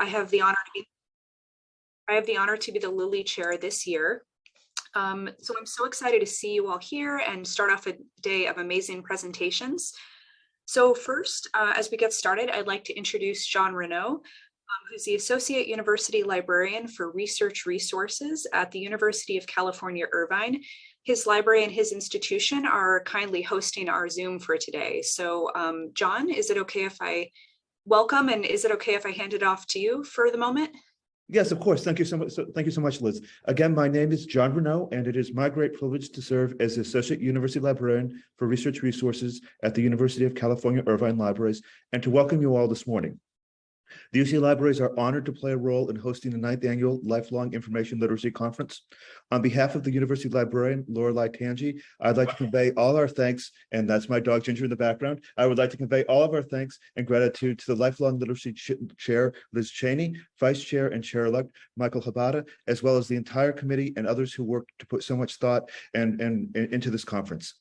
I have the honor to be the Lilly Chair this year. So I'm so excited to see you all here and start off a day of amazing presentations. So first, as we get started, I'd like to introduce Jon Renau, who's the Associate University Librarian for Research Resources at the University of California, Irvine. His library and his institution are kindly hosting our Zoom for today. So Jon, is it okay if I welcome, and is it okay if I hand it off to you for the moment? Yes, of course. Thank you so much. Thank you so much, Liz. Again, my name is Jon Renau, and it is my great privilege to serve as the Associate University Librarian for Research Resources at the University of California, Irvine Libraries, and to welcome you all this morning. The UC Libraries are honored to play a role in hosting the 9th Annual Lifelong Information Literacy Conference. On behalf of the University Librarian, Lorelei Tangi, I'd like to convey all our thanks, and that's my dog Ginger in the background. I would like to convey all of our thanks and gratitude to the Lifelong Literacy Chair, Liz Cheney, Vice Chair and Chair-elect Michael Habata, as well as the entire committee and others who worked to put so much thought and into this conference.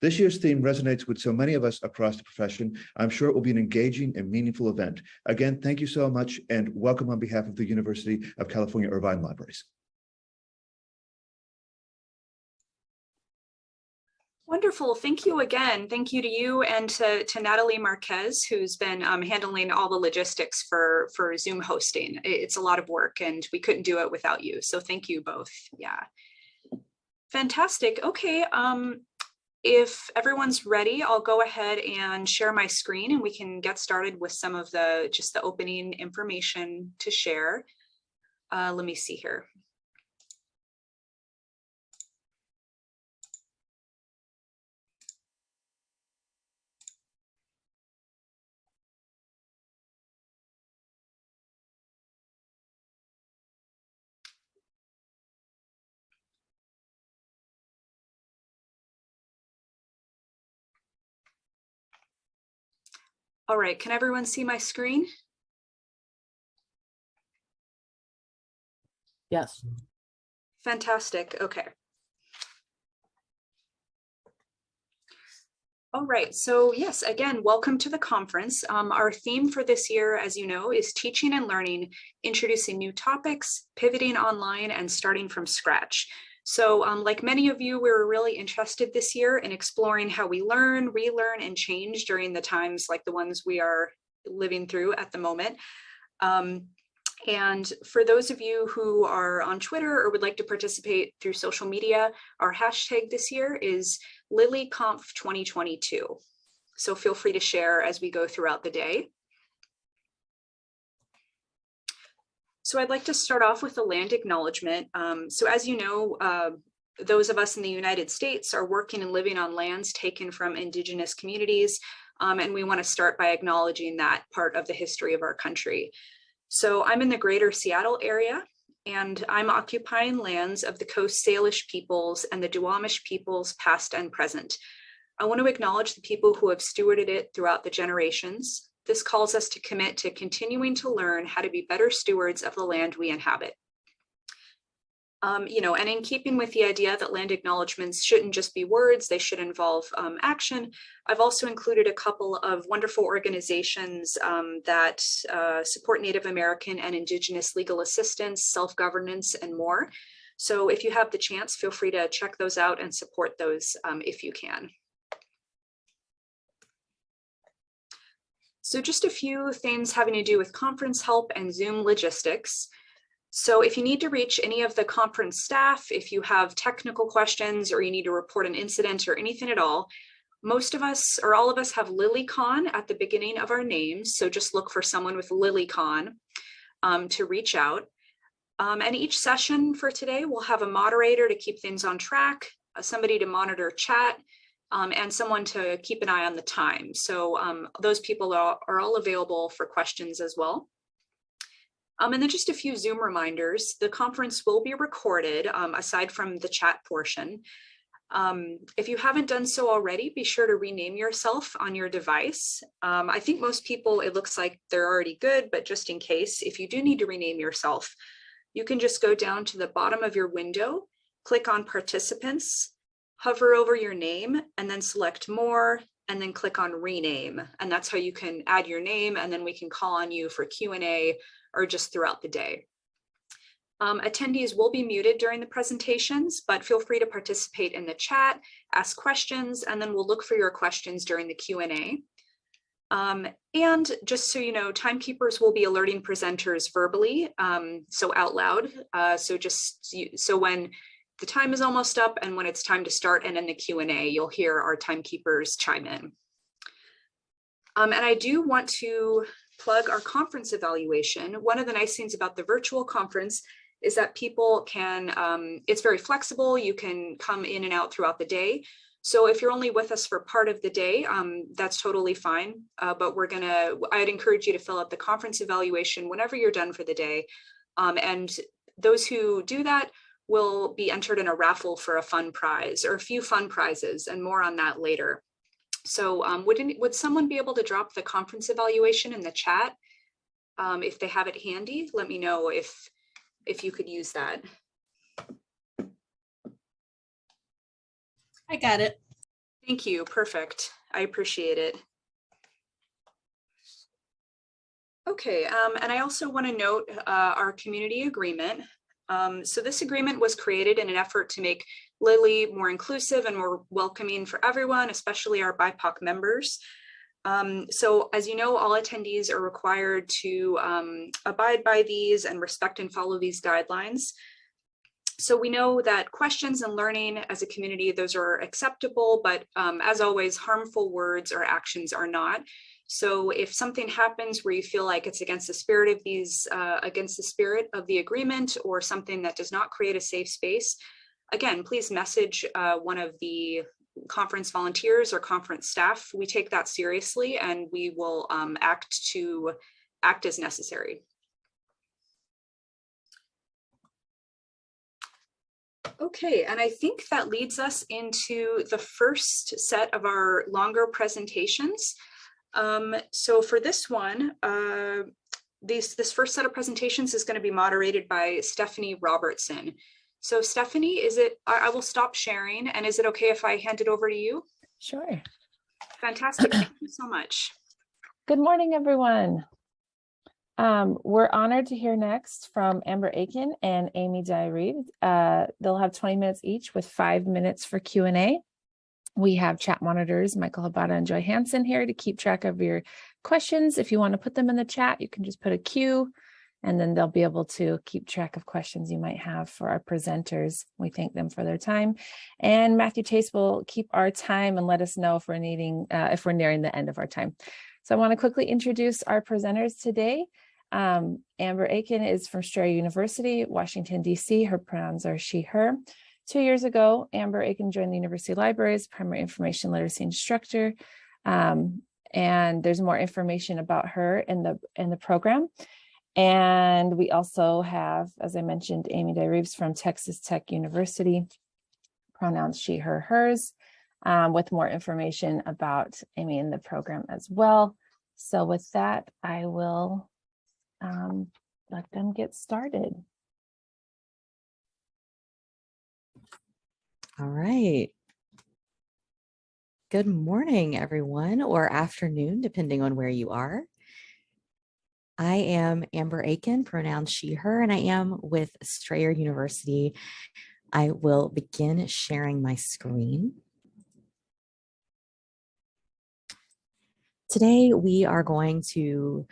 This year's theme resonates with so many of us across the profession. I'm sure it will be an engaging and meaningful event. Again, thank you so much and welcome on behalf of the University of California, Irvine Libraries. Wonderful. Thank you again. Thank you to you and to Natalie Marquez, who's been handling all the logistics for Zoom hosting. It's a lot of work and we couldn't do it without you. So thank you both. Yeah. Fantastic. Okay. If everyone's ready, I'll go ahead and share my screen and we can get started with some of the opening information to share. Let me see here. All right, can everyone see my screen? Yes. Fantastic, okay. All right, so yes, again, welcome to the conference. Our theme for this year, as you know, is teaching and learning, introducing new topics, pivoting online, and starting from scratch. So like many of you, we were really interested this year in exploring how we learn, relearn, and change during the times like the ones we are living through at the moment. And for those of you who are on Twitter or would like to participate through social media, our hashtag this year is LILiConf 2022. So feel free to share as we go throughout the day. So I'd like to start off with the land acknowledgement. So as you know, those of us in the United States are working and living on lands taken from indigenous communities, and we want to start by acknowledging that part of the history of our country. So I'm in the greater Seattle area, and I'm occupying lands of the Coast Salish peoples and the Duwamish peoples past and present. I want to acknowledge the people who have stewarded it throughout the generations. This calls us to commit to continuing to learn how to be better stewards of the land we inhabit. You know, and in keeping with the idea that land acknowledgements shouldn't just be words, they should involve action, I've also included a couple of wonderful organizations that support Native American and Indigenous legal assistance, self-governance, and more. So if you have the chance, feel free to check those out and support those if you can. So just a few things having to do with conference help and Zoom logistics. So if you need to reach any of the conference staff, if you have technical questions or you need to report an incident or anything at all, most of us or all of us have LILiCon at the beginning of our names. So just look for someone with LILiCon to reach out. And each session for today, we'll have a moderator to keep things on track, somebody to monitor chat, and someone to keep an eye on the time. So those people are all available for questions as well. And then just a few Zoom reminders. The conference will be recorded aside from the chat portion. If you haven't done so already, be sure to rename yourself on your device. I think most people, it looks like they're already good, but just in case, if you do need to rename yourself, you can just go down to the bottom of your window, click on participants, hover over your name, and then select more, and then click on rename. And that's how you can add your name, and then we can call on you for Q&A or just throughout the day. Attendees will be muted during the presentations, but feel free to participate in the chat, ask questions, and then we'll look for your questions during the Q&A. And just so you know, timekeepers will be alerting presenters verbally, so out loud. So when the time is almost up and when it's time to start and in the Q&A, you'll hear our timekeepers chime in. And I do want to plug our conference evaluation. One of the nice things about the virtual conference is that people can, it's very flexible. You can come in and out throughout the day. So if you're only with us for part of the day, that's totally fine. But I'd encourage you to fill out the conference evaluation whenever you're done for the day. And those who do that will be entered in a raffle for a fun prize or a few fun prizes, and more on that later. So would someone be able to drop the conference evaluation in the chat? If they have it handy, let me know if you could use that. I got it. Thank you. Perfect. I appreciate it. Okay, and I also want to note our community agreement. So this agreement was created in an effort to make Lilly more inclusive and more welcoming for everyone, especially our BIPOC members. So as you know, all attendees are required to abide by these and respect and follow these guidelines. So we know that questions and learning as a community, those are acceptable, but as always, harmful words or actions are not. So if something happens where you feel like it's against the spirit of the agreement, or something that does not create a safe space, again, please message one of the conference volunteers or conference staff. We take that seriously, and we will act as necessary. Okay, and I think that leads us into the first set of our longer presentations. So for this one, this first set of presentations is going to be moderated by Stephanie Robertson. So Stephanie, I will stop sharing, and is it okay if I hand it over to you? Sure. Fantastic, thank you so much. Good morning, everyone. We're honored to hear next from Amber Aiken and Amy Dye-Reed. They'll have 20 minutes each with 5 minutes for Q&A. We have chat monitors, Michael Habata and Joy Hansen, here to keep track of your questions. If you want to put them in the chat, you can just put a Q, and then they'll be able to keep track of questions you might have for our presenters. We thank them for their time. And Matthew Chase will keep our time and let us know if we're nearing the end of our time. So I want to quickly introduce our presenters today. Amber Aiken is from Strayer University, Washington, D.C. Her pronouns are she, her. 2 years ago, Amber Aiken joined the University Library as primary information literacy instructor. And there's more information about her in the program. And we also have, as I mentioned, Amy Dye-Reed from Texas Tech University, pronouns she, her, hers, with more information about Amy in the program as well. So with that, I will let them get started. All right. Good morning, everyone, or afternoon, depending on where you are. I am Amber Aiken, pronouns she, her, and I am with Strayer University. I will begin sharing my screen. Today, we are going to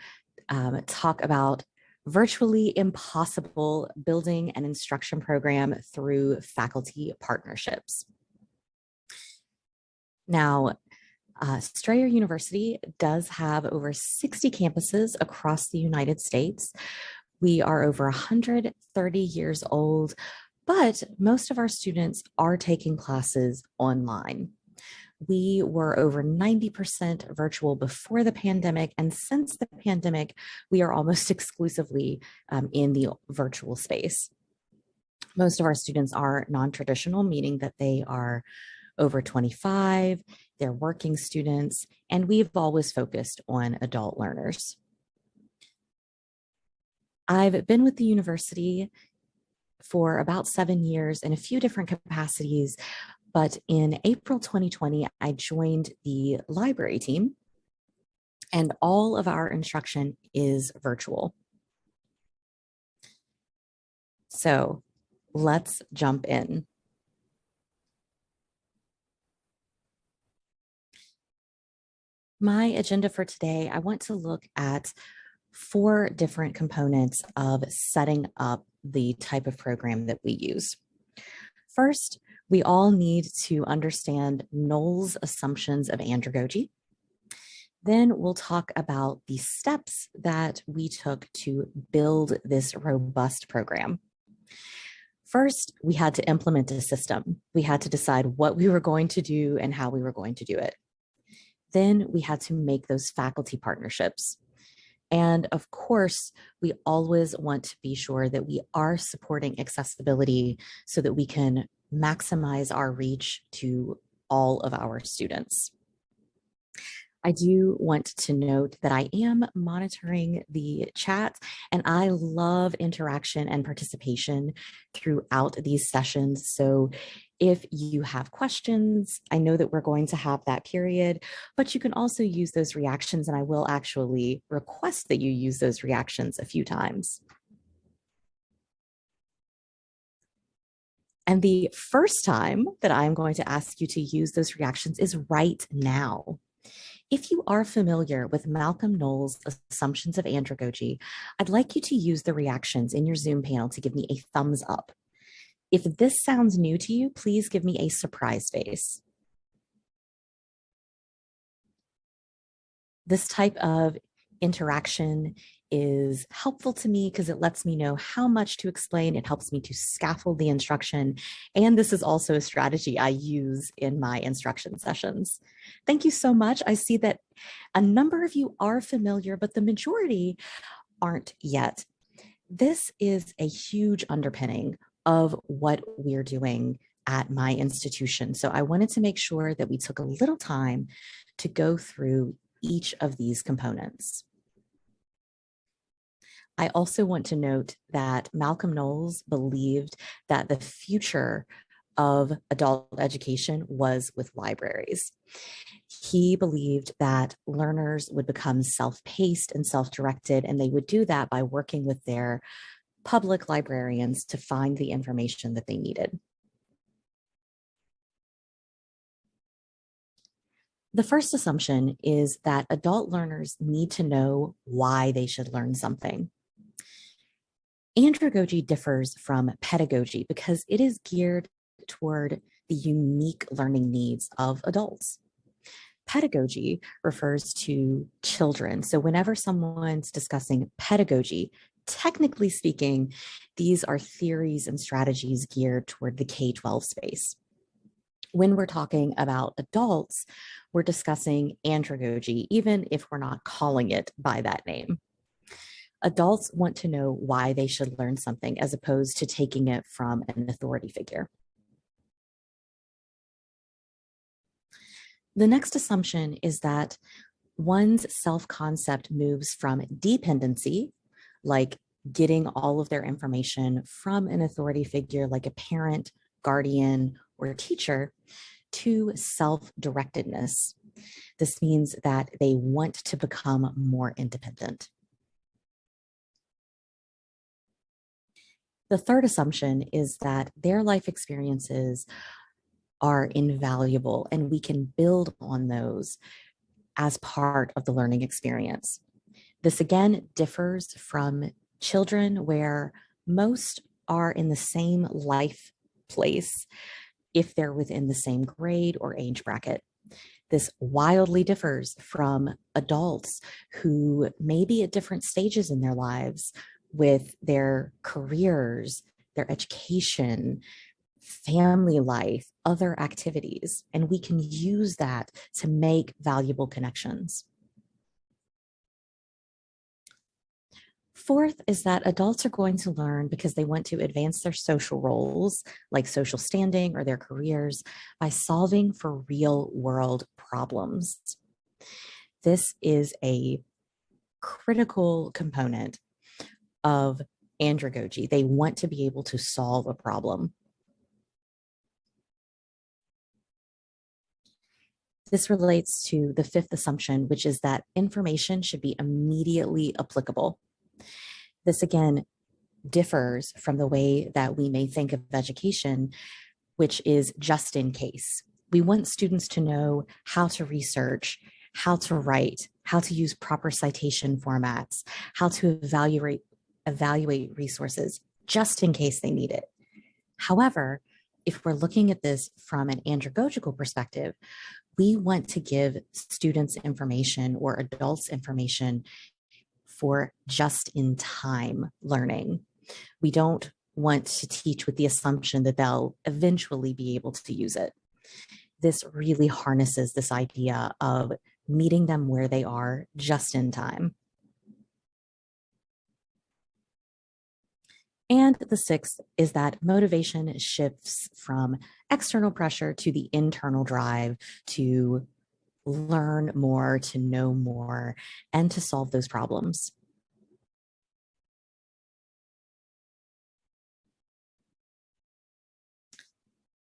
talk about virtually impossible building an instruction program through faculty partnerships. Now, Strayer University does have over 60 campuses across the United States. We are over 130 years old, but most of our students are taking classes online. We were over 90% virtual before the pandemic, and since the pandemic, we are almost exclusively in the virtual space. Most of our students are non-traditional, meaning that they are over 25, they're working students, and we've always focused on adult learners. I've been with the university for about 7 years in a few different capacities. But in April 2020, I joined the library team, and all of our instruction is virtual. So let's jump in. My agenda for today, I want to look at 4 different components of setting up the type of program that we use. First, we all need to understand Knoll's assumptions of andragogy. Then we'll talk about the steps that we took to build this robust program. First, we had to implement a system. We had to decide what we were going to do and how we were going to do it. Then we had to make those faculty partnerships. And of course, we always want to be sure that we are supporting accessibility so that we can maximize our reach to all of our students. I do want to note that I am monitoring the chat, and I love interaction and participation throughout these sessions. So if you have questions, I know that we're going to have that period, but you can also use those reactions, and I will actually request that you use those reactions a few times. And the first time that I'm going to ask you to use those reactions is right now. If you are familiar with Malcolm Knoll's assumptions of andragogy, I'd like you to use the reactions in your Zoom panel to give me a thumbs up. If this sounds new to you, please give me a surprise face. This type of interaction is helpful to me because it lets me know how much to explain. It helps me to scaffold the instruction. And this is also a strategy I use in my instruction sessions. Thank you so much. I see that a number of you are familiar, but the majority aren't yet. This is a huge underpinning of what we're doing at my institution. So I wanted to make sure that we took a little time to go through each of these components. I also want to note that Malcolm Knowles believed that the future of adult education was with libraries. He believed that learners would become self-paced and self-directed, and they would do that by working with their public librarians to find the information that they needed. The first assumption is that adult learners need to know why they should learn something. Andragogy differs from pedagogy because it is geared toward the unique learning needs of adults. Pedagogy refers to children. So whenever someone's discussing pedagogy, technically speaking, these are theories and strategies geared toward the K-12 space. When we're talking about adults, we're discussing andragogy, even if we're not calling it by that name. Adults want to know why they should learn something as opposed to taking it from an authority figure. The next assumption is that one's self-concept moves from dependency, like getting all of their information from an authority figure like a parent, guardian, or teacher, to self-directedness. This means that they want to become more independent. The third assumption is that their life experiences are invaluable and we can build on those as part of the learning experience. This again differs from children where most are in the same life place if they're within the same grade or age bracket. This wildly differs from adults who may be at different stages in their lives with their careers, their education, family life, other activities, and we can use that to make valuable connections. Fourth is that adults are going to learn because they want to advance their social roles, like social standing or their careers, by solving for real world problems. This is a critical component of andragogy. They want to be able to solve a problem. This relates to the fifth assumption, which is that information should be immediately applicable. This again differs from the way that we may think of education, which is just in case. We want students to know how to research, how to write, how to use proper citation formats, how to evaluate resources, just in case they need it. However, if we're looking at this from an andragogical perspective, we want to give students information or adults information for just-in-time learning. We don't want to teach with the assumption that they'll eventually be able to use it. This really harnesses this idea of meeting them where they are just in time. And the sixth is that motivation shifts from external pressure to the internal drive to learn more, to know more, and to solve those problems.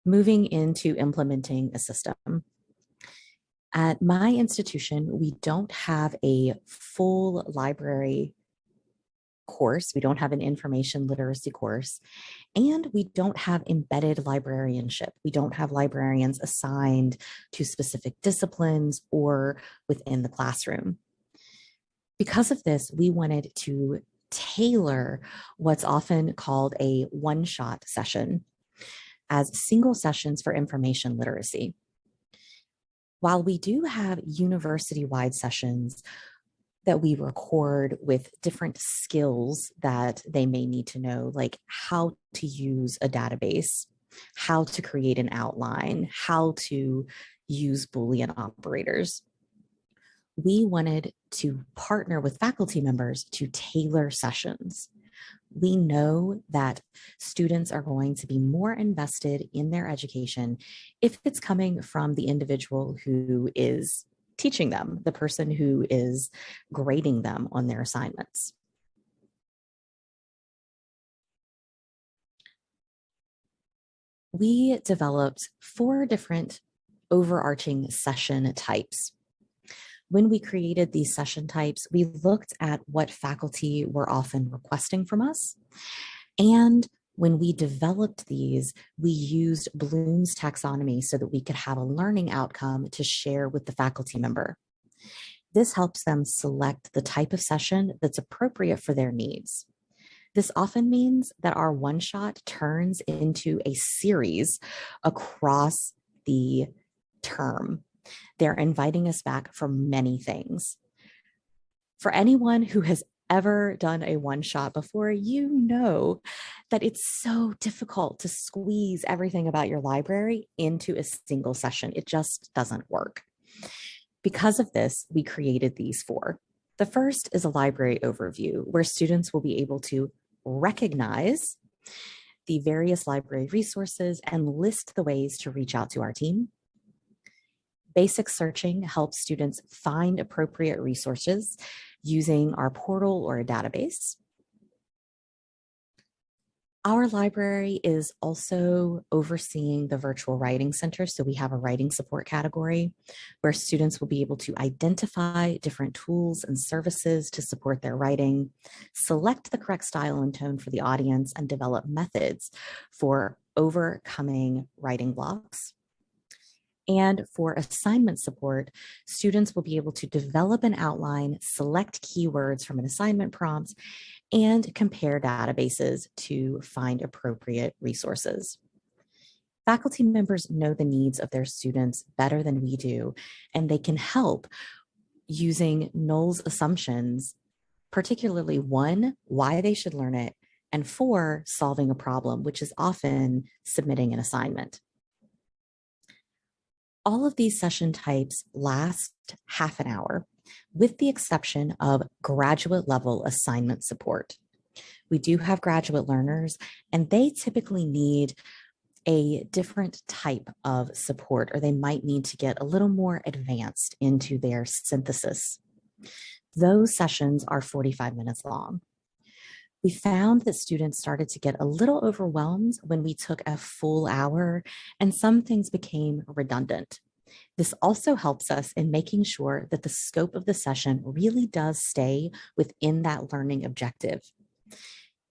Moving into implementing a system. At my institution, we don't have a full library course. We don't have an information literacy course, and we don't have embedded librarianship. We don't have librarians assigned to specific disciplines or within the classroom. Because of this, we wanted to tailor what's often called a one-shot session as single sessions for information literacy. While we do have university-wide sessions that we record with different skills that they may need to know, like how to use a database, how to create an outline, how to use Boolean operators, we wanted to partner with faculty members to tailor sessions. We know that students are going to be more invested in their education if it's coming from the individual who is teaching them, the person who is grading them on their assignments. We developed 4 different overarching session types. When we created these session types, we looked at what faculty were often requesting from us. And when we developed these, we used Bloom's taxonomy so that we could have a learning outcome to share with the faculty member. This helps them select the type of session that's appropriate for their needs. This often means that our one-shot turns into a series across the term. They're inviting us back for many things. For anyone who has ever done a one-shot before, you know that it's so difficult to squeeze everything about your library into a single session. It just doesn't work. Because of this, we created these 4. The first is a library overview, where students will be able to recognize the various library resources and list the ways to reach out to our team. Basic searching helps students find appropriate resources using our portal or a database. Our library is also overseeing the virtual writing center. So we have a writing support category where students will be able to identify different tools and services to support their writing, select the correct style and tone for the audience, and develop methods for overcoming writing blocks. And for assignment support, students will be able to develop an outline, select keywords from an assignment prompt, and compare databases to find appropriate resources. Faculty members know the needs of their students better than we do, and they can help using Knoll's assumptions, particularly 1, why they should learn it, and 4, solving a problem, which is often submitting an assignment. All of these session types last half an hour, with the exception of graduate level assignment support. We do have graduate learners, and they typically need a different type of support, or they might need to get a little more advanced into their synthesis. Those sessions are 45 minutes long. We found that students started to get a little overwhelmed when we took a full hour, and some things became redundant. This also helps us in making sure that the scope of the session really does stay within that learning objective.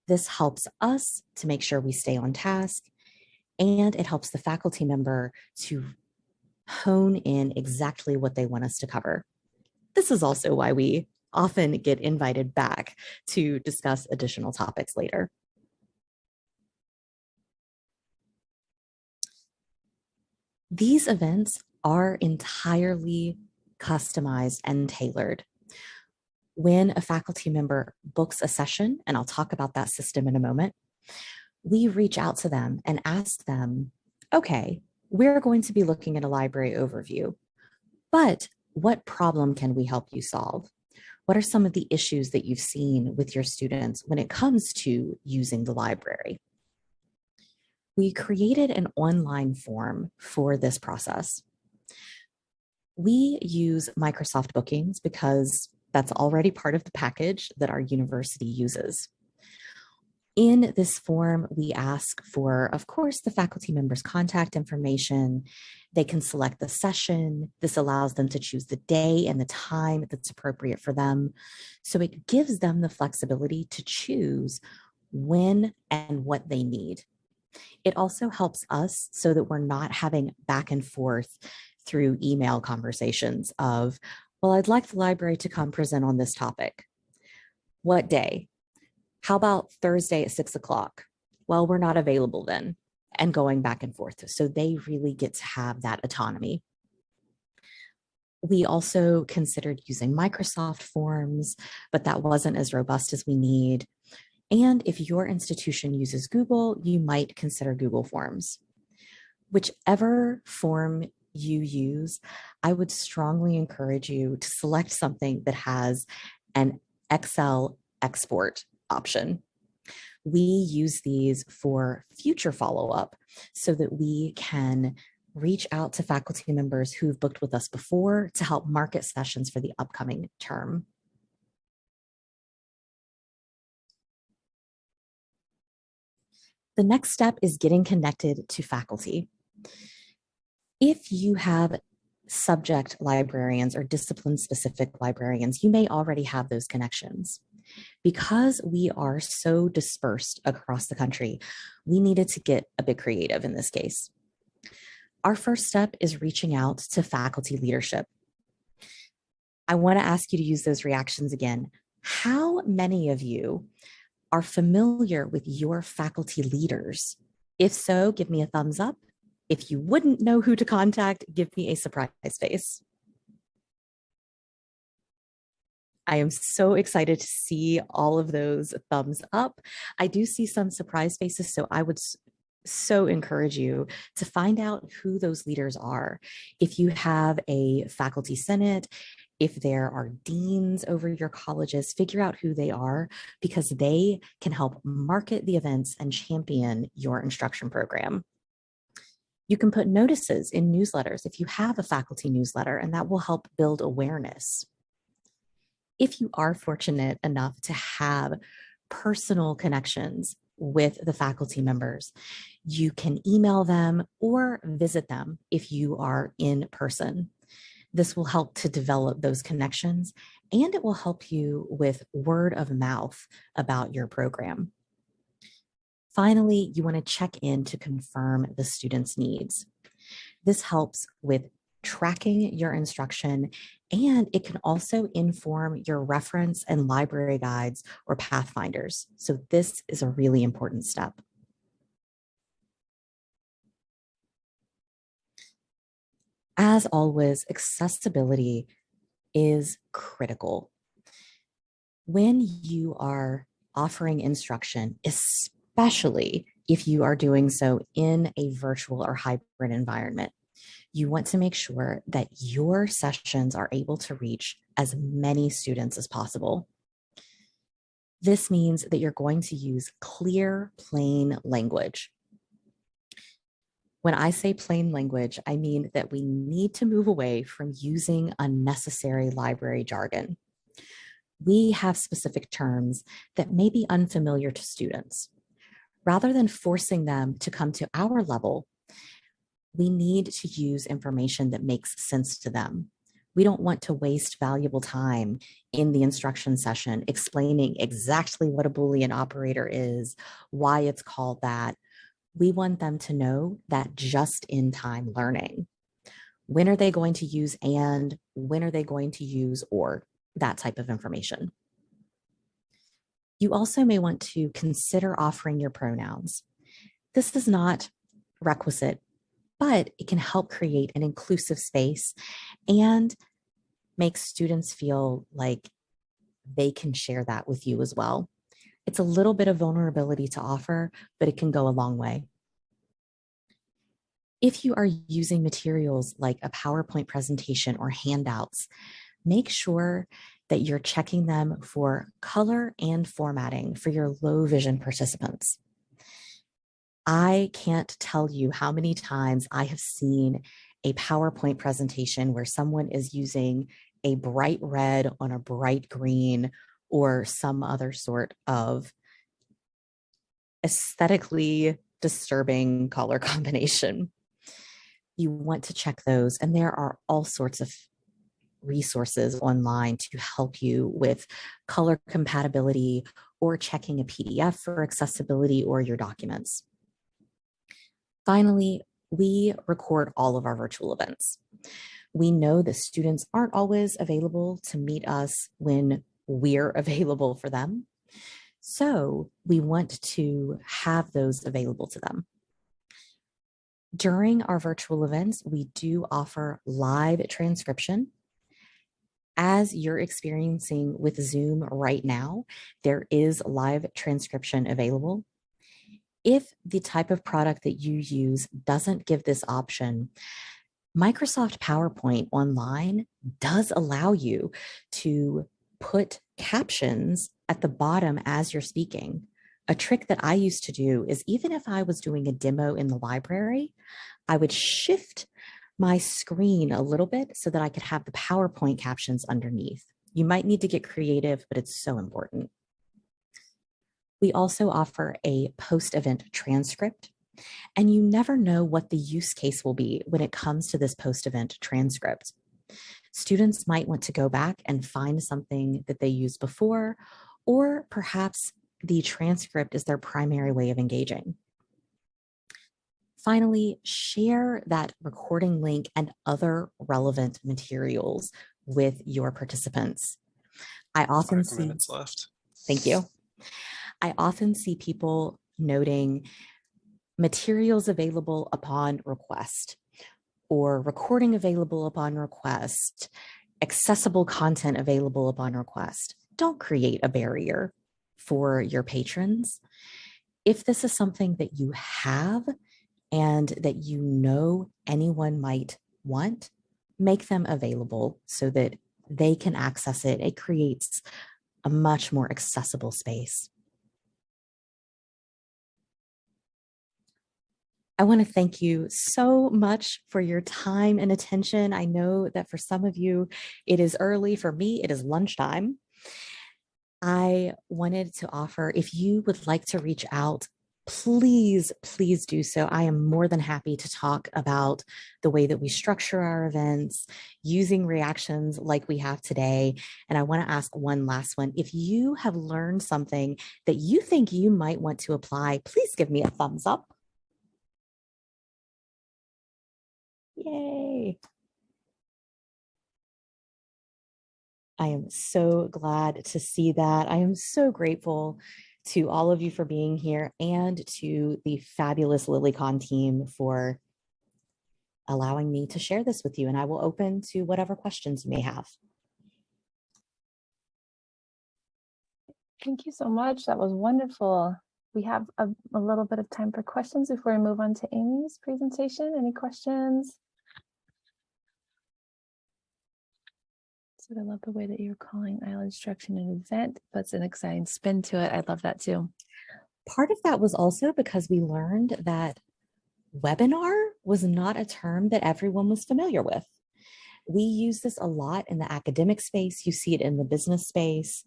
This helps us to make sure we stay on task, and it helps the faculty member to hone in exactly what they want us to cover. This is also why we often get invited back to discuss additional topics later. These events are entirely customized and tailored. When a faculty member books a session, and I'll talk about that system in a moment, we reach out to them and ask them, okay, we're going to be looking at a library overview, but what problem can we help you solve? What are some of the issues that you've seen with your students when it comes to using the library? We created an online form for this process. We use Microsoft Bookings because that's already part of the package that our university uses. In this form, we ask for, of course, the faculty member's contact information. They can select the session. This allows them to choose the day and the time that's appropriate for them. So it gives them the flexibility to choose when and what they need. It also helps us so that we're not having back and forth through email conversations of, well, I'd like the library to come present on this topic. What day? How about Thursday at 6 o'clock? Well, we're not available then, and going back and forth. So they really get to have that autonomy. We also considered using Microsoft Forms, but that wasn't as robust as we need. And if your institution uses Google, you might consider Google Forms. Whichever form you use, I would strongly encourage you to select something that has an Excel export option. We use these for future follow-up so that we can reach out to faculty members who've booked with us before to help market sessions for the upcoming term. The next step is getting connected to faculty. If you have subject librarians or discipline-specific librarians, you may already have those connections. Because we are so dispersed across the country, we needed to get a bit creative in this case. Our first step is reaching out to faculty leadership. I want to ask you to use those reactions again. How many of you are familiar with your faculty leaders? If so, give me a thumbs up. If you wouldn't know who to contact, give me a surprise face. I am so excited to see all of those thumbs up. I do see some surprise faces, so I would so encourage you to find out who those leaders are. If you have a faculty senate, if there are deans over your colleges, figure out who they are because they can help market the events and champion your instruction program. You can put notices in newsletters if you have a faculty newsletter, and that will help build awareness. If you are fortunate enough to have personal connections with the faculty members, you can email them or visit them if you are in person. This will help to develop those connections, and it will help you with word of mouth about your program. Finally, you want to check in to confirm the student's needs. This helps with tracking your instruction, and it can also inform your reference and library guides or pathfinders. So this is a really important step. As always, accessibility is critical. When you are offering instruction, especially if you are doing so in a virtual or hybrid environment, you want to make sure that your sessions are able to reach as many students as possible. This means that you're going to use clear, plain language. When I say plain language, I mean that we need to move away from using unnecessary library jargon. We have specific terms that may be unfamiliar to students. Rather than forcing them to come to our level, we need to use information that makes sense to them. We don't want to waste valuable time in the instruction session explaining exactly what a Boolean operator is, why it's called that. We want them to know that just-in-time learning. When are they going to use and? When are they going to use or? That type of information. You also may want to consider offering your pronouns. This is not requisite, but it can help create an inclusive space and make students feel like they can share that with you as well. It's a little bit of vulnerability to offer, but it can go a long way. If you are using materials like a PowerPoint presentation or handouts, make sure that you're checking them for color and formatting for your low vision participants. I can't tell you how many times I have seen a PowerPoint presentation where someone is using a bright red on a bright green or some other sort of aesthetically disturbing color combination. You want to check those, and there are all sorts of resources online to help you with color compatibility or checking a PDF for accessibility or your documents. Finally, we record all of our virtual events. We know that students aren't always available to meet us when we're available for them. So we want to have those available to them. During our virtual events, we do offer live transcription. As you're experiencing with Zoom right now, there is live transcription available. If the type of product that you use doesn't give this option, Microsoft PowerPoint online does allow you to put captions at the bottom as you're speaking. A trick that I used to do is even if I was doing a demo in the library, I would shift my screen a little bit so that I could have the PowerPoint captions underneath. You might need to get creative, but it's so important. We also offer a post-event transcript, and you never know what the use case will be when it comes to this post-event transcript. Students might want to go back and find something that they used before, or perhaps the transcript is their primary way of engaging. Finally, share that recording link and other relevant materials with your participants. I often 5 minutes left. Thank you. I often see people noting materials available upon request, or recording available upon request, accessible content available upon request. Don't create a barrier for your patrons. If this is something that you have and that you know anyone might want, make them available so that they can access it. It creates a much more accessible space. I want to thank you so much for your time and attention. I know that for some of you, it is early. For me, it is lunchtime. I wanted to offer, if you would like to reach out, please do so. I am more than happy to talk about the way that we structure our events, using reactions like we have today. And I want to ask one last one. If you have learned something that you think you might want to apply, please give me a thumbs up. Yay. I am so glad to see that. I am so grateful to all of you for being here and to the fabulous LILiCon team for allowing me to share this with you. And I will open to whatever questions you may have. Thank you so much. That was wonderful. We have a little bit of time for questions before we move on to Amy's presentation. Any questions? So I love the way that you're calling IEL instruction an event, puts an exciting spin to it. I love that too. Part of that was also because we learned that webinar was not a term that everyone was familiar with. We use this a lot in the academic space. You see it in the business space.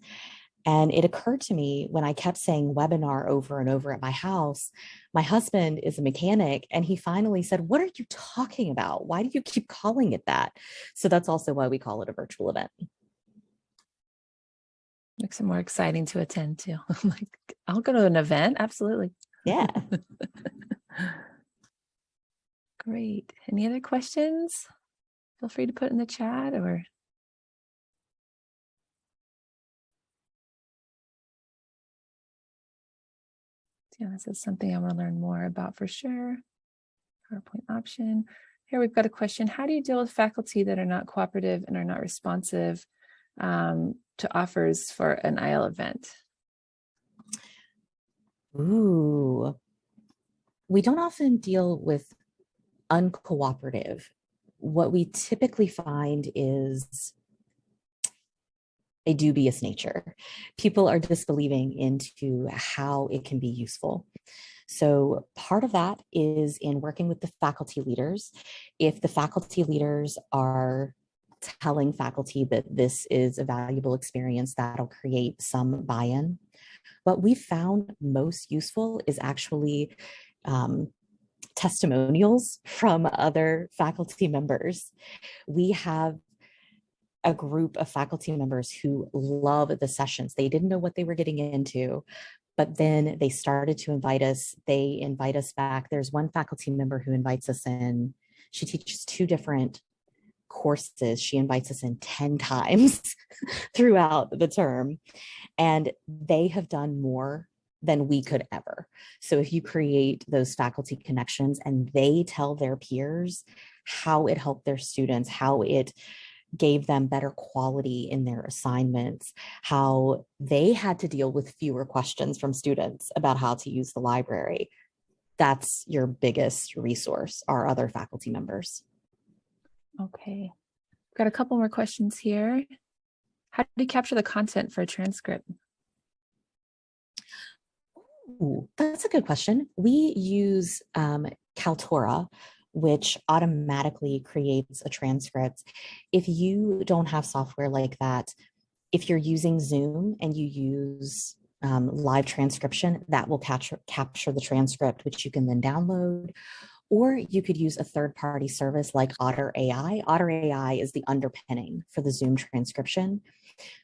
And it occurred to me when I kept saying webinar over and over at my house, my husband is a mechanic and he finally said, "What are you talking about? Why do you keep calling it that?" So that's also why we call it a virtual event. Makes it more exciting to attend to. I'm like, I'll go to an event. Absolutely. Yeah. Great. Any other questions? Feel free to put in the chat or. Yeah, this is something I want to learn more about for sure. PowerPoint option. Here we've got a question. How do you deal with faculty that are not cooperative and are not responsive to offers for an IL event? Ooh. We don't often deal with uncooperative. What we typically find is a dubious nature. People are disbelieving into how it can be useful. So part of that is in working with the faculty leaders. If the faculty leaders are telling faculty that this is a valuable experience, that'll create some buy-in. What we found most useful is actually testimonials from other faculty members. We have a group of faculty members who love the sessions. They didn't know what they were getting into, but then they started to invite us. They invite us back. There's one faculty member who invites us in. She teaches 2 different courses. She invites us in 10 times throughout the term, and they have done more than we could ever. So if you create those faculty connections and they tell their peers how it helped their students, how it gave them better quality in their assignments, how they had to deal with fewer questions from students about how to use the library, that's your biggest resource, are other faculty members. Okay. Got a couple more questions here. How do you capture the content for a transcript? Ooh, that's a good question. We use Kaltura, which automatically creates a transcript. If you don't have software like that, if you're using Zoom and you use live transcription, that will capture the transcript, which you can then download. Or you could use a third-party service like Otter AI. Otter AI is the underpinning for the Zoom transcription.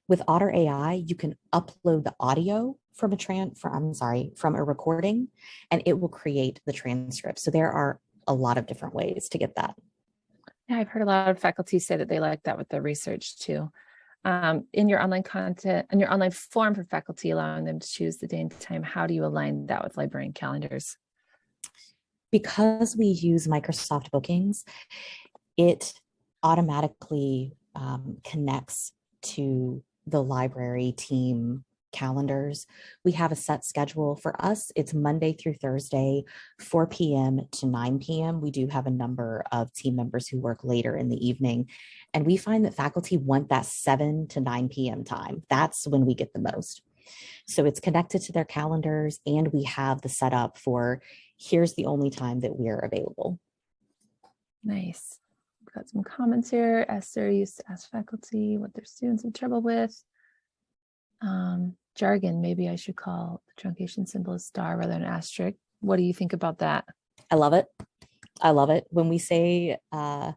With Otter AI, you can upload the audio from a recording, and it will create the transcript. So there are a lot of different ways to get that. Yeah, I've heard a lot of faculty say that they like that with their research too. In your online content and your online form for faculty, allowing them to choose the day and time, how do you align that with librarian calendars? Because we use Microsoft Bookings, it automatically connects to the library team calendars. We have a set schedule. For us, it's Monday through Thursday, 4 p.m. to 9 p.m. We do have a number of team members who work later in the evening, and we find that faculty want that 7 to 9 p.m. time. That's when we get the most. So it's connected to their calendars, and we have the setup for here's the only time that we're available. Nice. Got some comments here. Esther used to ask faculty what their students have trouble with. Jargon, maybe I should call the truncation symbol a star rather than an asterisk. What do you think about that? I love it. I love it. When we say, I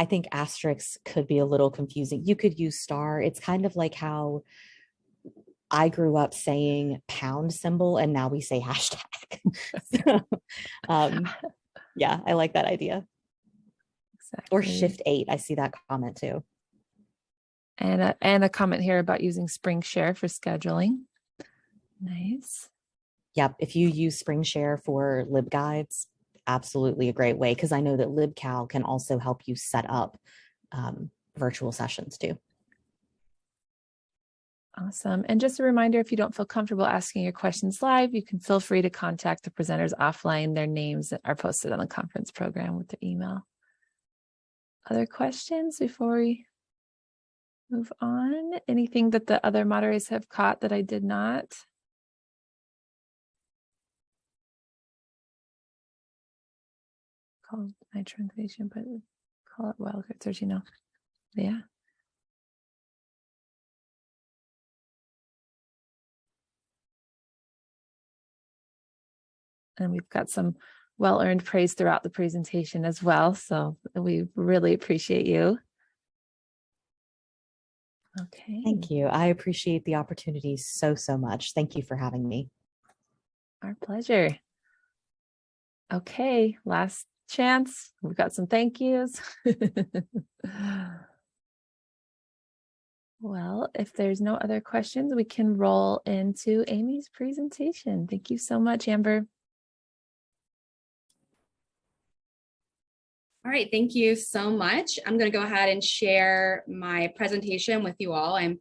think asterisks could be a little confusing. You could use star. It's kind of like how I grew up saying pound symbol and now we say hashtag. So, yeah, I like that idea. Exactly. Or shift 8. I see that comment too. And a comment here about using Spring Share for scheduling. Nice. Yep. If you use Spring Share for LibGuides, absolutely a great way, because I know that LibCal can also help you set up virtual sessions too. Awesome. And just a reminder, if you don't feel comfortable asking your questions live, you can feel free to contact the presenters offline. Their names are posted on the conference program with their email. Other questions before we move on? Anything that the other moderators have caught that I did not? Called my translation, but call it wildcard search, you know. Yeah. And we've got some well-earned praise throughout the presentation as well. So we really appreciate you. Okay. Thank you. I appreciate the opportunity so much. Thank you for having me. Our pleasure. Okay, last chance. We've got some thank yous. Well, if there's no other questions, we can roll into Amy's presentation. Thank you so much, Amber. All right, thank you so much. I'm going to go ahead and share my presentation with you all. I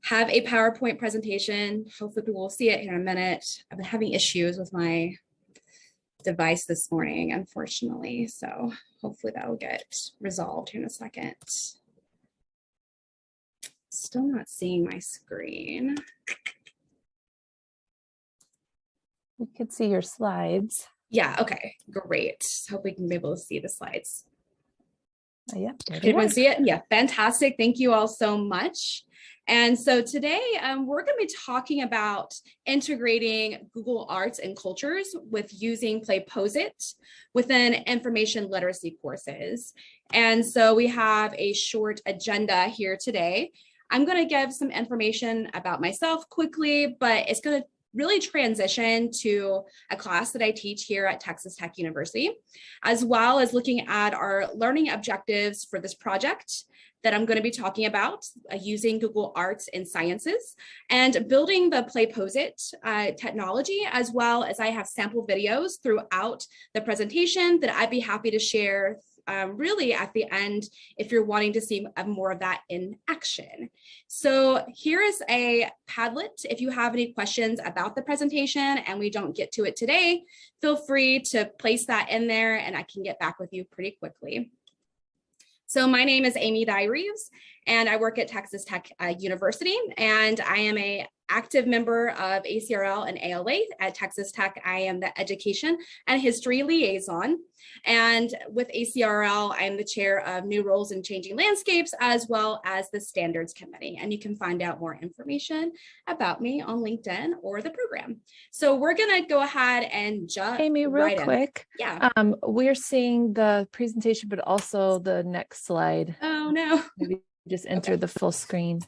have a PowerPoint presentation. Hopefully people will see it here in a minute. I've been having issues with my device this morning, unfortunately, so hopefully that will get resolved here in a second. Still not seeing my screen. We could see your slides. Yeah, okay, great. Hope we can be able to see the slides. Yeah, there Did they everyone are. see it? Yeah, fantastic. Thank you all so much. And so today we're going to be talking about integrating Google Arts and Cultures with using Publicize within information literacy courses. And so we have a short agenda here today. I'm going to give some information about myself quickly, but it's going to really transition to a class that I teach here at Texas Tech University, as well as looking at our learning objectives for this project that I'm going to be talking about using Google Arts and Sciences and building the Publicize technology, as well as I have sample videos throughout the presentation that I'd be happy to share really at the end if you're wanting to see more of that in action. So here is a Padlet. If you have any questions about the presentation and we don't get to it today, feel free to place that in there and I can get back with you pretty quickly. So my name is Amy Dye-Reeves and I work at Texas Tech University, and I am an active member of ACRL and ALA at Texas Tech. I am the Education and History Liaison. And with ACRL, I'm the chair of New Roles in Changing Landscapes, as well as the Standards Committee. And you can find out more information about me on LinkedIn or the program. So we're gonna go ahead and jump Amy, real quick. Yeah. We're seeing the presentation, but also the next slide. Oh no. Maybe just enter the full screen.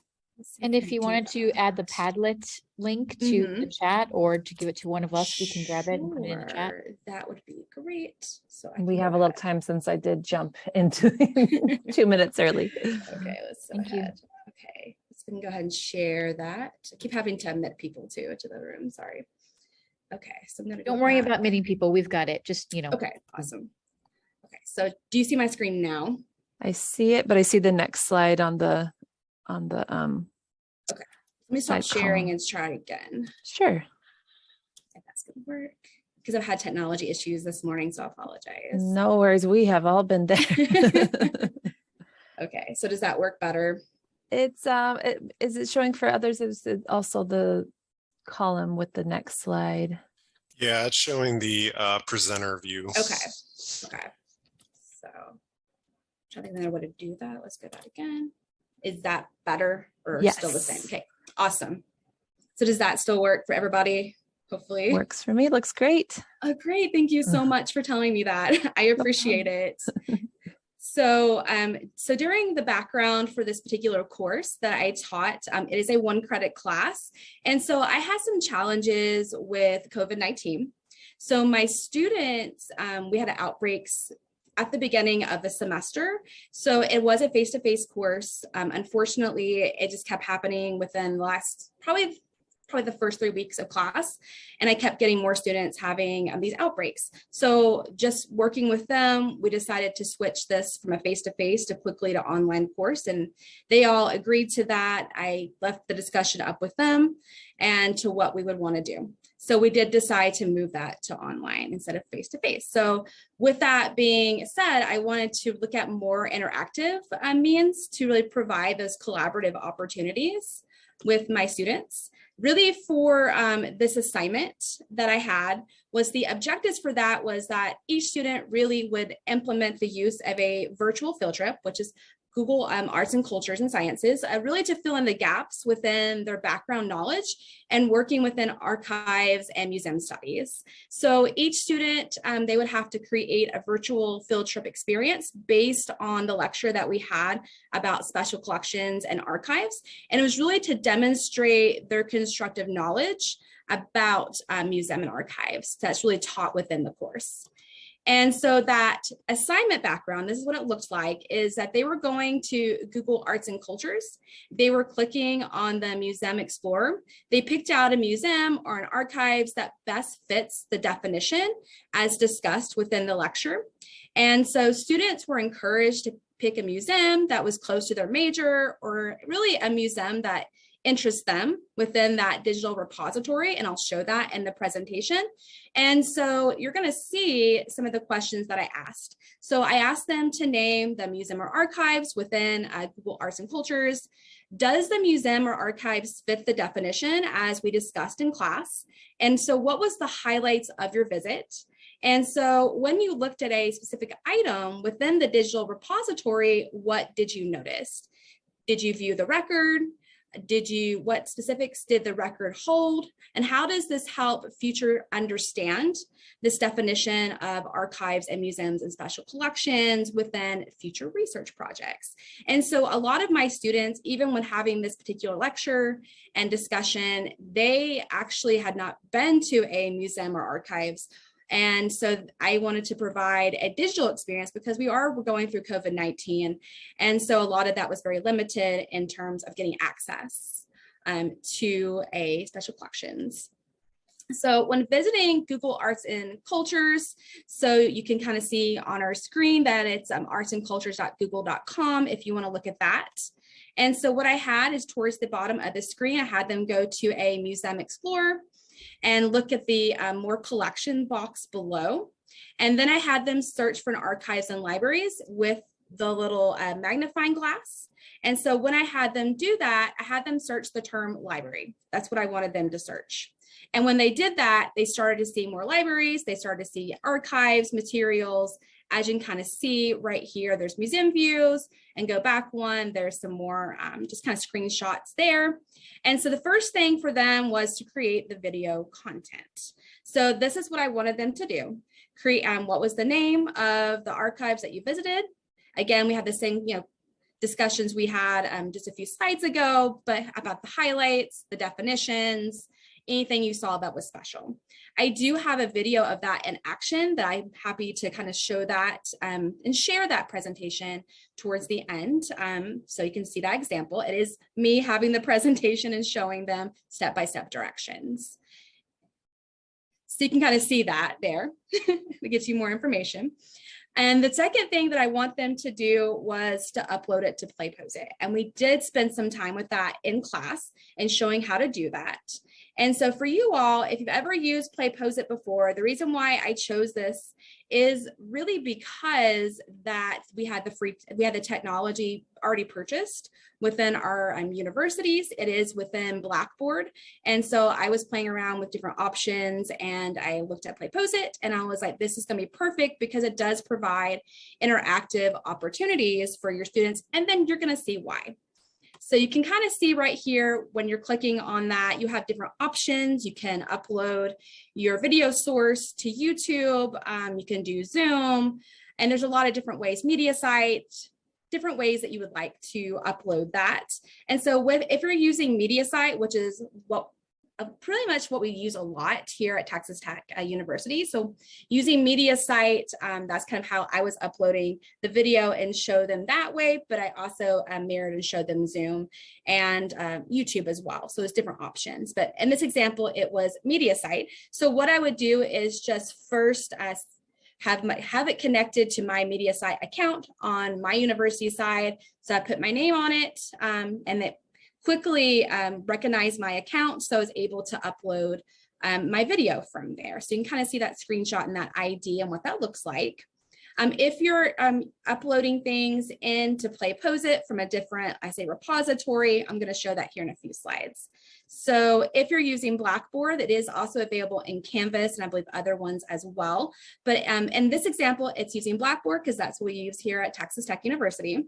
And if you wanted to add the Padlet link to the chat or to give it to one of us, we can grab it and put it in the chat. Sure, that would be great. So We have a little time since I did jump into 2 minutes early. Okay, let's go Thank you. ahead. Okay, let's go ahead and share that. I keep having to admit people to the room. Sorry. Okay, so I'm gonna Don't go worry back. about meeting people. We've got it. Just, you know. Okay, awesome. Okay, so do you see my screen now? I see it, but I see the next slide on the Let me stop Side sharing column. and try again. Sure. If that's gonna work. Because I've had technology issues this morning, so I apologize. No worries. We have all been there. Okay, so does that work better? It's is it showing for others? Is it also the column with the next slide? Yeah, it's showing the presenter view. Okay. Okay. So trying to think of how to do that. Let's go that again. Is that better or still the same? Yes. Okay, awesome. So does that still work for everybody? Hopefully. Works for me. Looks great. Oh, great. Thank you so much for telling me that. I appreciate it. So, so during the background for this particular course that I taught, it is a 1-credit class. And so I had some challenges with COVID-19. So my students, we had outbreaks at the beginning of the semester. So it was a face-to-face course. Unfortunately, it just kept happening within the last, probably the first 3 weeks of class. And I kept getting more students having these outbreaks. So just working with them, we decided to switch this from a face-to-face to quickly to online course. And they all agreed to that. I left the discussion up with them and to what we would want to do. So we did decide to move that to online instead of face-to-face. So with that being said, I wanted to look at more interactive means to really provide those collaborative opportunities with my students. Really for this assignment that I had was the objectives for that was that each student really would implement the use of a virtual field trip, which is Google Arts and Cultures and Sciences, really to fill in the gaps within their background knowledge and working within archives and museum studies. So each student, they would have to create a virtual field trip experience based on the lecture that we had about special collections and archives. And it was really to demonstrate their constructive knowledge about museum and archives that's really taught within the course. And so that assignment background, this is what it looked like, is that they were going to Google Arts and Cultures. They were clicking on the Museum Explorer. They picked out a museum or an archives that best fits the definition as discussed within the lecture. And so students were encouraged to pick a museum that was close to their major, or really a museum that interests them within that digital repository, and I'll show that in the presentation. And so you're going to see some of the questions that I asked. So I asked them to name the museum or archives within Google Arts and Cultures. Does the museum or archives fit the definition as we discussed in class? And so what was the highlights of your visit? And so when you looked at a specific item within the digital repository, what did you notice? Did you view the record? What specifics did the record hold? And how does this help future understand this definition of archives and museums and special collections within future research projects? And so a lot of my students, even when having this particular lecture and discussion, they actually had not been to a museum or archives. And so I wanted to provide a digital experience because we are going through COVID-19. And so a lot of that was very limited in terms of getting access to a special collections. So when visiting Google Arts and Cultures, so you can kind of see on our screen that it's artsandcultures.google.com if you want to look at that. And so what I had is towards the bottom of the screen, I had them go to a Museum Explorer and look at the more collection box below. And then I had them search for an archives and libraries with the little magnifying glass. And so when I had them do that, I had them search the term library. That's what I wanted them to search. And when they did that, they started to see more libraries. They started to see archives, materials. As you can kind of see right here, there's museum views, and go back one, there's some more just kind of screenshots there. And so the first thing for them was to create the video content. So this is what I wanted them to do. Create what was the name of the archives that you visited. Again, we had the same discussions we had just a few slides ago, but about the highlights, the definitions, anything you saw that was special. I do have a video of that in action that I'm happy to kind of show that and share that presentation towards the end. So you can see that example. It is me having the presentation and showing them step-by-step directions. So you can kind of see that there. It gives you more information. And the second thing that I want them to do was to upload it to PlayPose. And we did spend some time with that in class and showing how to do that. And so for you all, if you've ever used PlayPose before, the reason why I chose this is really because that we had the technology already purchased within our universities. It is within Blackboard. And so I was playing around with different options and I looked at PlayPose and I was like, this is gonna be perfect because it does provide interactive opportunities for your students. And then you're gonna see why. So you can kind of see right here when you're clicking on that, you have different options. You can upload your video source to YouTube. You can do Zoom, and there's a lot of different ways, media site, different ways that you would like to upload that. And so if you're using media site, which is pretty much what we use a lot here at Texas Tech University. So using media site, that's kind of how I was uploading the video and show them that way, but I also mirrored and showed them Zoom and YouTube as well. So there's different options, but in this example, it was media site. So what I would do is just first have it connected to my media site account on my university side. So I put my name on it and it quickly recognize my account, so I was able to upload my video from there. So you can kind of see that screenshot and that ID and what that looks like. If you're uploading things into PlayPose from a different, repository, I'm going to show that here in a few slides. So if you're using Blackboard, it is also available in Canvas and I believe other ones as well. But in this example, it's using Blackboard because that's what we use here at Texas Tech University.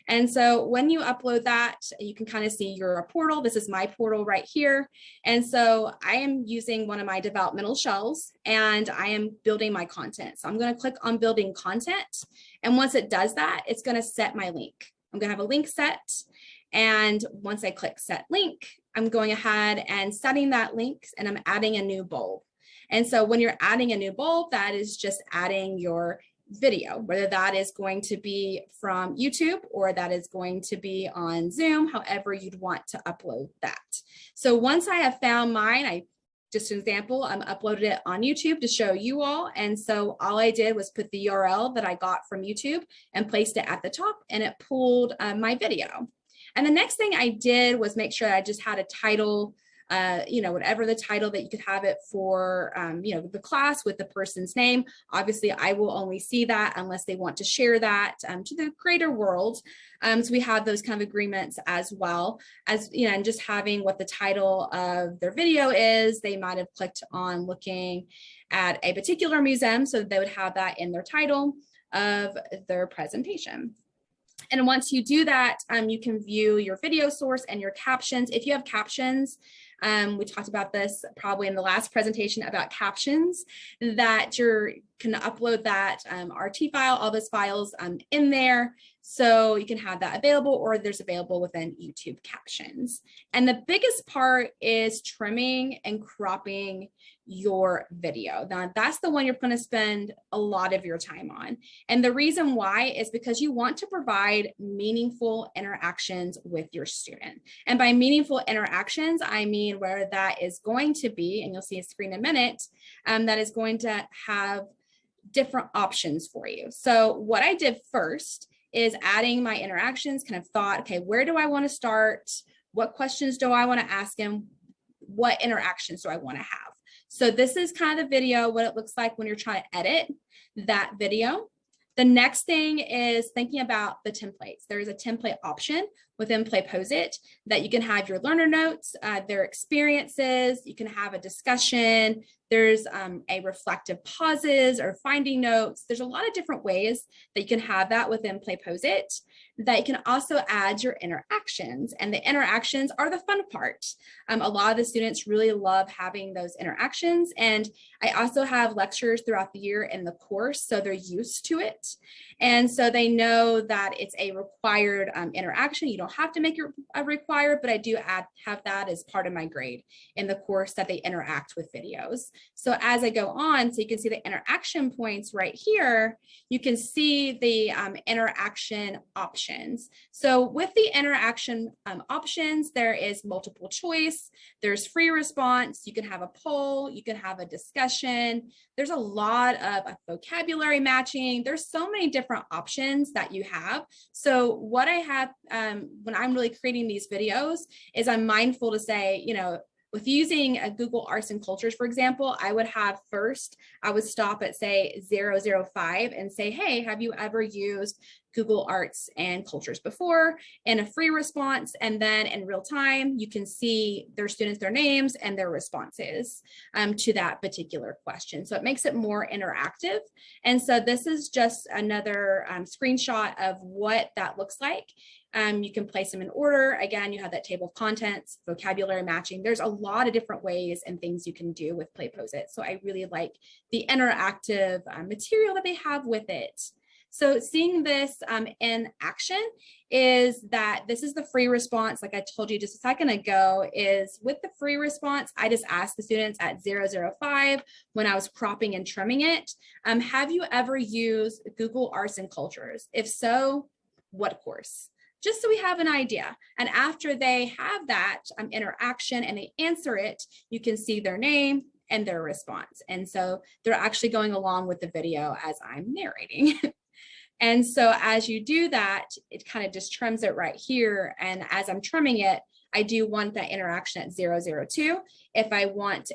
And so when you upload that, you can kind of see your portal. This is my portal right here. And so I am using one of my developmental shells and I am building my content. So I'm going to click on building content. And once it does that, it's going to set my link. I'm going to have a link set. And once I click set link, I'm going ahead and setting that link and I'm adding a new bulb. And so when you're adding a new bulb, that is just adding your video, whether that is going to be from YouTube or that is going to be on Zoom, however you'd want to upload that. So once I have found mine, just an example, uploaded it on YouTube to show you all. And so all I did was put the URL that I got from YouTube and placed it at the top and it pulled my video. And the next thing I did was make sure I just had a title, whatever the title that you could have it for, the class with the person's name. Obviously, I will only see that unless they want to share that to the greater world. So we have those kind of agreements as well as, and just having what the title of their video is. They might have clicked on looking at a particular museum, so they would have that in their title of their presentation. And once you do that, you can view your video source and your captions. If you have captions, we talked about this probably in the last presentation about captions, that you can upload that RT file, all those files in there. So you can have that available, or there's available within YouTube captions. And the biggest part is trimming and cropping your video. Now that's the one you're going to spend a lot of your time on. And the reason why is because you want to provide meaningful interactions with your student. And by meaningful interactions, I mean where that is going to be, and you'll see a screen in a minute, that is going to have different options for you. So what I did first is adding my interactions, kind of thought, okay, where do I want to start? What questions do I want to ask him? What interactions do I want to have? So this is kind of the video, what it looks like when you're trying to edit that video. The next thing is thinking about the templates. There is a template option within PlayPosit that you can have your learner notes, their experiences, you can have a discussion, there's a reflective pauses or finding notes. There's a lot of different ways that you can have that within PlayPosit. That you can also add your interactions, and the interactions are the fun part. A lot of the students really love having those interactions, and I also have lectures throughout the year in the course, so they're used to it. And so they know that it's a required interaction. You don't have to make it a required, but I do have that as part of my grade in the course that they interact with videos. So as I go on, so you can see the interaction points right here, you can see the interaction options. So with the interaction options, there is multiple choice, there's free response, you can have a poll, you can have a discussion, there's a lot of vocabulary matching, there's so many different options that you have. So what I have when I'm really creating these videos is I'm mindful to say, with using Google Arts and Cultures, for example, I would stop at say 005 and say, hey, have you ever used Google Arts and Cultures before? In a free response, and then in real time, you can see their students, their names, and their responses to that particular question. So it makes it more interactive. And so this is just another screenshot of what that looks like. You can place them in order. Again, you have that table of contents, vocabulary matching. There's a lot of different ways and things you can do with PlayPosit. So I really like the interactive material that they have with it. So seeing this in action is that this is the free response, like I told you just a second ago, is with the free response, I just asked the students at 005 when I was cropping and trimming it, have you ever used Google Arts and Cultures? If so, what course? Just so we have an idea. And after they have that interaction and they answer it, you can see their name and their response. And so they're actually going along with the video as I'm narrating. And so as you do that, it kind of just trims it right here. And as I'm trimming it, I do want that interaction at 002. If I want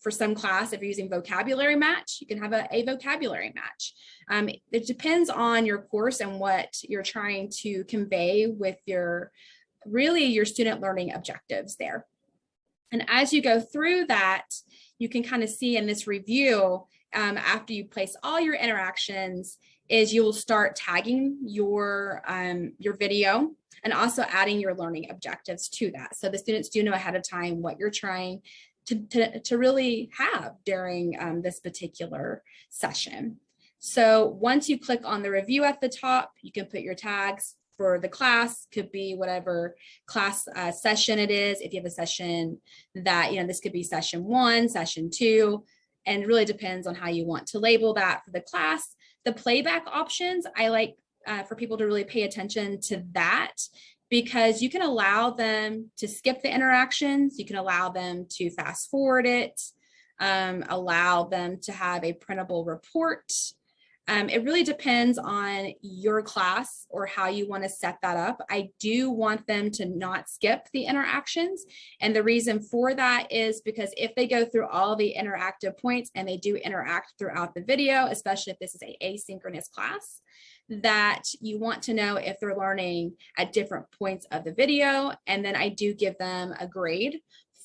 for some class, if you're using vocabulary match, you can have a vocabulary match. It depends on your course and what you're trying to convey with your student learning objectives there. And as you go through that, you can kind of see in this review, after you place all your interactions, is you'll start tagging your video and also adding your learning objectives to that. So the students do know ahead of time what you're trying to really have during this particular session. So once you click on the review at the top, you can put your tags for the class, could be whatever class session it is. If you have a session that, this could be session 1, session 2, and it really depends on how you want to label that for the class. The playback options, I like for people to really pay attention to that, because you can allow them to skip the interactions. You can allow them to fast forward it, allow them to have a printable report. It really depends on your class or how you want to set that up. I do want them to not skip the interactions. And the reason for that is because if they go through all the interactive points and they do interact throughout the video, especially if this is an asynchronous class, that you want to know if they're learning at different points of the video. And then I do give them a grade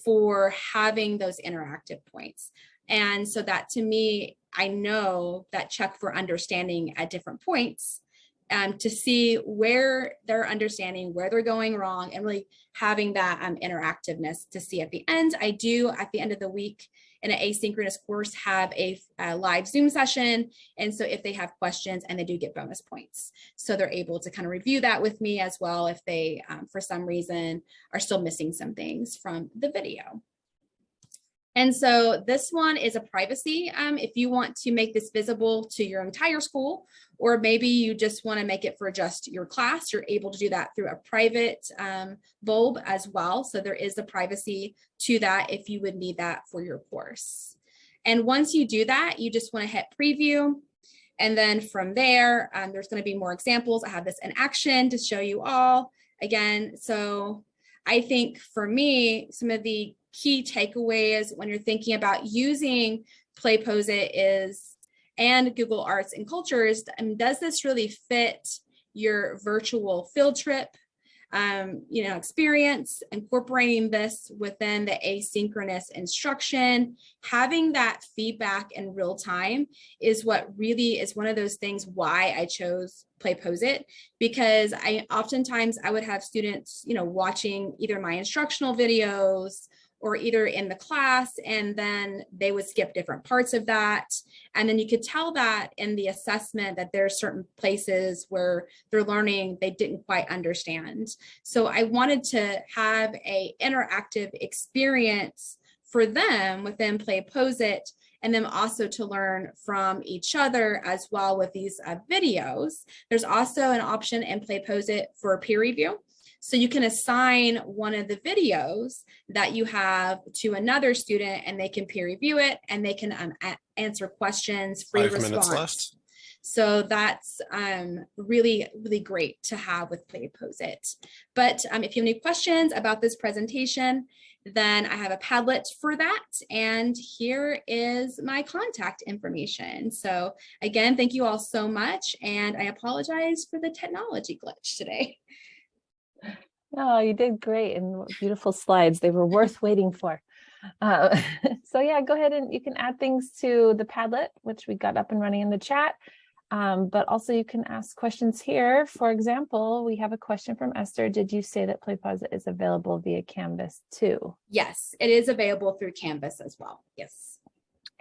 for having those interactive points. And so that, to me, I know that check for understanding at different points, to see where they're understanding, where they're going wrong, and really having that interactiveness to see at the end. I do, at the end of the week, in an asynchronous course, have a live Zoom session. And so if they have questions, and they do get bonus points. So they're able to kind of review that with me as well if they, for some reason, are still missing some things from the video. And so this one is a privacy. If you want to make this visible to your entire school, or maybe you just want to make it for just your class, you're able to do that through a private bulb as well. So there is a privacy to that if you would need that for your course. And once you do that, you just want to hit preview. And then from there, there's going to be more examples. I have this in action to show you all again. So I think for me, some of the key takeaways when you're thinking about using PlayPosit is, and Google Arts and Cultures, does this really fit your virtual field trip experience? Incorporating this within the asynchronous instruction, having that feedback in real time is what really is one of those things why I chose PlayPosit, because oftentimes I would have students, watching either my instructional videos or either in the class, and then they would skip different parts of that. And then you could tell that in the assessment that there are certain places where they're learning they didn't quite understand. So I wanted to have an interactive experience for them within PlayPosit, and then also to learn from each other as well with these videos. There's also an option in PlayPosit for peer review. So you can assign one of the videos that you have to another student, and they can peer review it, and they can answer questions, free 5 response. minutes left. So that's really, really great to have with PlayPosit. But if you have any questions about this presentation, then I have a Padlet for that. And here is my contact information. So again, thank you all so much. And I apologize for the technology glitch today. No, you did great, and beautiful slides. They were worth waiting for. So yeah, go ahead and you can add things to the Padlet, which we got up and running in the chat. But also you can ask questions here. For example, we have a question from Esther. Did you say that PlayPosit is available via Canvas too? Yes, it is available through Canvas as well. Yes.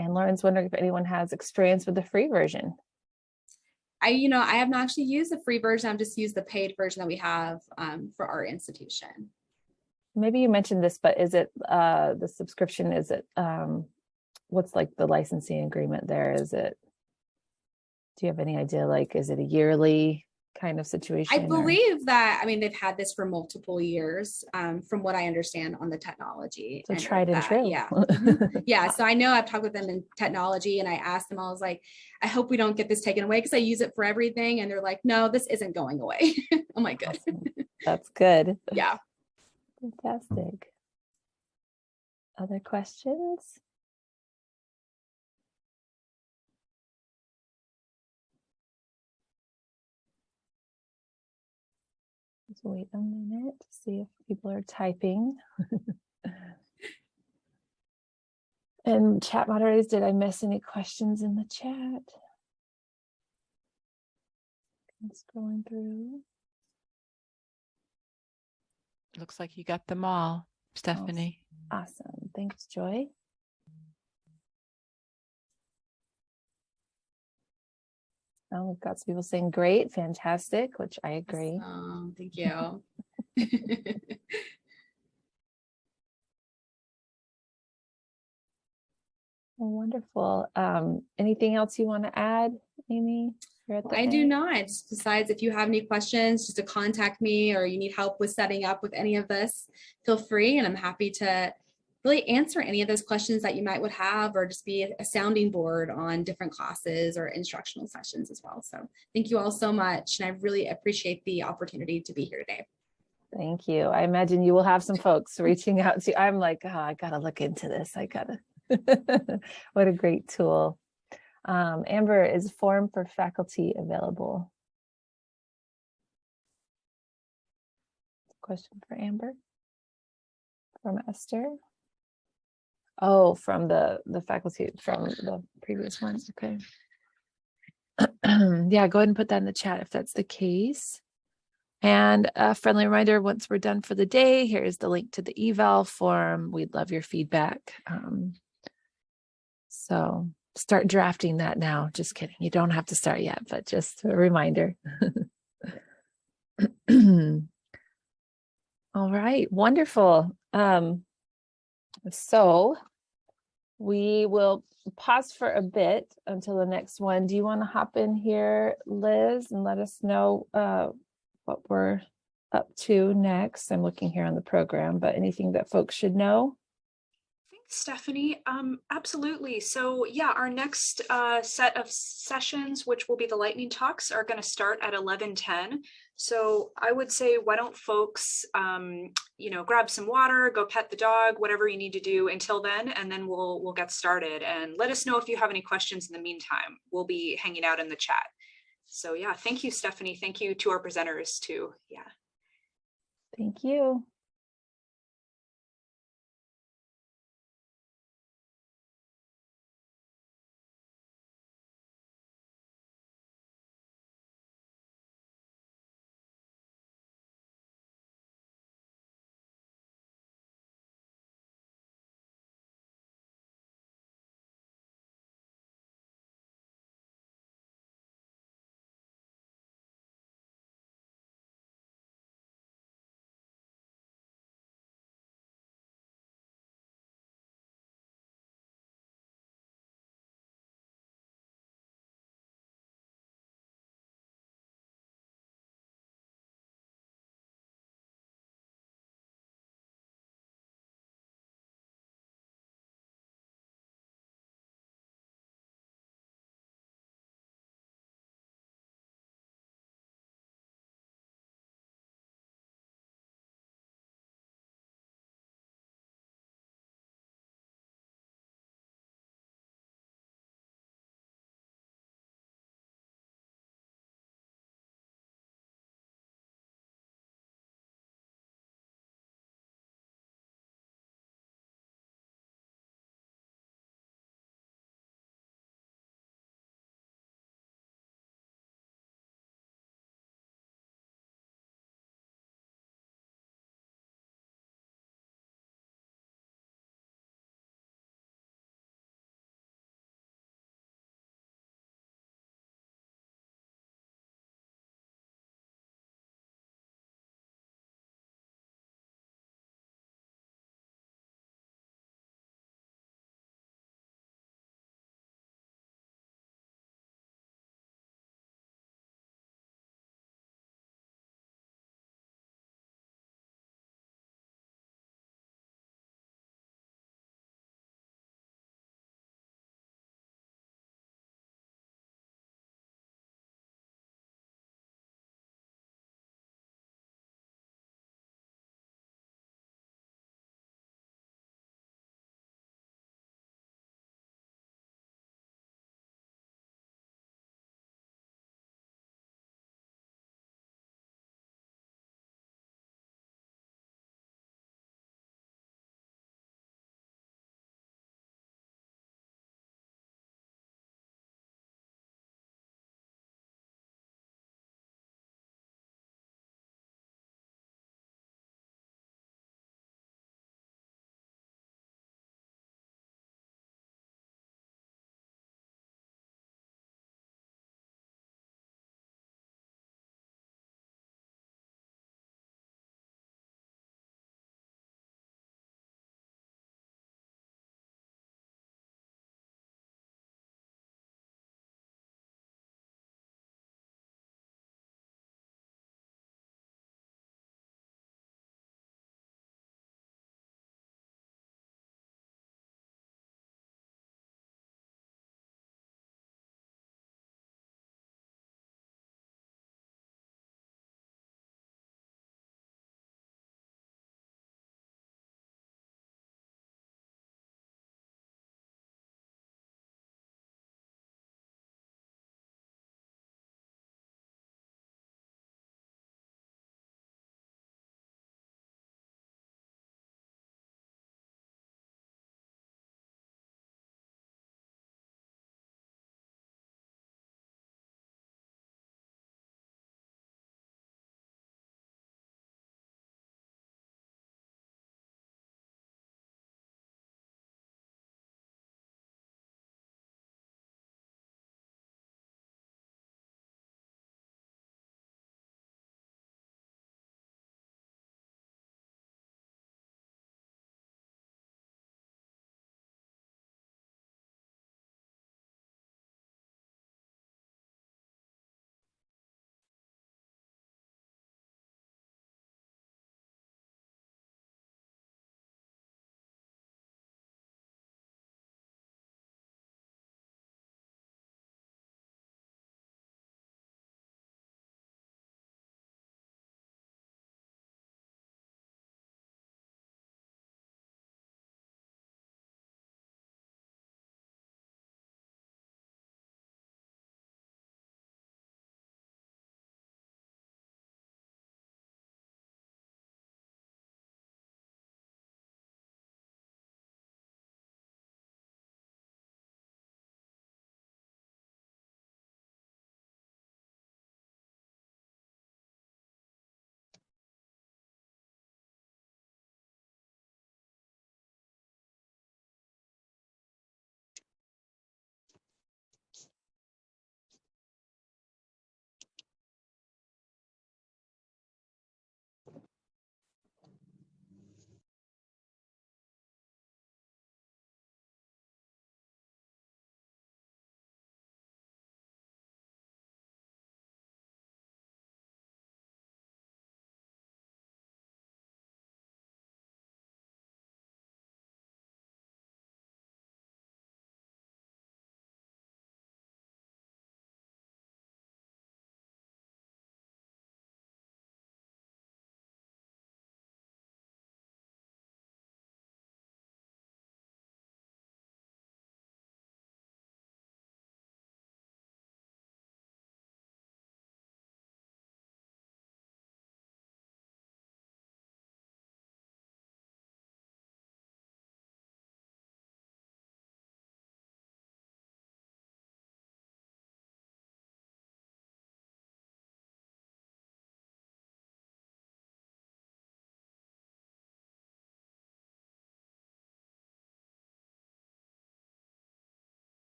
And Lauren's wondering if anyone has experience with the free version. I have not actually used the free version. I've just used the paid version that we have for our institution. Maybe you mentioned this, but is it the subscription? Is it what's like the licensing agreement there? Is it? Do you have any idea? Like, is it a yearly kind of situation? I believe that. I mean, they've had this for multiple years, from what I understand on the technology. So tried and true. Yeah, yeah. So I know I've talked with them in technology, and I asked them. I was like, I hope we don't get this taken away because I use it for everything, and they're like, no, this isn't going away. Oh my good. Awesome. That's good. Yeah. Fantastic. Other questions? Just wait a minute to see if people are typing. And chat moderators, did I miss any questions in the chat? I'm scrolling through. Looks like you got them all, Stephanie. Awesome. Thanks, Joy. Oh, we've got some people saying great, fantastic, which I agree. Thank you. Wonderful. Anything else you want to add, Amy? You're at the I do end. not. Besides, if you have any questions, just to contact me or you need help with setting up with any of this, feel free. And I'm happy to really answer any of those questions that you might would have, or just be a sounding board on different classes or instructional sessions as well. So thank you all so much. And I really appreciate the opportunity to be here today. Thank you. I imagine you will have some folks reaching out to you. I'm like, oh, I gotta look into this. I gotta. What a great tool. Amber, is form for faculty available? Question for Amber from Esther. Oh, from the faculty from the previous ones. Okay. Yeah, go ahead and put that in the chat if that's the case. And a friendly reminder, once we're done for the day, here's the link to the eval form. We'd love your feedback. So start drafting that now. Just kidding. You don't have to start yet, but just a reminder. All right, wonderful. So we will pause for a bit until the next one. Do you want to hop in here, Liz, and let us know what we're up to next? I'm looking here on the program, but anything that folks should know? Thanks, Stephanie. Absolutely. So yeah, our next set of sessions, which will be the lightning talks, are going to start at 11:10. So I would say, why don't folks, grab some water, go pet the dog, whatever you need to do until then, and then we'll get started. And let us know if you have any questions in the meantime. We'll be hanging out in the chat. So yeah, thank you, Stephanie. Thank you to our presenters too. Yeah. Thank you.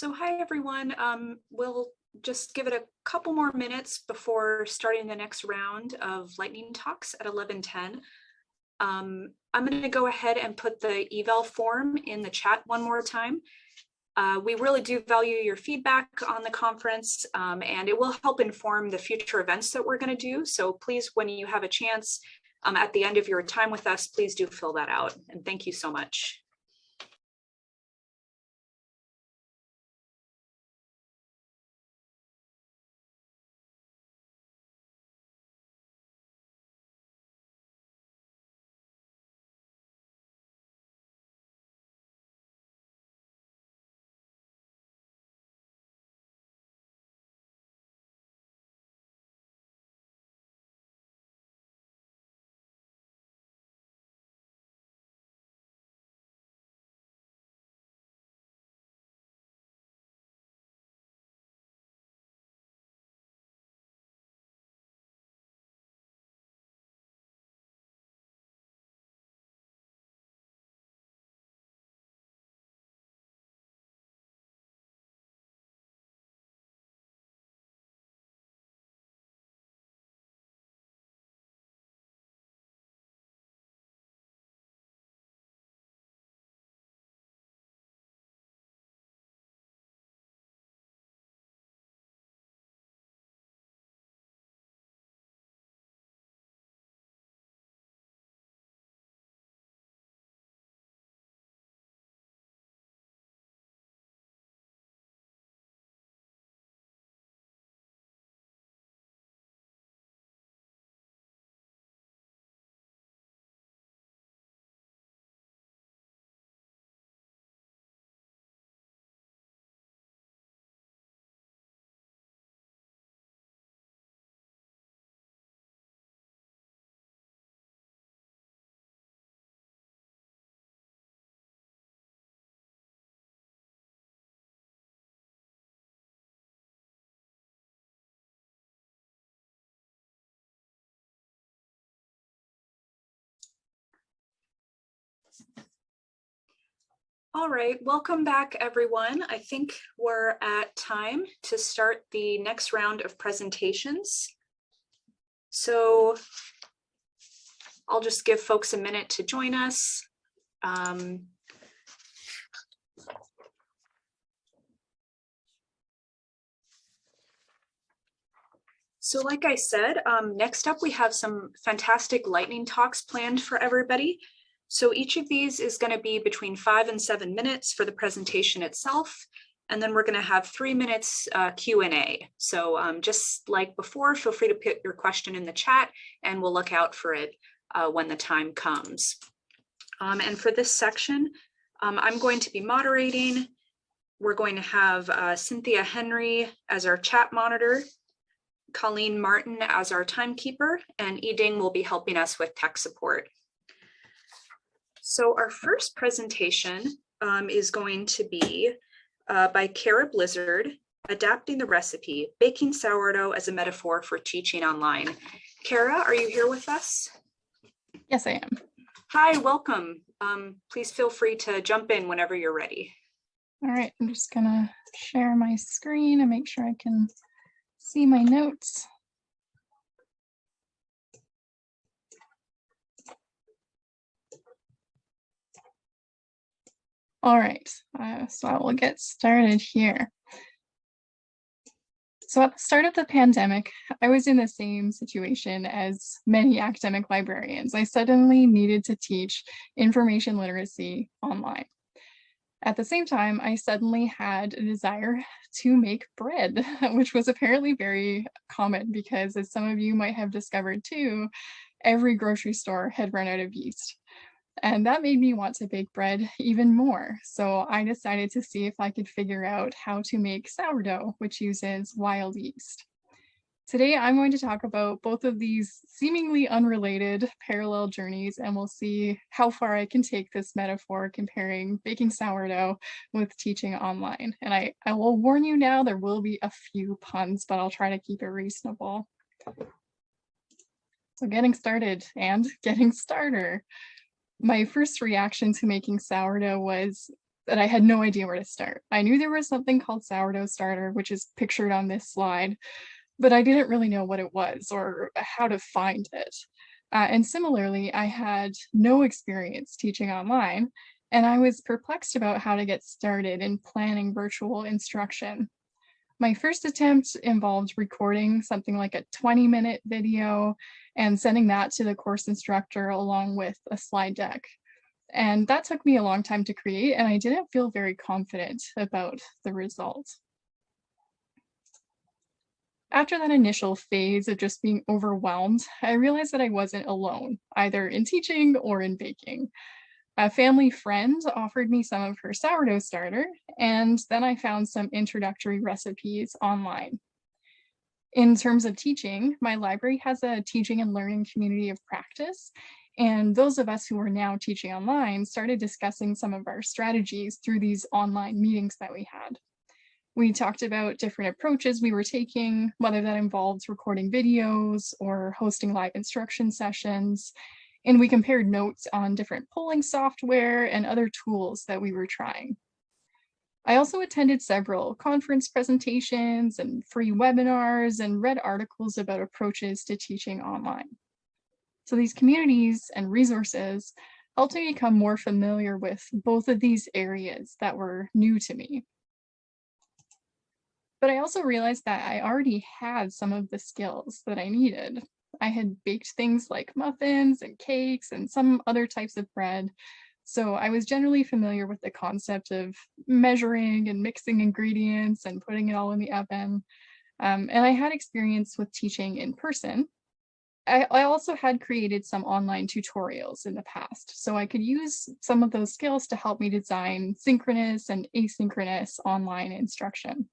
So hi, everyone. We'll just give it a couple more minutes before starting the next round of lightning talks at 11:10. I'm going to go ahead and put the eval form in the chat one more time. We really do value your feedback on the conference, and it will help inform the future events that we're going to do. So please, when you have a chance at the end of your time with us, please do fill that out. And thank you so much. All right, welcome back, everyone. I think we're at time to start the next round of presentations. So I'll just give folks a minute to join us. So like I said, next up we have some fantastic lightning talks planned for everybody. So each of these is going to be between 5 and 7 minutes for the presentation itself. And then we're going to have 3 minutes Q&A. So just like before, feel free to put your question in the chat and we'll look out for it when the time comes. And for this section, I'm going to be moderating. We're going to have Cynthia Henry as our chat monitor, Colleen Martin as our timekeeper, and Yiding will be helping us with tech support. So our first presentation is going to be by Kara Blizzard, Adapting the Recipe, Baking Sourdough as a Metaphor for Teaching Online. Kara, are you here with us? Yes, I am. Hi, welcome. Please feel free to jump in whenever you're ready. All right, I'm just gonna share my screen and make sure I can see my notes. All right, so I will get started here. So at the start of the pandemic, I was in the same situation as many academic librarians. I suddenly needed to teach information literacy online. At the same time, I suddenly had a desire to make bread, which was apparently very common because, as some of you might have discovered too, every grocery store had run out of yeast. And that made me want to bake bread even more. So I decided to see if I could figure out how to make sourdough, which uses wild yeast. Today, I'm going to talk about both of these seemingly unrelated parallel journeys, and we'll see how far I can take this metaphor comparing baking sourdough with teaching online. And I will warn you now, there will be a few puns, but I'll try to keep it reasonable. So getting started and getting starter. My first reaction to making sourdough was that I had no idea where to start. I knew there was something called sourdough starter, which is pictured on this slide, but I didn't really know what it was or how to find it. And similarly, I had no experience teaching online, and I was perplexed about how to get started in planning virtual instruction. My first attempt involved recording something like a 20-minute video and sending that to the course instructor along with a slide deck. And that took me a long time to create, and I didn't feel very confident about the result. After that initial phase of just being overwhelmed, I realized that I wasn't alone, either in teaching or in baking. A family friend offered me some of her sourdough starter, and then I found some introductory recipes online. In terms of teaching, my library has a teaching and learning community of practice, and those of us who are now teaching online started discussing some of our strategies through these online meetings that we had. We talked about different approaches we were taking, whether that involved recording videos or hosting live instruction sessions, and we compared notes on different polling software and other tools that we were trying. I also attended several conference presentations and free webinars and read articles about approaches to teaching online. So these communities and resources helped me become more familiar with both of these areas that were new to me. But I also realized that I already had some of the skills that I needed. I had baked things like muffins and cakes and some other types of bread. So I was generally familiar with the concept of measuring and mixing ingredients and putting it all in the oven. And I had experience with teaching in person. I also had created some online tutorials in the past, so I could use some of those skills to help me design synchronous and asynchronous online instruction.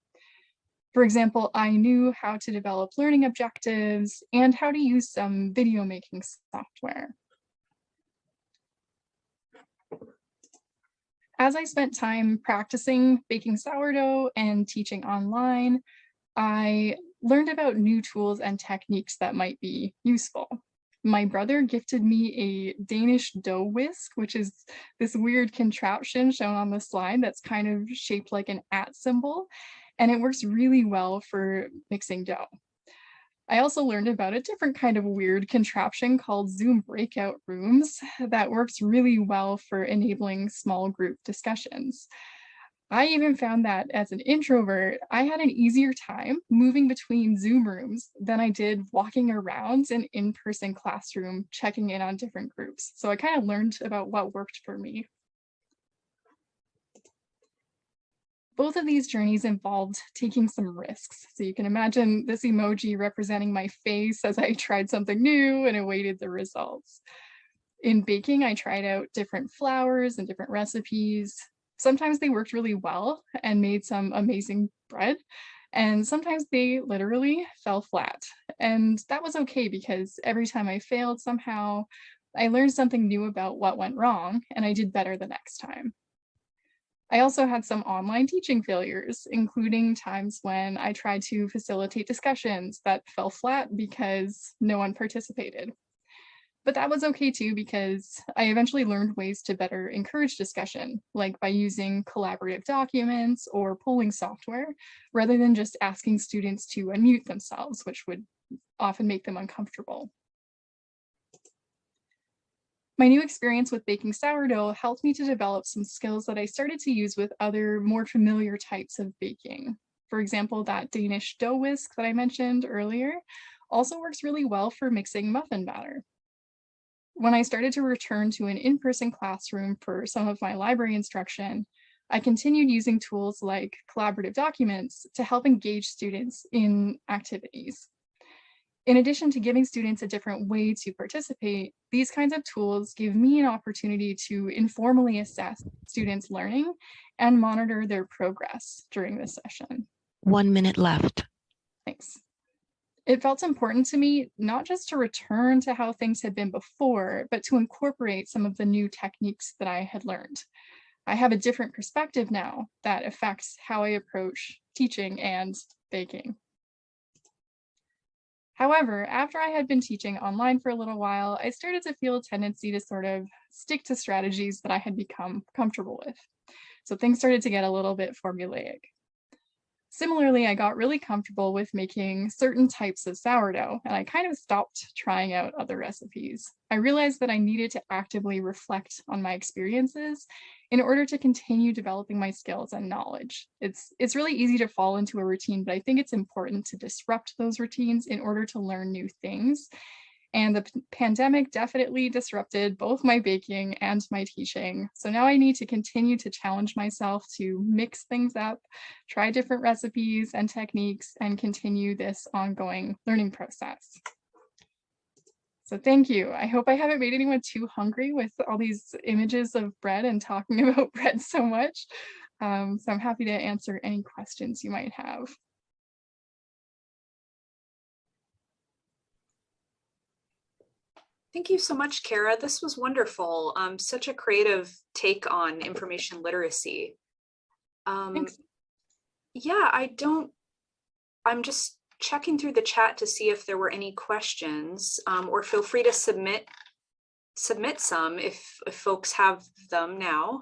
For example, I knew how to develop learning objectives and how to use some video making software. As I spent time practicing baking sourdough and teaching online, I learned about new tools and techniques that might be useful. My brother gifted me a Danish dough whisk, which is this weird contraption shown on the slide that's kind of shaped like an @ symbol, and it works really well for mixing dough. I also learned about a different kind of weird contraption called Zoom breakout rooms that works really well for enabling small group discussions. I even found that as an introvert, I had an easier time moving between Zoom rooms than I did walking around an in-person classroom, checking in on different groups. So I kind of learned about what worked for me. Both of these journeys involved taking some risks. So you can imagine this emoji representing my face as I tried something new and awaited the results. In baking, I tried out different flours and different recipes. Sometimes they worked really well and made some amazing bread, and sometimes they literally fell flat. And that was okay because every time I failed somehow, I learned something new about what went wrong, and I did better the next time. I also had some online teaching failures, including times when I tried to facilitate discussions that fell flat because no one participated. But that was okay too, because I eventually learned ways to better encourage discussion, like by using collaborative documents or polling software, rather than just asking students to unmute themselves, which would often make them uncomfortable. My new experience with baking sourdough helped me to develop some skills that I started to use with other more familiar types of baking. For example, that Danish dough whisk that I mentioned earlier also works really well for mixing muffin batter. When I started to return to an in-person classroom for some of my library instruction, I continued using tools like collaborative documents to help engage students in activities. In addition to giving students a different way to participate, these kinds of tools give me an opportunity to informally assess students' learning and monitor their progress during this session. 1 minute left. Thanks. It felt important to me not just to return to how things had been before, but to incorporate some of the new techniques that I had learned. I have a different perspective now that affects how I approach teaching and baking. However, after I had been teaching online for a little while, I started to feel a tendency to sort of stick to strategies that I had become comfortable with. So things started to get a little bit formulaic. Similarly, I got really comfortable with making certain types of sourdough, and I kind of stopped trying out other recipes. I realized that I needed to actively reflect on my experiences in order to continue developing my skills and knowledge. It's really easy to fall into a routine, but I think it's important to disrupt those routines in order to learn new things. And the pandemic definitely disrupted both my baking and my teaching. So now I need to continue to challenge myself to mix things up, try different recipes and techniques, and continue this ongoing learning process. So thank you. I hope I haven't made anyone too hungry with all these images of bread and talking about bread so much. So I'm happy to answer any questions you might have. Thank you so much, Kara. This was wonderful. Such a creative take on information literacy. Thanks. Yeah, I'm just checking through the chat to see if there were any questions, or feel free to submit some if folks have them now.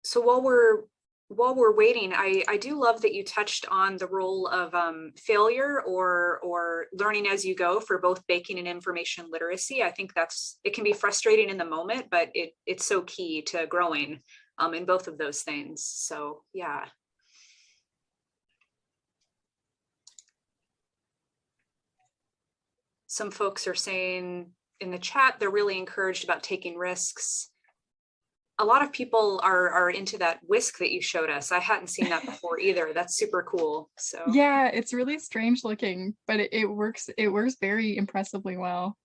So while we're waiting, I do love that you touched on the role of failure or learning as you go for both baking and information literacy. I think it can be frustrating in the moment, but it's so key to growing in both of those things. So yeah. Some folks are saying in the chat they're really encouraged about taking risks. A lot of people are into that whisk that you showed us. I hadn't seen that before either. That's super cool. So yeah, it's really strange looking, but it works very impressively well.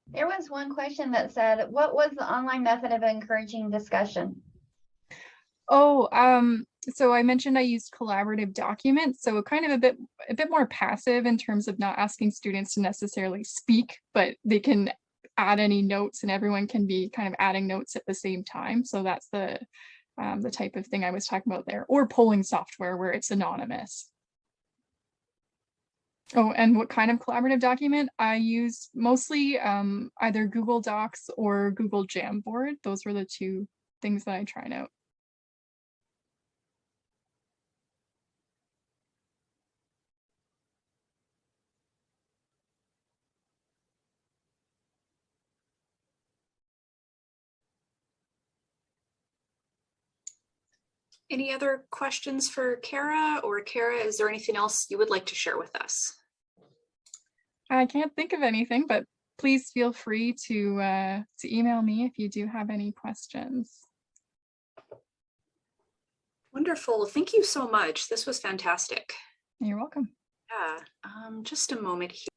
There was one question that said, what was the online method of encouraging discussion? Oh, so I mentioned I used collaborative documents, so kind of a bit more passive in terms of not asking students to necessarily speak, but they can add any notes and everyone can be kind of adding notes at the same time. So that's the type of thing I was talking about there, or polling software where it's anonymous. Oh, and what kind of collaborative document? I used mostly either Google Docs or Google Jamboard. Those were the two things that I tried out. any other questions for Kara? Or Kara, is there anything else you would like to share with us? I can't think of anything, but please feel free to email me if you do have any questions. Wonderful. Thank you so much. This was fantastic. You're welcome. Yeah, just a moment here.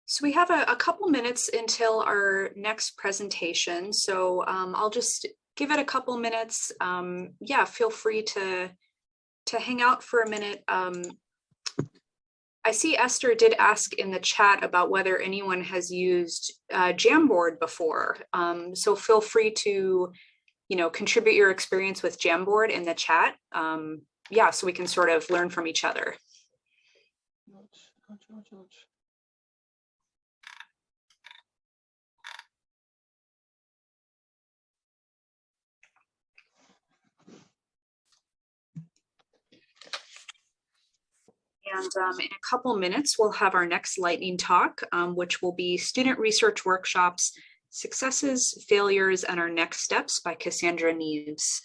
So we have a couple minutes until our next presentation. So I'll just give it a couple minutes. Yeah, feel free to hang out for a minute. I see Esther did ask in the chat about whether anyone has used Jamboard before. So feel free to, contribute your experience with Jamboard in the chat. Yeah, so we can sort of learn from each other. And in a couple minutes, we'll have our next lightning talk, which will be Student Research Workshops, Successes, Failures, and Our Next Steps by Cassandra Neves.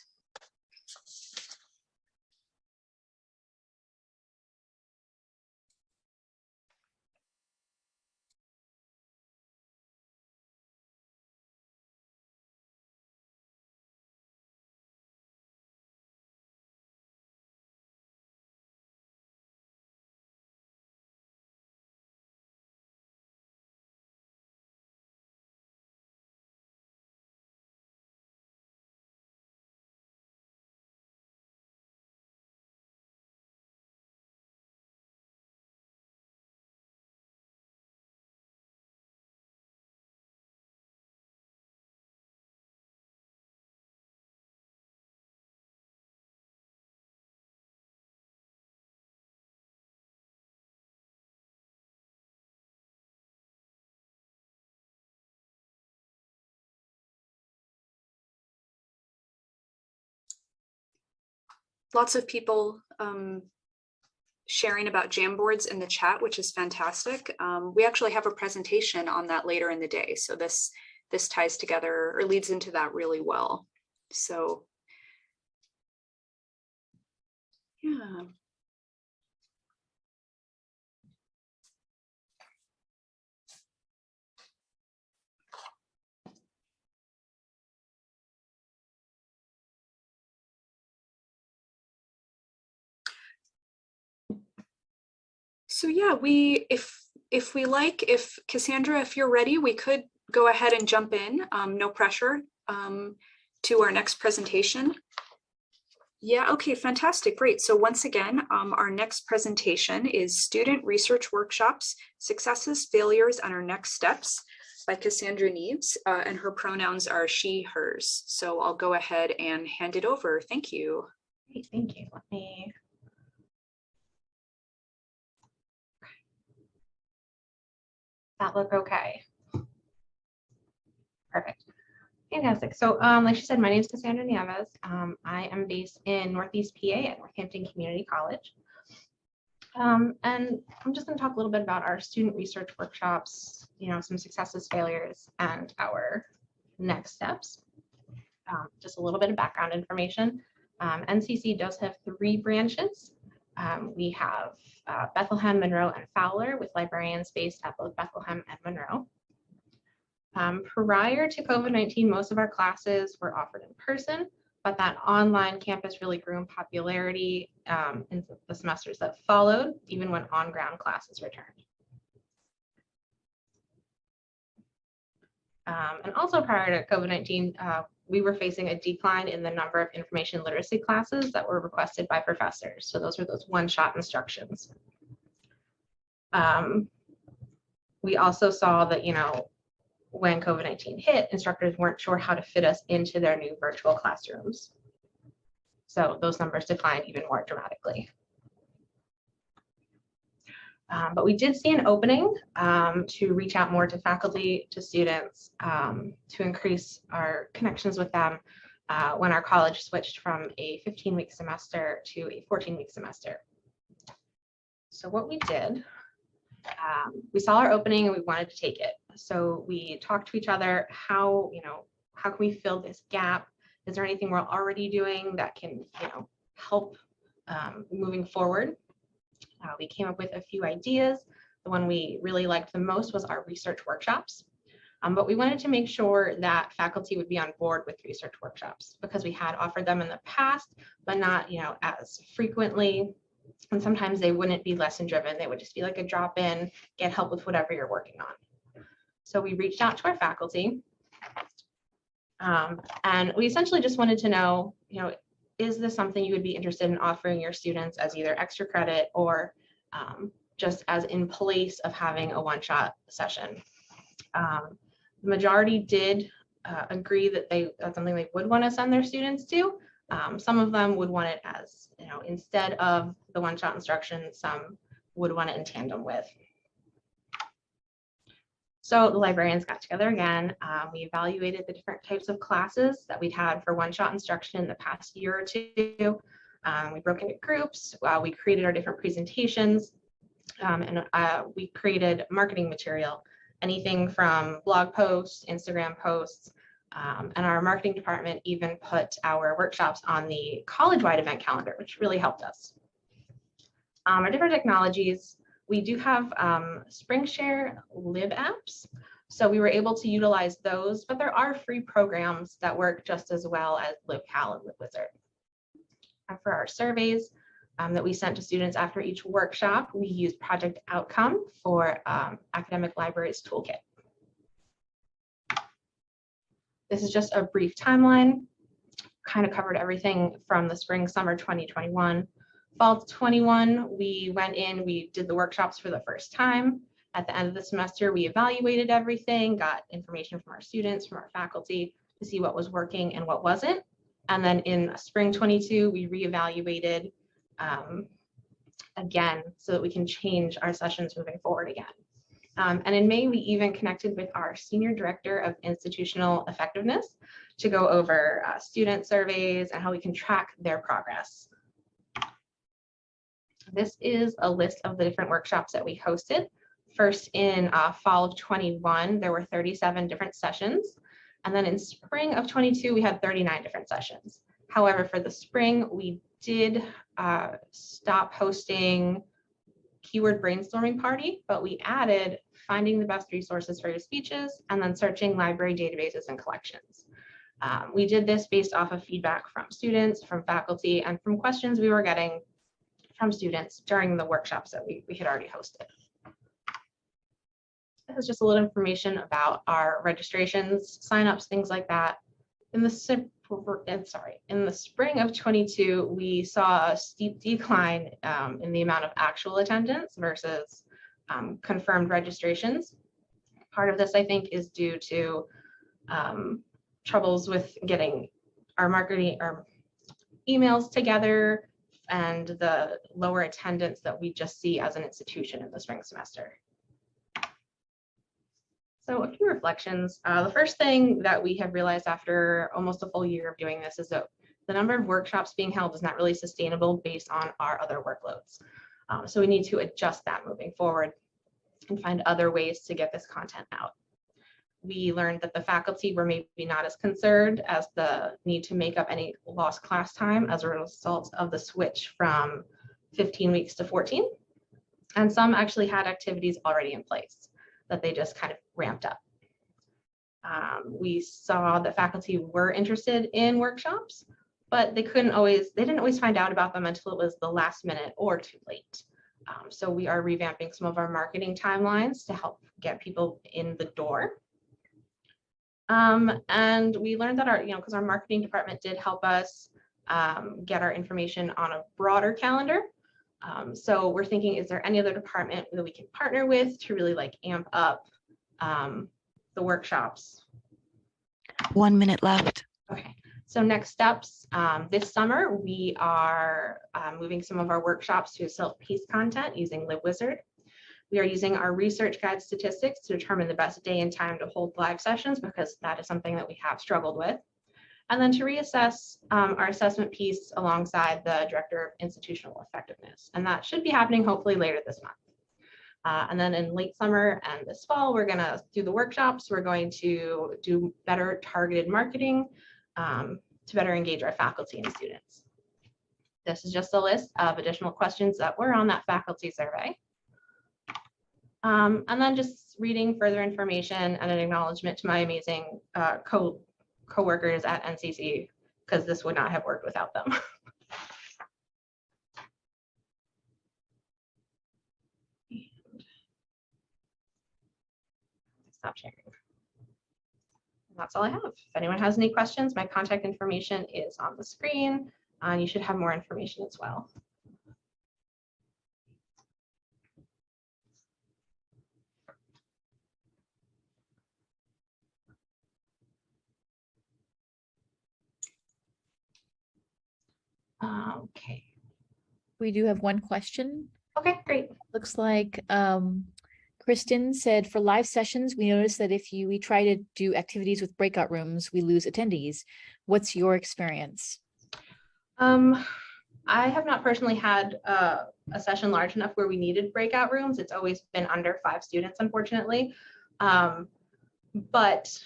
lots of people sharing about Jamboards in the chat, which is fantastic. We actually have a presentation on that later in the day. So this ties together or leads into that really well. So yeah. So yeah, if Cassandra, if you're ready, we could go ahead and jump in, no pressure, to our next presentation. Yeah, okay, fantastic, great. So once again, our next presentation is Student Research Workshops, Successes, Failures, and Our Next Steps by Cassandra Neves, and her pronouns are she, hers. So I'll go ahead and hand it over. Thank you. Great, thank you. Let me. That look okay? Perfect. Fantastic. So like she said, my name is Cassandra Nieves. I am based in Northeast PA at Northampton Community College. And I'm just going to talk a little bit about our student research workshops, some successes, failures, and our next steps. Just a little bit of background information. NCC does have 3 branches. We have Bethlehem, Monroe, and Fowler, with librarians based at both Bethlehem and Monroe. Prior to COVID-19, most of our classes were offered in person, but that online campus really grew in popularity in the semesters that followed, even when on-ground classes returned. And also prior to COVID-19, we were facing a decline in the number of information literacy classes that were requested by professors. So those were those one-shot instructions. We also saw that, when COVID-19 hit, instructors weren't sure how to fit us into their new virtual classrooms. So those numbers declined even more dramatically. But we did see an opening to reach out more to faculty, to students, to increase our connections with them when our college switched from a 15-week semester to a 14-week semester. So what we did, we saw our opening and we wanted to take it. So we talked to each other, how can we fill this gap? Is there anything we're already doing that can, help moving forward? We came up with a few ideas. The one we really liked the most was our research workshops. But we wanted to make sure that faculty would be on board with research workshops because we had offered them in the past, but not, as frequently. And sometimes they wouldn't be lesson driven. They would just be like a drop in, get help with whatever you're working on. So we reached out to our faculty and we essentially just wanted to know, is this something you would be interested in offering your students as either extra credit or just as in place of having a one-shot session? The majority did agree that that's something they would want to send their students to. Some of them would want it as, instead of the one-shot instruction, some would want it in tandem with. So the librarians got together again. We evaluated the different types of classes that we'd had for one-shot instruction in the past year or two. We broke into groups. We created our different presentations, and we created marketing material, anything from blog posts, Instagram posts, and our marketing department even put our workshops on the college-wide event calendar, which really helped us. Our different technologies, we do have SpringShare lib apps. So we were able to utilize those, but there are free programs that work just as well as LibCal and LibWizard. And for our surveys that we sent to students after each workshop, we used Project Outcome for Academic Libraries Toolkit. This is just a brief timeline, kind of covered everything from the spring, summer 2021. Fall 21, we went in, we did the workshops for the first time. At the end of the semester, we evaluated everything, got information from our students, from our faculty to see what was working and what wasn't. And then in spring 22, we reevaluated again so that we can change our sessions moving forward again. And in May, we even connected with our Senior Director of Institutional Effectiveness to go over student surveys and how we can track their progress. This is a list of the different workshops that we hosted. First in fall of 21, there were 37 different sessions. And then in spring of 22, we had 39 different sessions. However, for the spring, we did stop hosting keyword brainstorming party, but we added finding the best resources for your speeches and then searching library databases and collections. We did this based off of feedback from students, from faculty, and from questions we were getting from students during the workshops that we had already hosted. This is just a little information about our registrations, signups, things like that. In the spring of 22, we saw a steep decline in the amount of actual attendance versus confirmed registrations. Part of this, I think, is due to troubles with getting our marketing, our emails together, and the lower attendance that we just see as an institution in the spring semester. So a few reflections. The first thing that we have realized after almost a full year of doing this is that the number of workshops being held is not really sustainable based on our other workloads. So we need to adjust that moving forward and find other ways to get this content out. We learned that the faculty were maybe not as concerned as the need to make up any lost class time as a result of the switch from 15 weeks to 14. And some actually had activities already in place that they just kind of ramped up. We saw that faculty were interested in workshops, but they didn't always find out about them until it was the last minute or too late. So we are revamping some of our marketing timelines to help get people in the door. And we learned that because our marketing department did help us get our information on a broader calendar. So we're thinking, is there any other department that we can partner with to really amp up the workshops? 1 minute left. Okay, so next steps. This summer, we are moving some of our workshops to self-paced content using LibWizard. We are using our research guide statistics to determine the best day and time to hold live sessions, because that is something that we have struggled with. And then to reassess our assessment piece alongside the Director of Institutional Effectiveness. And that should be happening hopefully later this month. And then in late summer and this fall, we're going to do the workshops. We're going to do better targeted marketing to better engage our faculty and students. This is just a list of additional questions that were on that faculty survey. And then just reading further information and an acknowledgement to my amazing co-workers at NCC, because this would not have worked without them. Stop sharing. That's all I have. If anyone has any questions, my contact information is on the screen, and you should have more information as well. Okay. We do have one question. Okay, great. Looks like Kristen said, for live sessions, we noticed that if we try to do activities with breakout rooms, we lose attendees. What's your experience? I have not personally had a session large enough where we needed breakout rooms. It's always been under 5 students, unfortunately. But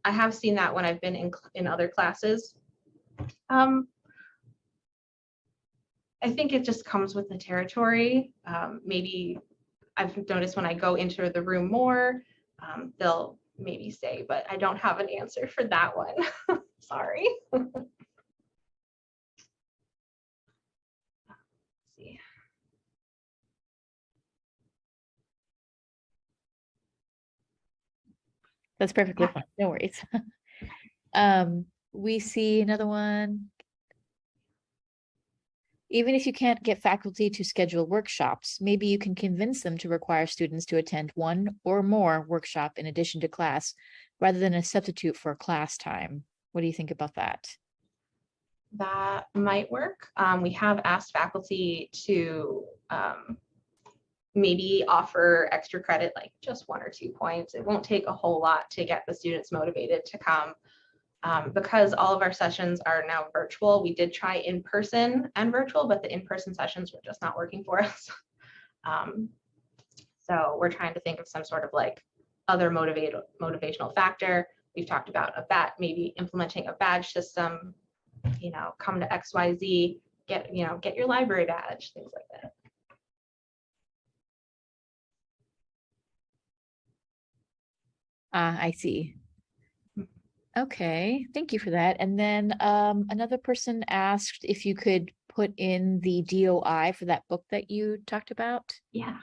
I have seen that when I've been in other classes. I think it just comes with the territory. Maybe I've noticed when I go into the room more, they'll maybe say, but I don't have an answer for that one. Sorry. See. That's perfectly fine. No worries. We see another one. Even if you can't get faculty to schedule workshops, maybe you can convince them to require students to attend one or more workshop in addition to class, rather than a substitute for class time. What do you think about that? That might work. We have asked faculty to maybe offer extra credit, like just 1 or 2 points. It won't take a whole lot to get the students motivated to come. Because all of our sessions are now virtual, we did try in person and virtual, but the in-person sessions were just not working for us. So we're trying to think of some sort of like other motivational factor. We've talked about maybe implementing a badge system, you know, come to XYZ, get your library badge, things like that. I see. Okay, thank you for that. And then another person asked if you could put in the DOI for that book that you talked about. Yeah.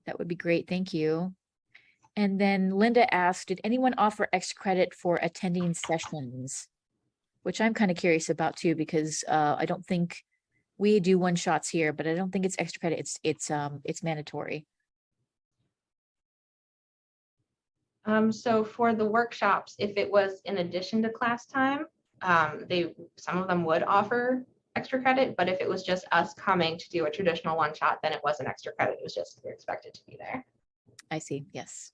That would be great, thank you. And then Linda asked, did anyone offer extra credit for attending sessions? Which I'm kind of curious about too, because I don't think we do one-shots here, but I don't think it's extra credit. It's mandatory. So for the workshops, if it was in addition to class time, some of them would offer extra credit, but if it was just us coming to do a traditional one-shot, then it wasn't extra credit. It was just you're expected to be there. I see, yes.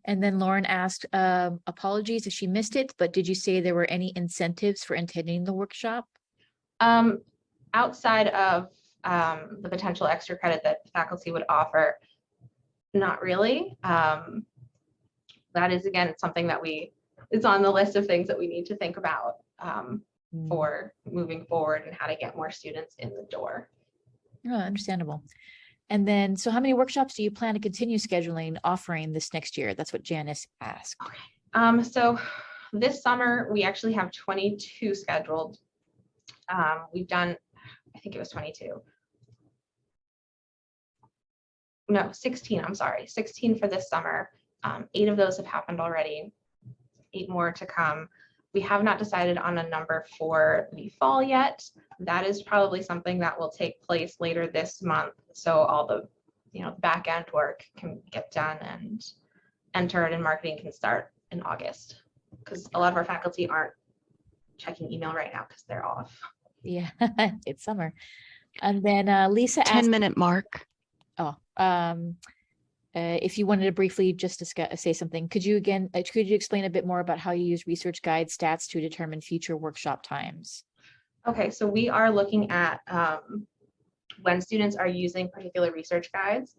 And then Lauren asked, apologies if she missed it, but did you say there were any incentives for attending the workshop? Outside of the potential extra credit that faculty would offer, not really. That is, again, something that is on the list of things that we need to think about for moving forward and how to get more students in the door. Oh, understandable. And then, so how many workshops do you plan to continue offering this next year? That's what Janice asked. Okay. So this summer, we actually have 22 scheduled. We've done, I think it was 22. No, 16, I'm sorry, 16 for this summer. 8 of those have happened already, 8 more to come. We have not decided on a number for the fall yet. That is probably something that will take place later this month. So all the back end work can get done and entered and marketing can start in August, because a lot of our faculty aren't checking email right now because they're off. Yeah, it's summer. And then Lisa asked, 10-minute mark. Oh, if you wanted to briefly just say something, could you explain a bit more about how you use research guide stats to determine future workshop times? Okay, so we are looking at when students are using particular research guides.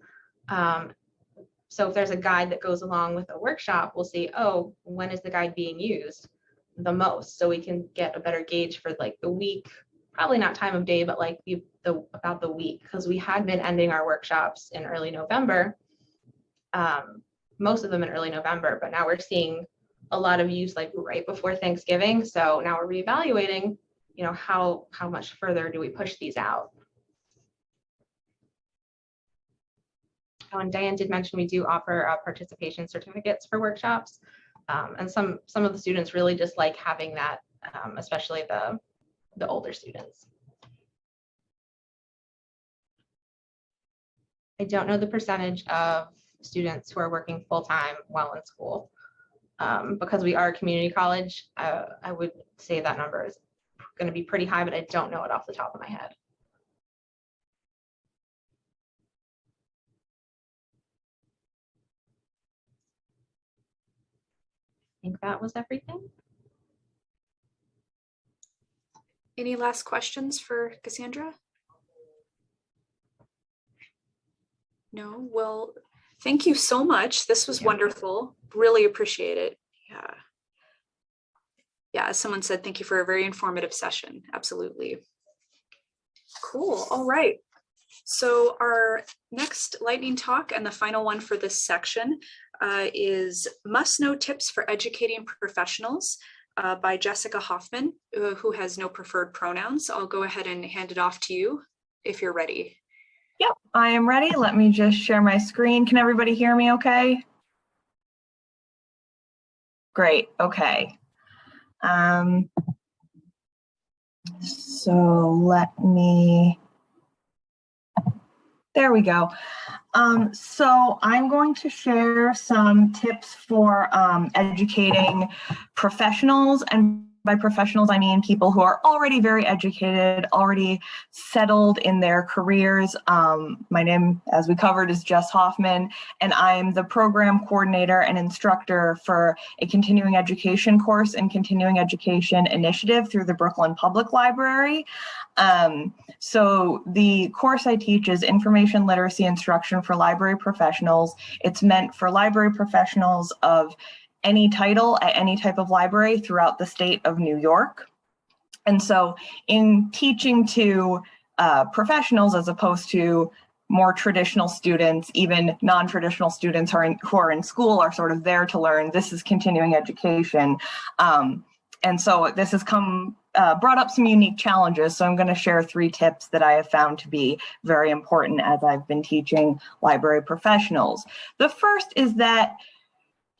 So if there's a guide that goes along with a workshop, we'll see, oh, when is the guide being used the most? So we can get a better gauge for like the week, probably not time of day, but like about the week, because we had been ending our workshops in early November. Most of them in early November, but now we're seeing a lot of use like right before Thanksgiving. So now we're reevaluating, how much further do we push these out? Oh, and Diane did mention we do offer participation certificates for workshops. And some of the students really just like having that, especially the older students. I don't know the percentage of students who are working full-time while in school. Because we are a community college, I would say that number is going to be pretty high, but I don't know it off the top of my head. I think that was everything. Any last questions for Cassandra? No, well, thank you so much. This was wonderful. Really appreciate it. Yeah. Yeah, as someone said, thank you for a very informative session. Absolutely. Cool. All right. So our next lightning talk and the final one for this section is Must Know Tips for Educating Professionals by Jessica Hoffman, who has no preferred pronouns. I'll go ahead and hand it off to you if you're ready. Yep, I am ready. Let me just share my screen. Can everybody hear me okay? Great, okay. So let me, there we go. So I'm going to share some tips for educating professionals and by professionals, I mean people who are already very educated, already settled in their careers. My name, as we covered, is Jess Hoffman, and I'm the program coordinator and instructor for a continuing education course and continuing education initiative through the Brooklyn Public Library. So the course I teach is Information Literacy Instruction for Library Professionals. It's meant for library professionals of any title at any type of library throughout the state of New York. And so in teaching to professionals as opposed to more traditional students, even non-traditional students who are in school are sort of there to learn, this is continuing education. And so this has brought up some unique challenges. So I'm going to share 3 tips that I have found to be very important as I've been teaching library professionals. The first is that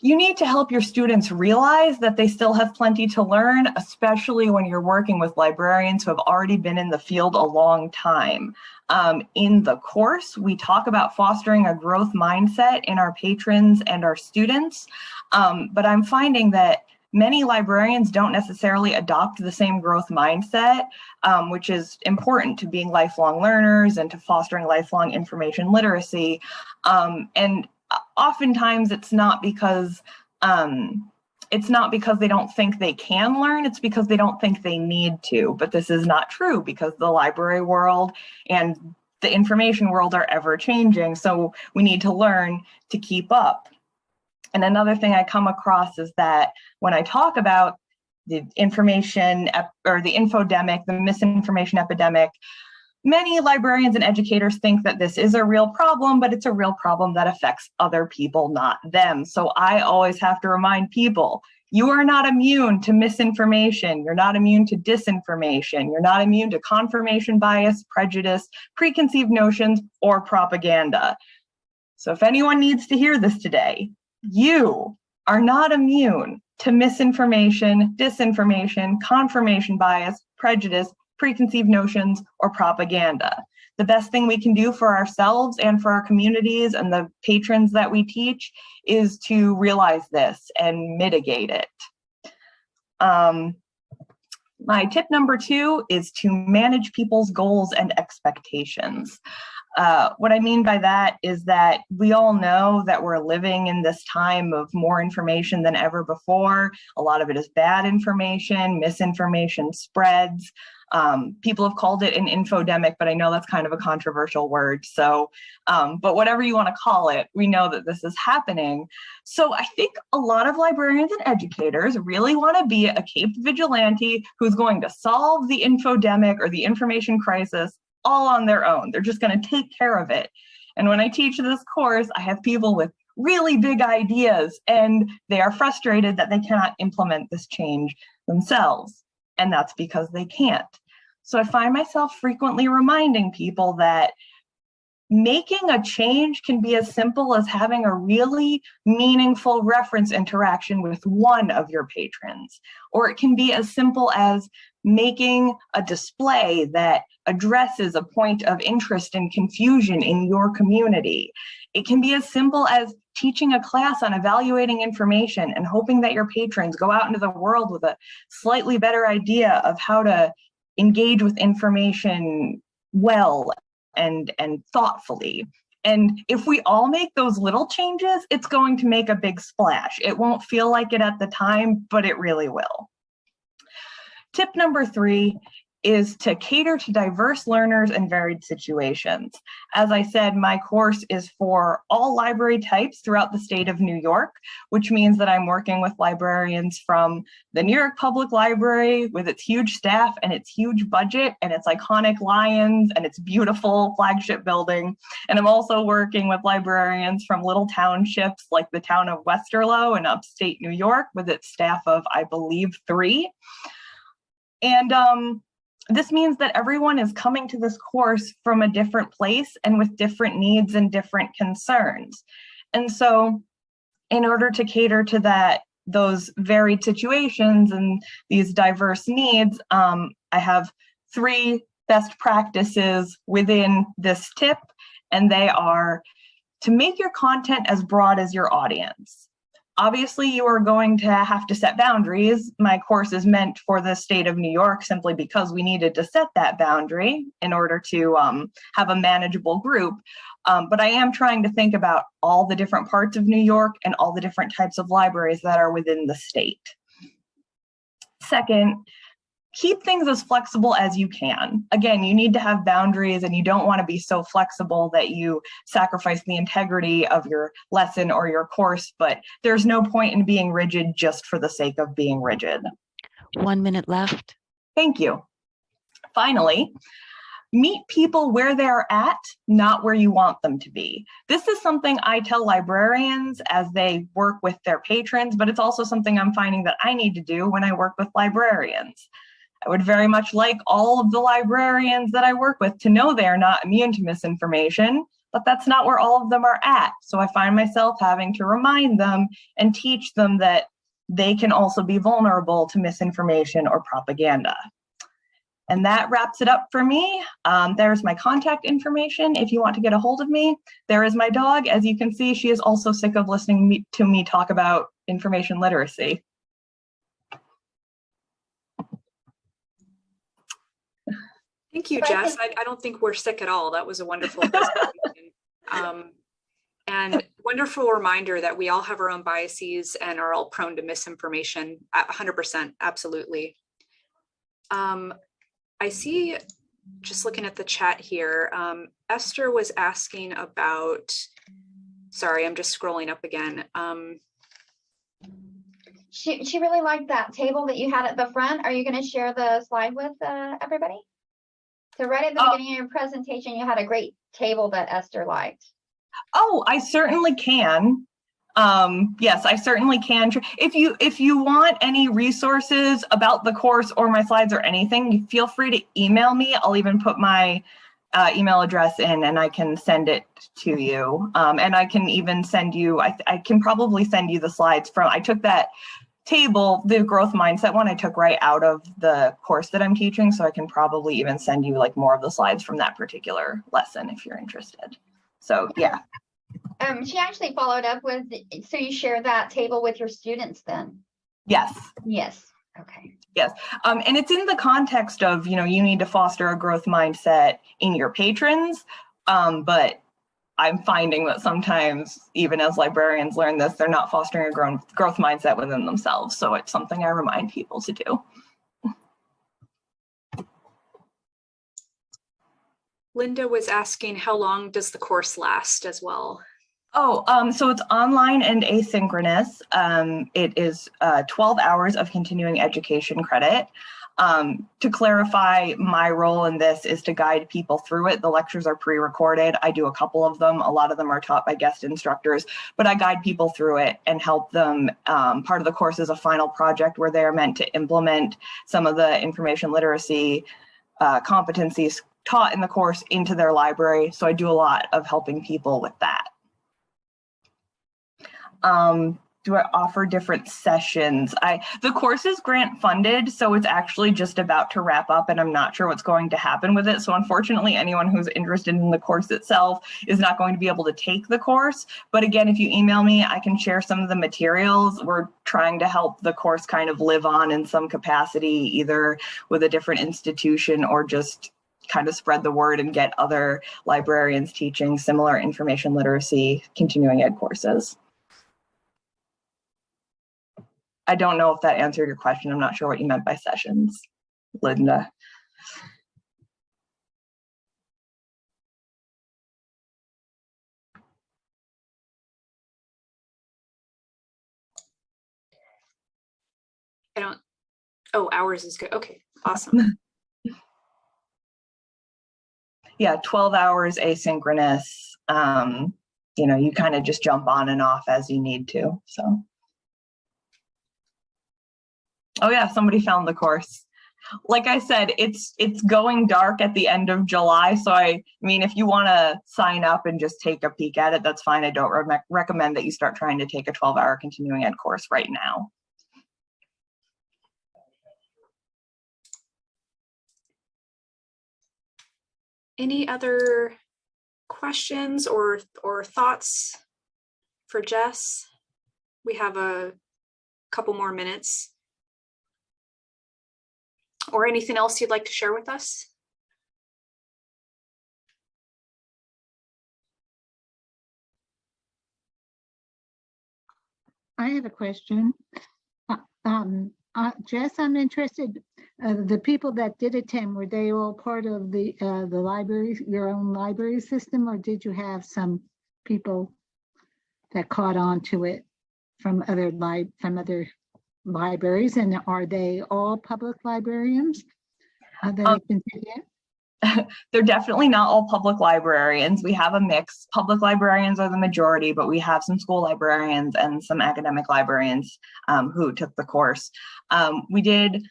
you need to help your students realize that they still have plenty to learn, especially when you're working with librarians who have already been in the field a long time. In the course, we talk about fostering a growth mindset in our patrons and our students, but I'm finding that many librarians don't necessarily adopt the same growth mindset, which is important to being lifelong learners and to fostering lifelong information literacy. And oftentimes it's not because they don't think they can learn, it's because they don't think they need to. But this is not true because the library world and the information world are ever changing. So we need to learn to keep up. And another thing I come across is that when I talk about the information or the infodemic, the misinformation epidemic, many librarians and educators think that this is a real problem, but it's a real problem that affects other people, not them. So I always have to remind people, you are not immune to misinformation. You're not immune to disinformation. You're not immune to confirmation bias, prejudice, preconceived notions, or propaganda. So if anyone needs to hear this today, you are not immune to misinformation, disinformation, confirmation bias, prejudice, preconceived notions, or propaganda. The best thing we can do for ourselves and for our communities and the patrons that we teach is to realize this and mitigate it. My tip number 2 is to manage people's goals and expectations. What I mean by that is that we all know that we're living in this time of more information than ever before. A lot of it is bad information, misinformation spreads. People have called it an infodemic, but I know that's kind of a controversial word. So, but whatever you want to call it, we know that this is happening. So I think a lot of librarians and educators really want to be a caped vigilante who's going to solve the infodemic or the information crisis all on their own. They're just going to take care of it. And when I teach this course, I have people with really big ideas and they are frustrated that they cannot implement this change themselves. And that's because they can't. So I find myself frequently reminding people that making a change can be as simple as having a really meaningful reference interaction with one of your patrons, or it can be as simple as making a display that addresses a point of interest and confusion in your community. It can be as simple as teaching a class on evaluating information and hoping that your patrons go out into the world with a slightly better idea of how to engage with information well and thoughtfully. And if we all make those little changes, it's going to make a big splash. It won't feel like it at the time, but it really will. Tip number 3 is to cater to diverse learners and varied situations. As I said, my course is for all library types throughout the state of New York, which means that I'm working with librarians from the New York Public Library with its huge staff and its huge budget and its iconic lions and its beautiful flagship building. And I'm also working with librarians from little townships like the town of Westerlo in upstate New York with its staff of, I believe, 3. And this means that everyone is coming to this course from a different place and with different needs and different concerns. And so in order to cater to those varied situations and these diverse needs, I have 3 best practices within this tip, and they are to make your content as broad as your audience. Obviously, you are going to have to set boundaries. My course is meant for the state of New York simply because we needed to set that boundary in order to have a manageable group. But I am trying to think about all the different parts of New York and all the different types of libraries that are within the state. Second, keep things as flexible as you can. Again, you need to have boundaries and you don't want to be so flexible that you sacrifice the integrity of your lesson or your course, but there's no point in being rigid just for the sake of being rigid. 1 minute left. Thank you. Finally, meet people where they're at, not where you want them to be. This is something I tell librarians as they work with their patrons, but it's also something I'm finding that I need to do when I work with librarians. I would very much like all of the librarians that I work with to know they are not immune to misinformation, but that's not where all of them are at. So I find myself having to remind them and teach them that they can also be vulnerable to misinformation or propaganda. And that wraps it up for me. There's my contact information if you want to get a hold of me. There is my dog. As you can see, she is also sick of listening to me talk about information literacy. Thank you, Jess. I don't think we're sick at all. That was a wonderful presentation. And wonderful reminder that we all have our own biases and are all prone to misinformation. 100%, absolutely. I see, just looking at the chat here, Esther was asking about, sorry, I'm just scrolling up again. She really liked that table that you had at the front. Are you going to share the slide with everybody? So right at the beginning of your presentation, you had a great table that Esther liked. Oh, I certainly can. Yes, I certainly can. If you want any resources about the course or my slides or anything, feel free to email me. I'll even put my email address in and I can send it to you. And I can even send you, I can probably send you the slides from, I took that table, the growth mindset one, I took right out of the course that I'm teaching. So I can probably even send you like more of the slides from that particular lesson if you're interested. So yeah. She actually followed up with, so you share that table with your students then? Yes. Yes. Okay. Yes. And it's in the context of, you need to foster a growth mindset in your patrons. But I'm finding that sometimes, even as librarians learn this, they're not fostering a growth mindset within themselves. So it's something I remind people to do. Linda was asking, how long does the course last as well? Oh, so it's online and asynchronous. It is 12 hours of continuing education credit. To clarify, my role in this is to guide people through it. The lectures are pre-recorded. I do a couple of them. A lot of them are taught by guest instructors, but I guide people through it and help them. Part of the course is a final project where they're meant to implement some of the information literacy competencies taught in the course into their library. So I do a lot of helping people with that. Do I offer different sessions? The course is grant funded, so it's actually just about to wrap up and I'm not sure what's going to happen with it. So unfortunately, anyone who's interested in the course itself is not going to be able to take the course. But again, if you email me, I can share some of the materials. We're trying to help the course kind of live on in some capacity, either with a different institution or just kind of spread the word and get other librarians teaching similar information literacy continuing ed courses. I don't know if that answered your question. I'm not sure what you meant by sessions, Linda. Hours is good. Okay, awesome. Yeah, 12 hours asynchronous. You kind of just jump on and off as you need to, so. Oh yeah, somebody found the course. Like I said, it's going dark at the end of July. So I mean, if you want to sign up and just take a peek at it, that's fine. I don't recommend that you start trying to take a 12-hour continuing ed course right now. Any other questions or thoughts for Jess? We have a couple more minutes. Or anything else you'd like to share with us? I have a question. Jess, I'm interested, the people that did attend, were they all part of the library, your own library system, or did you have some people that caught on to it from other libraries? And are they all public librarians that have been taken? They're definitely not all public librarians. We have a mix. Public librarians are the majority, but we have some school librarians and some academic librarians who took the course. We did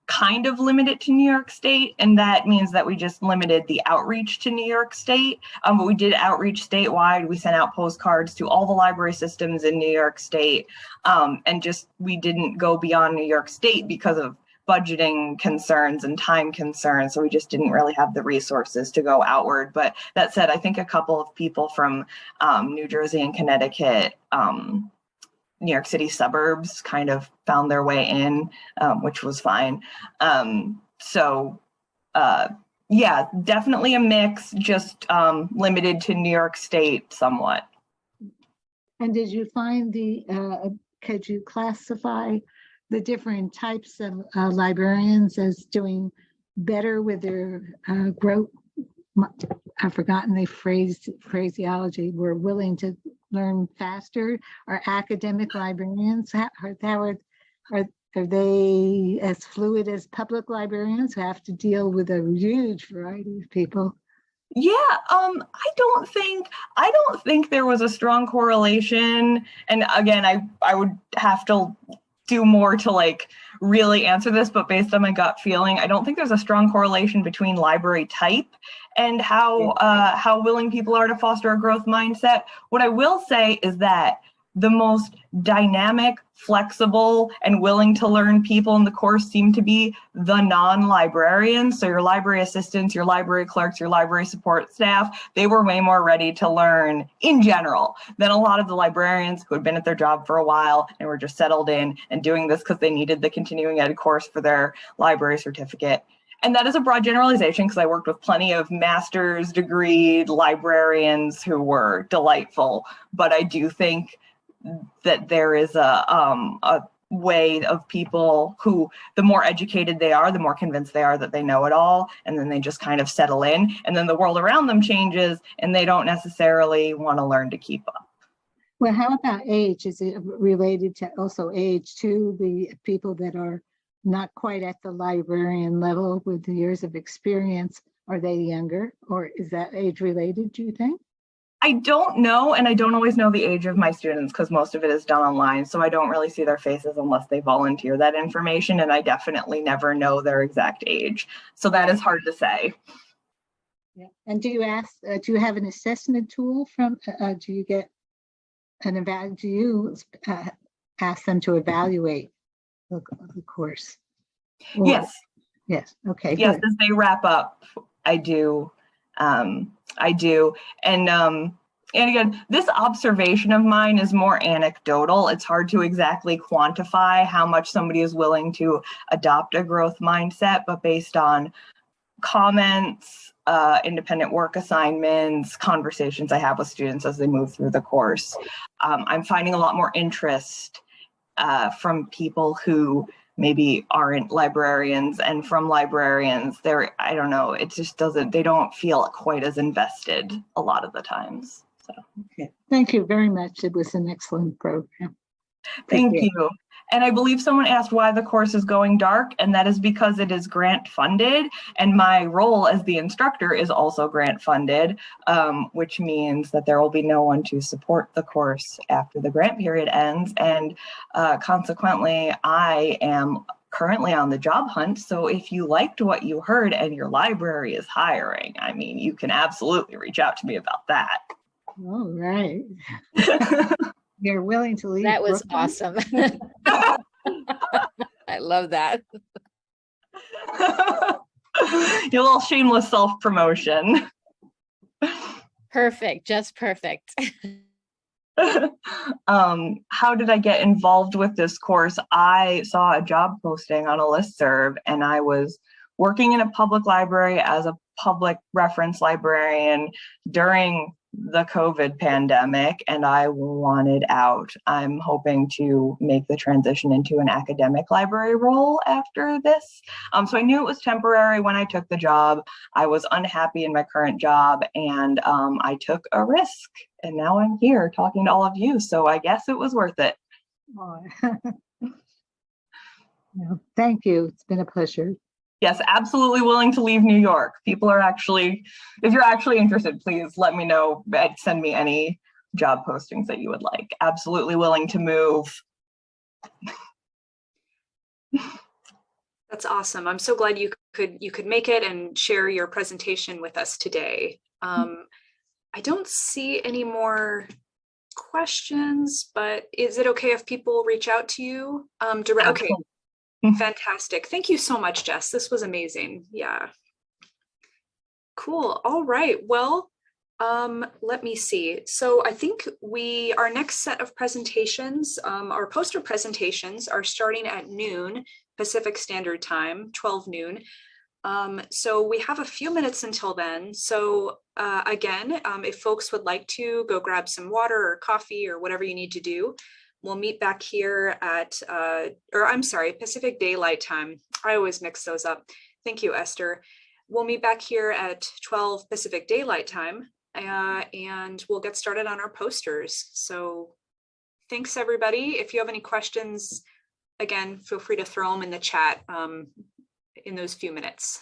kind of limit it to New York State, and that means that we just limited the outreach to New York State, but we did outreach statewide. We sent out postcards to all the library systems in New York State, and just we didn't go beyond New York State because of budgeting concerns and time concerns. So we just didn't really have the resources to go outward. But that said, I think a couple of people from New Jersey and Connecticut, New York City suburbs kind of found their way in, which was fine. Yeah, definitely a mix, just limited to New York State somewhat. And did you find could you classify the different types of librarians as doing better with their growth? I've forgotten the phraseology. We're willing to learn faster. Are academic librarians, are they as fluid as public librarians who have to deal with a huge variety of people? Yeah, I don't think there was a strong correlation. And again, I would have to do more to like really answer this, but based on my gut feeling, I don't think there's a strong correlation between library type and how willing people are to foster a growth mindset. What I will say is that the most dynamic, flexible, and willing to learn people in the course seem to be the non-librarians. So your library assistants, your library clerks, your library support staff, they were way more ready to learn in general than a lot of the librarians who had been at their job for a while and were just settled in and doing this because they needed the continuing ed course for their library certificate. And that is a broad generalization because I worked with plenty of master's degree librarians who were delightful, but I do think that there is a way of people who, the more educated they are, the more convinced they are that they know it all, and then they just kind of settle in, and then the world around them changes and they don't necessarily want to learn to keep up. Well, how about age? Is it related to also age to the people that are not quite at the librarian level with the years of experience? Are they younger, or is that age related, do you think? I don't know, and I don't always know the age of my students because most of it is done online, so I don't really see their faces unless they volunteer that information, and I definitely never know their exact age. So that is hard to say. Yeah. And do you have an assessment tool from, do you get do you ask them to evaluate the course? Or, yes. Yes, okay. Yes, good. as they wrap up, I do. And again, this observation of mine is more anecdotal. It's hard to exactly quantify how much somebody is willing to adopt a growth mindset, but based on comments, independent work assignments, conversations I have with students as they move through the course, I'm finding a lot more interest from people who maybe aren't librarians, and from librarians, I don't know, it just doesn't, they don't feel quite as invested a lot of the times. So. Okay, thank you very much. It was an excellent program. Thank you. And I believe someone asked why the course is going dark, and that is because it is grant funded, and my role as the instructor is also grant funded, which means that there will be no one to support the course after the grant period ends, and consequently, I am currently on the job hunt. So if you liked what you heard and your library is hiring, I mean, you can absolutely reach out to me about that. All right. You're willing to leave. That was Brooklyn? awesome. I love that. Your little shameless self-promotion. Perfect, just perfect. How did I get involved with this course? I saw a job posting on a listserv, and I was working in a public library as a public reference librarian during the COVID pandemic, and I wanted out. I'm hoping to make the transition into an academic library role after this. So I knew it was temporary when I took the job. I was unhappy in my current job, and I took a risk. And now I'm here talking to all of you. So I guess it was worth it. Oh, no, thank you. It's been a pleasure. Yes, absolutely willing to leave New York. People are actually, if you're actually interested, please let me know. Send me any job postings that you would like. Absolutely willing to move. That's awesome. I'm so glad you could make it and share your presentation with us today. I don't see any more questions, but is it okay if people reach out to you? Okay, fantastic. Thank you so much, Jess. This was amazing. Yeah. Cool. All right. Well, let me see. So I think our next set of presentations, our poster presentations are starting at noon Pacific Standard Time, 12 noon. So we have a few minutes until then. So again, if folks would like to go grab some water or coffee or whatever you need to do, we'll meet back here at, Pacific Daylight Time. I always mix those up. Thank you, Esther. We'll meet back here at 12 Pacific Daylight Time, and we'll get started on our posters. So thanks, everybody. If you have any questions, again, feel free to throw them in the chat in those few minutes.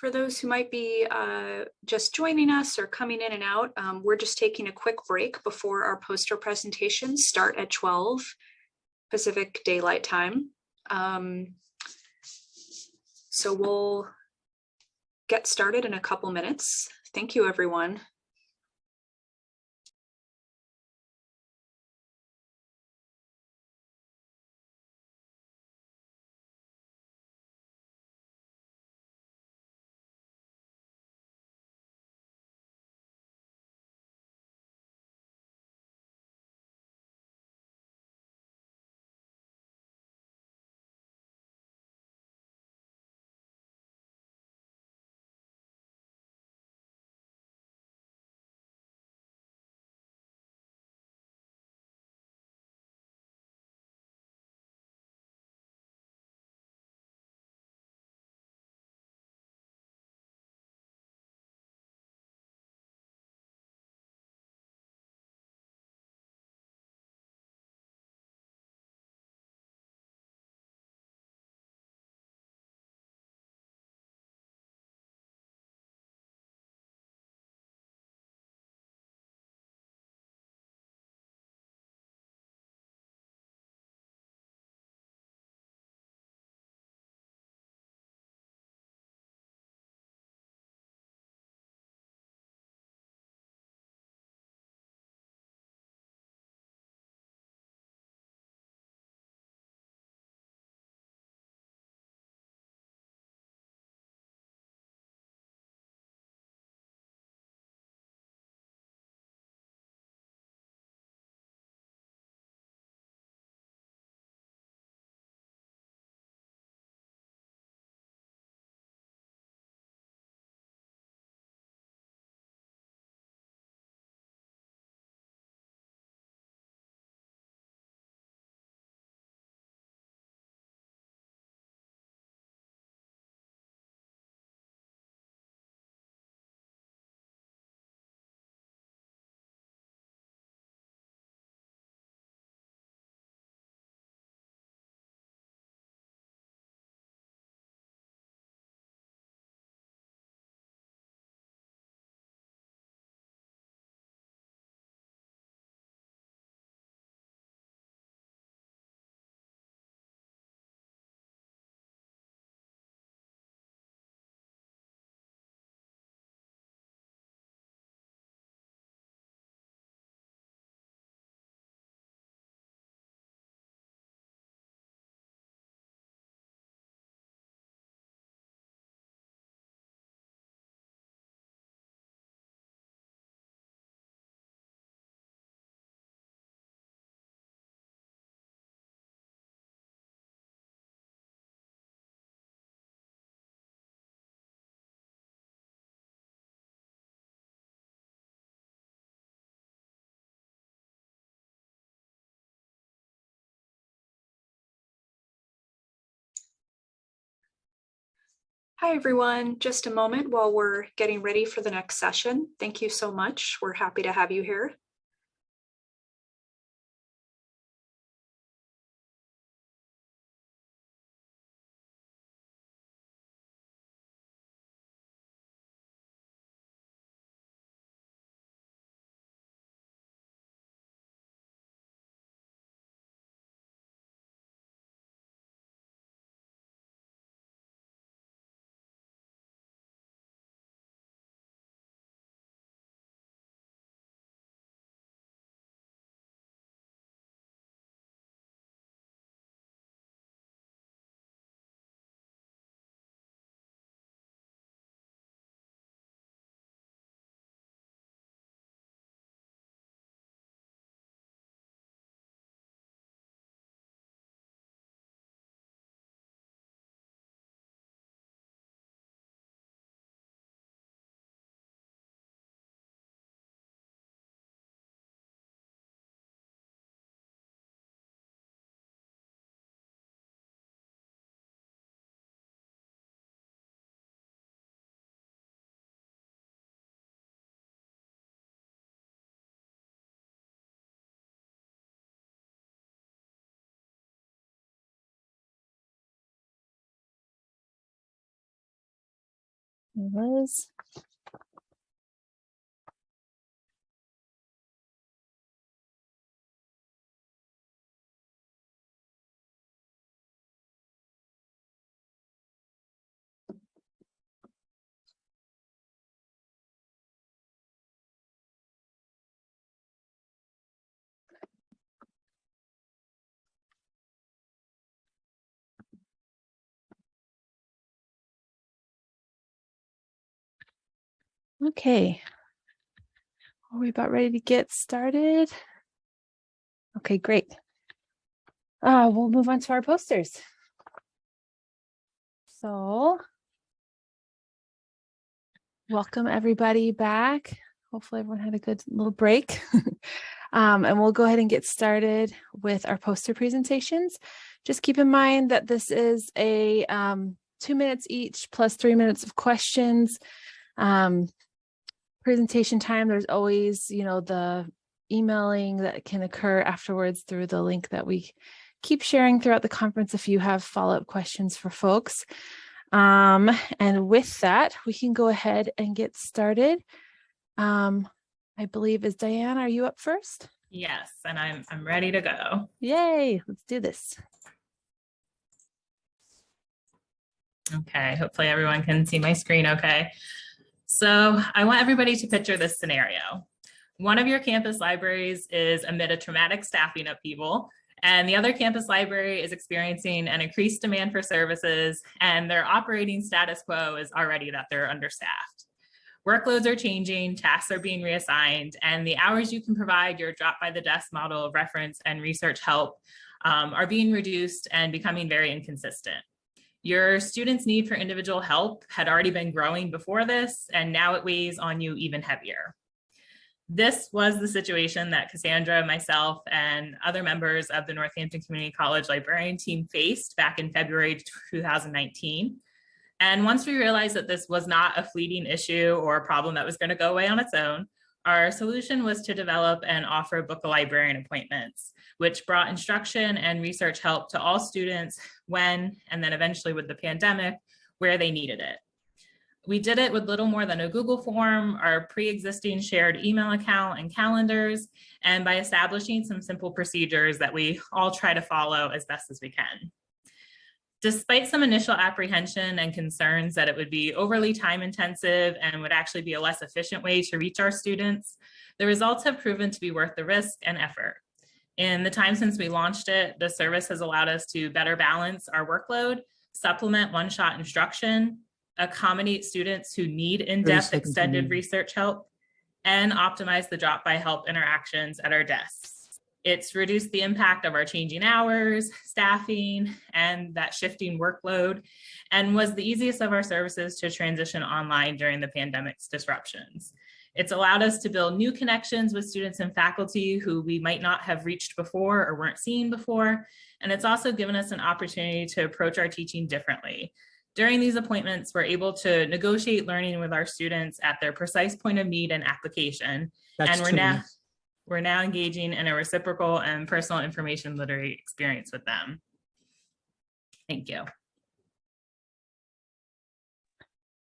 For those who might be just joining us or coming in and out, we're just taking a quick break before our poster presentations start at 12 Pacific Daylight Time. So we'll get started in a couple minutes. Thank you, everyone. Hi, everyone. Just a moment while we're getting ready for the next session. Thank you so much. We're happy to have you here. Liz. Okay. Are we about ready to get started? Okay, great. We'll move on to our posters. So, welcome everybody back. Hopefully everyone had a good little break. And we'll go ahead and get started with our poster presentations. Just keep in mind that this is a 2 minutes each plus 3 minutes of questions. Presentation time, there's always, the emailing that can occur afterwards through the link that we keep sharing throughout the conference if you have follow-up questions for folks. And with that, we can go ahead and get started. I believe, is Diane, are you up first? Yes, and I'm ready to go. Yay, let's do this. Okay, hopefully everyone can see my screen okay. So I want everybody to picture this scenario. One of your campus libraries is amid a traumatic staffing upheaval, and the other campus library is experiencing an increased demand for services, and their operating status quo is already that they're understaffed. Workloads are changing, tasks are being reassigned, and the hours you can provide your drop by the desk model of reference and research help are being reduced and becoming very inconsistent. Your students' need for individual help had already been growing before this, and now it weighs on you even heavier. This was the situation that Cassandra, myself, and other members of the Northampton Community College librarian team faced back in February 2019. And once we realized that this was not a fleeting issue or a problem that was going to go away on its own, our solution was to develop and offer book a librarian appointments, which brought instruction and research help to all students when, and then eventually with the pandemic, where they needed it. We did it with little more than a Google form, our pre-existing shared email account and calendars, and by establishing some simple procedures that we all try to follow as best as we can. Despite some initial apprehension and concerns that it would be overly time intensive and would actually be a less efficient way to reach our students, the results have proven to be worth the risk and effort. In the time since we launched it, the service has allowed us to better balance our workload, supplement one-shot instruction, accommodate students who need in-depth extended research help, and optimize the drop-by help interactions at our desks. It's reduced the impact of our changing hours, staffing, and that shifting workload, and was the easiest of our services to transition online during the pandemic's disruptions. It's allowed us to build new connections with students and faculty who we might not have reached before or weren't seeing before, and it's also given us an opportunity to approach our teaching differently. During these appointments, we're able to negotiate learning with our students at their precise point of need and application, and we're now engaging in a reciprocal and personal information literary experience with them. Thank you.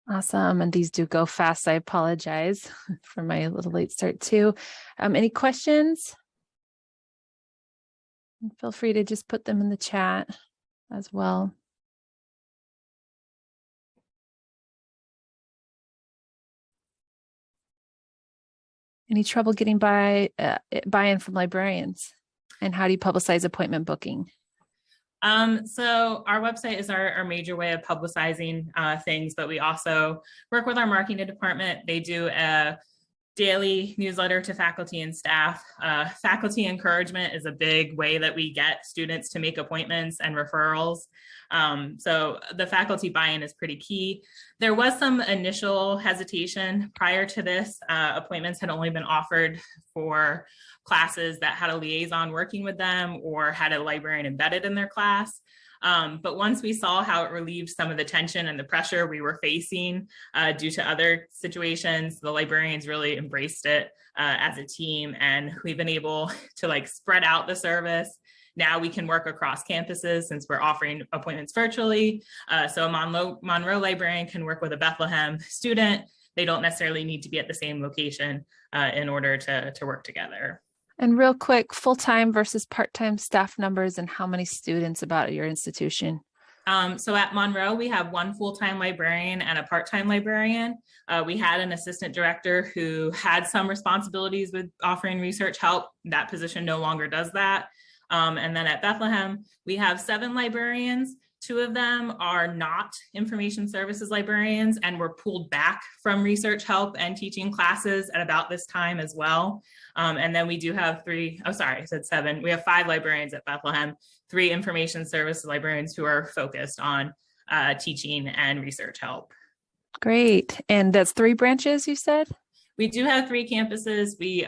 Awesome. And these do go fast. I apologize for my little late start too. Any questions? Feel free to just put them in the chat as well. Any trouble getting buy-in from librarians? And how do you publicize appointment booking? So our website is our major way of publicizing things, but we also work with our marketing department. They do a daily newsletter to faculty and staff. Faculty encouragement is a big way that we get students to make appointments and referrals. So the faculty buy-in is pretty key. There was some initial hesitation prior to this. Appointments had only been offered for classes that had a liaison working with them or had a librarian embedded in their class. But once we saw how it relieved some of the tension and the pressure we were facing due to other situations, the librarians really embraced it as a team, and we've been able to spread out the service, Now we can work across campuses since we're offering appointments virtually. So a Monroe librarian can work with a Bethlehem student. They don't necessarily need to be at the same location in order to work together. And real quick, full-time versus part-time staff numbers and how many students about at your institution? So at Monroe, we have one full-time librarian and a part-time librarian. We had an assistant director who had some responsibilities with offering research help. That position no longer does that. And then at Bethlehem, we have 7 librarians. 2 of them are not information services librarians and were pulled back from research help and teaching classes at about this time as well. And then we do have 3, oh, sorry, I said 7. We have 5 librarians at Bethlehem, 3 information services librarians who are focused on teaching and research help. Great. And that's 3 branches, you said? We do have 3 campuses. We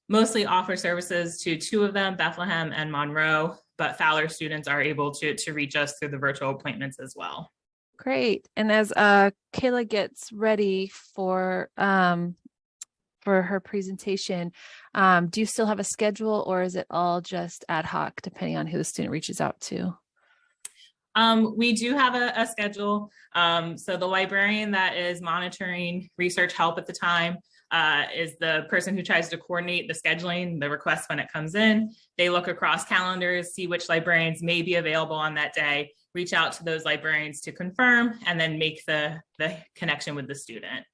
mostly offer services to 2 of them, Bethlehem and Monroe, but Fowler students are able to reach us through the virtual appointments as well. Great. And as Kayla gets ready for her presentation, do you still have a schedule or is it all just ad hoc depending on who the student reaches out to? We do have a schedule. So the librarian that is monitoring research help at the time is the person who tries to coordinate the scheduling, the request when it comes in. They look across calendars, see which librarians may be available on that day, reach out to those librarians to confirm, and then make the connection with the student.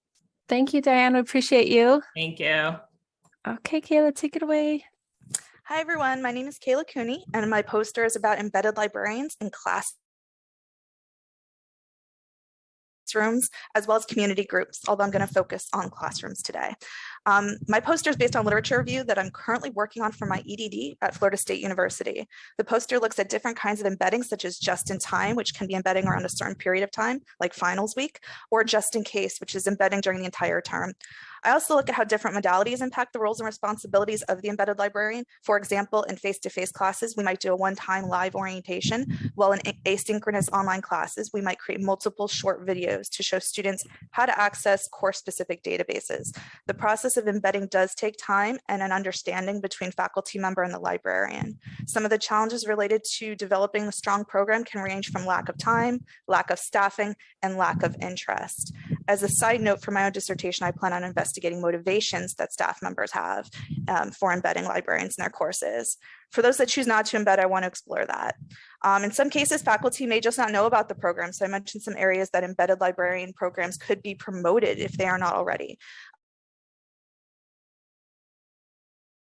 Thank you, Diane. We appreciate you. Thank you. Okay, Kayla, take it away. Hi, everyone. My name is Kayla Cooney, and my poster is about embedded librarians in classrooms, as well as community groups, although I'm going to focus on classrooms today. My poster is based on literature review that I'm currently working on for my EDD at Florida State University. The poster looks at different kinds of embedding, such as just in time, which can be embedding around a certain period of time, like finals week, or just in case, which is embedding during the entire term. I also look at how different modalities impact the roles and responsibilities of the embedded librarian. For example, in face-to-face classes, we might do a one-time live orientation, while in asynchronous online classes, we might create multiple short videos to show students how to access course-specific databases. The process of embedding does take time and an understanding between faculty member and the librarian. Some of the challenges related to developing a strong program can range from lack of time, lack of staffing, and lack of interest. As a side note for my own dissertation, I plan on investigating motivations that staff members have for embedding librarians in their courses. For those that choose not to embed, I want to explore that. In some cases, faculty may just not know about the program. So I mentioned some areas that embedded librarian programs could be promoted if they are not already.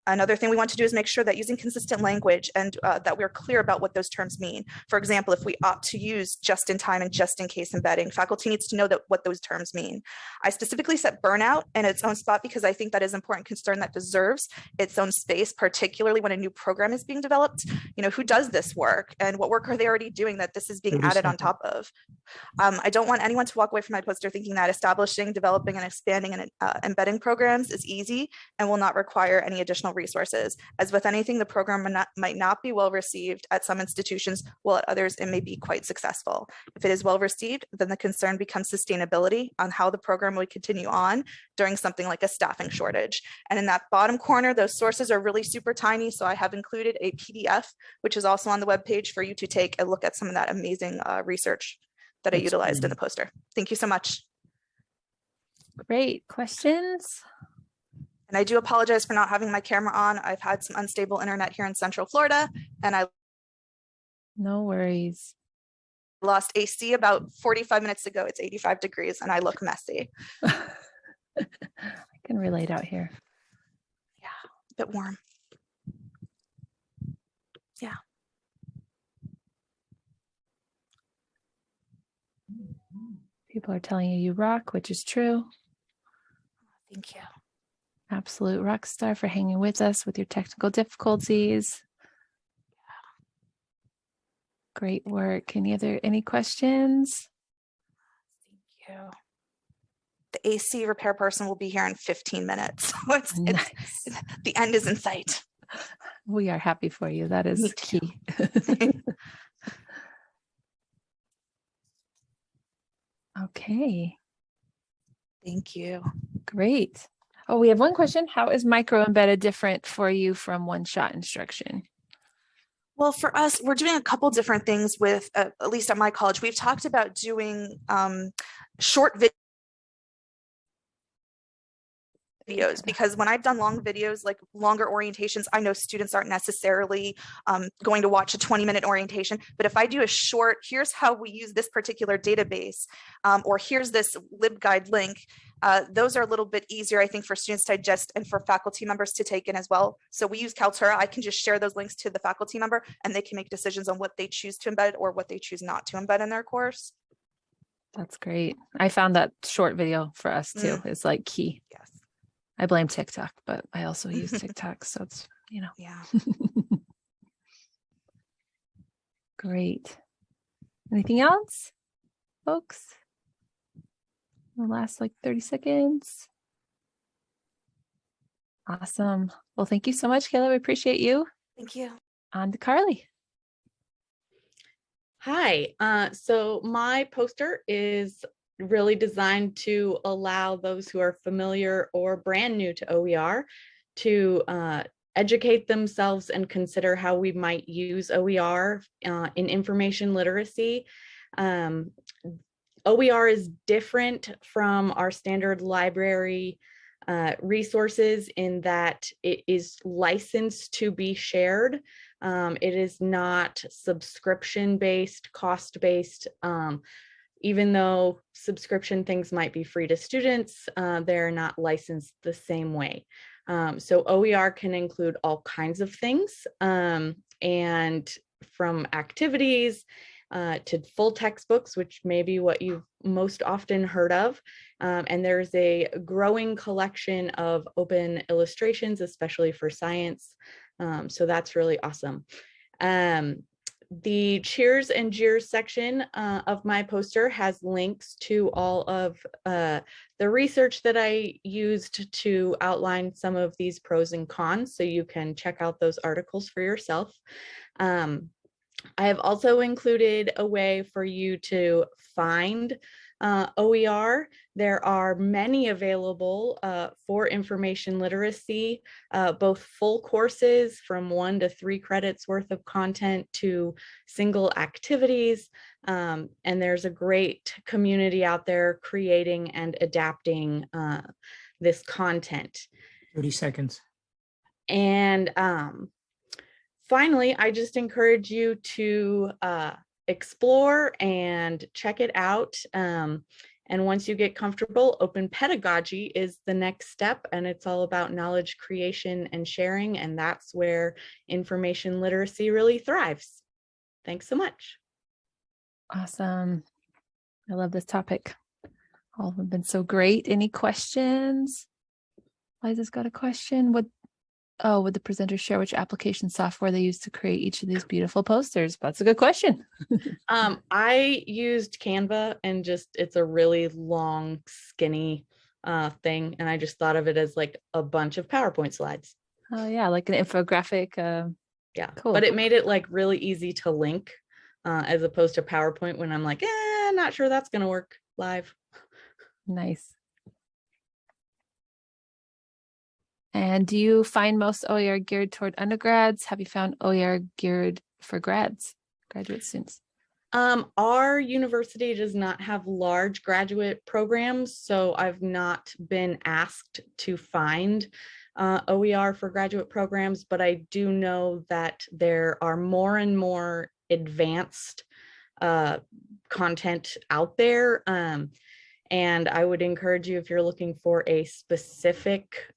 Another thing we want to do is make sure that using consistent language and that we're clear about what those terms mean. For example, if we opt to use just in time and just in case embedding, faculty needs to know what those terms mean. I specifically set burnout in its own spot because I think that is an important concern that deserves its own space, particularly when a new program is being developed. You know, who does this work and what work are they already doing that this is being added on top of? I don't want anyone to walk away from my poster thinking that establishing, developing, and expanding and embedding programs is easy and will not require any additional resources. As with anything, the program might not be well received at some institutions, while at others it may be quite successful. If it is well received, then the concern becomes sustainability on how the program would continue on during something like a staffing shortage. And in that bottom corner, those sources are really super tiny, so I have included a PDF, which is also on the webpage for you to take a look at some of that amazing research that I utilized in the poster. Thank you so much. Great. Questions? And I do apologize for not having my camera on. I've had some unstable internet here in Central Florida, and I No worries. lost AC about 45 minutes ago. It's 85 degrees and I look messy. I can relate out here. Yeah, a bit warm. Yeah. People are telling you rock, which is true. Thank you. Absolute rock star for hanging with us with your technical difficulties. Great work. Any questions? Thank you. The AC repair person will be here in 15 minutes. So Nice. The end is in sight. We are happy for you. That is key. Okay. Thank you. Great. Oh, we have one question. How is micro embedded different for you from one-shot instruction? Well, for us, we're doing a couple different things with, at least at my college. We've talked about doing short videos, because when I've done long videos, like longer orientations, I know students aren't necessarily going to watch a 20-minute orientation. But if I do a short, here's how we use this particular database, or here's this LibGuide link, those are a little bit easier, I think, for students to digest and for faculty members to take in as well. So we use Kaltura. I can just share those links to the faculty member and they can make decisions on what they choose to embed or what they choose not to embed in their course. That's great. I found that short video for us too is like key. Yes. I blame TikTok, but I also use TikTok. So it's, Yeah. Great. Anything else, folks? The last like 30 seconds. Awesome. Well, thank you so much, Kayla. We appreciate you. Thank you. On to Carly. Hi. So my poster is really designed to allow those who are familiar or brand new to OER to educate themselves and consider how we might use OER in information literacy. OER is different from our standard library resources in that it is licensed to be shared. It is not subscription-based, cost-based. Even though subscription things might be free to students, they're not licensed the same way. So OER can include all kinds of things, and from activities to full textbooks, which may be what you've most often heard of. And there's a growing collection of open illustrations, especially for science. So that's really awesome. The cheers and jeers section of my poster has links to all of the research that I used to outline some of these pros and cons, so you can check out those articles for yourself. I have also included a way for you to find OER. There are many available for information literacy, both full courses from 1 to 3 credits worth of content to single activities. And there's a great community out there creating and adapting this content. 30 seconds. And finally, I just encourage you to explore and check it out. And once you get comfortable, open pedagogy is the next step, and it's all about knowledge creation and sharing, and that's where information literacy really thrives. Thanks so much. Awesome. I love this topic. All have been so great. Any questions? Liza's got a question. Would the presenters share which application software they use to create each of these beautiful posters? That's a good question. I used Canva, and it's a really long, skinny thing. And I just thought of it as like a bunch of PowerPoint slides. Oh yeah, like an infographic. Yeah, cool. But it made it like really easy to link as opposed to PowerPoint when I'm like, not sure that's going to work live. Nice. And do you find most OER geared toward undergrads? Have you found OER geared for graduate students? Our university does not have large graduate programs, so I've not been asked to find OER for graduate programs, but I do know that there are more and more advanced content out there. And I would encourage you, if you're looking for a specific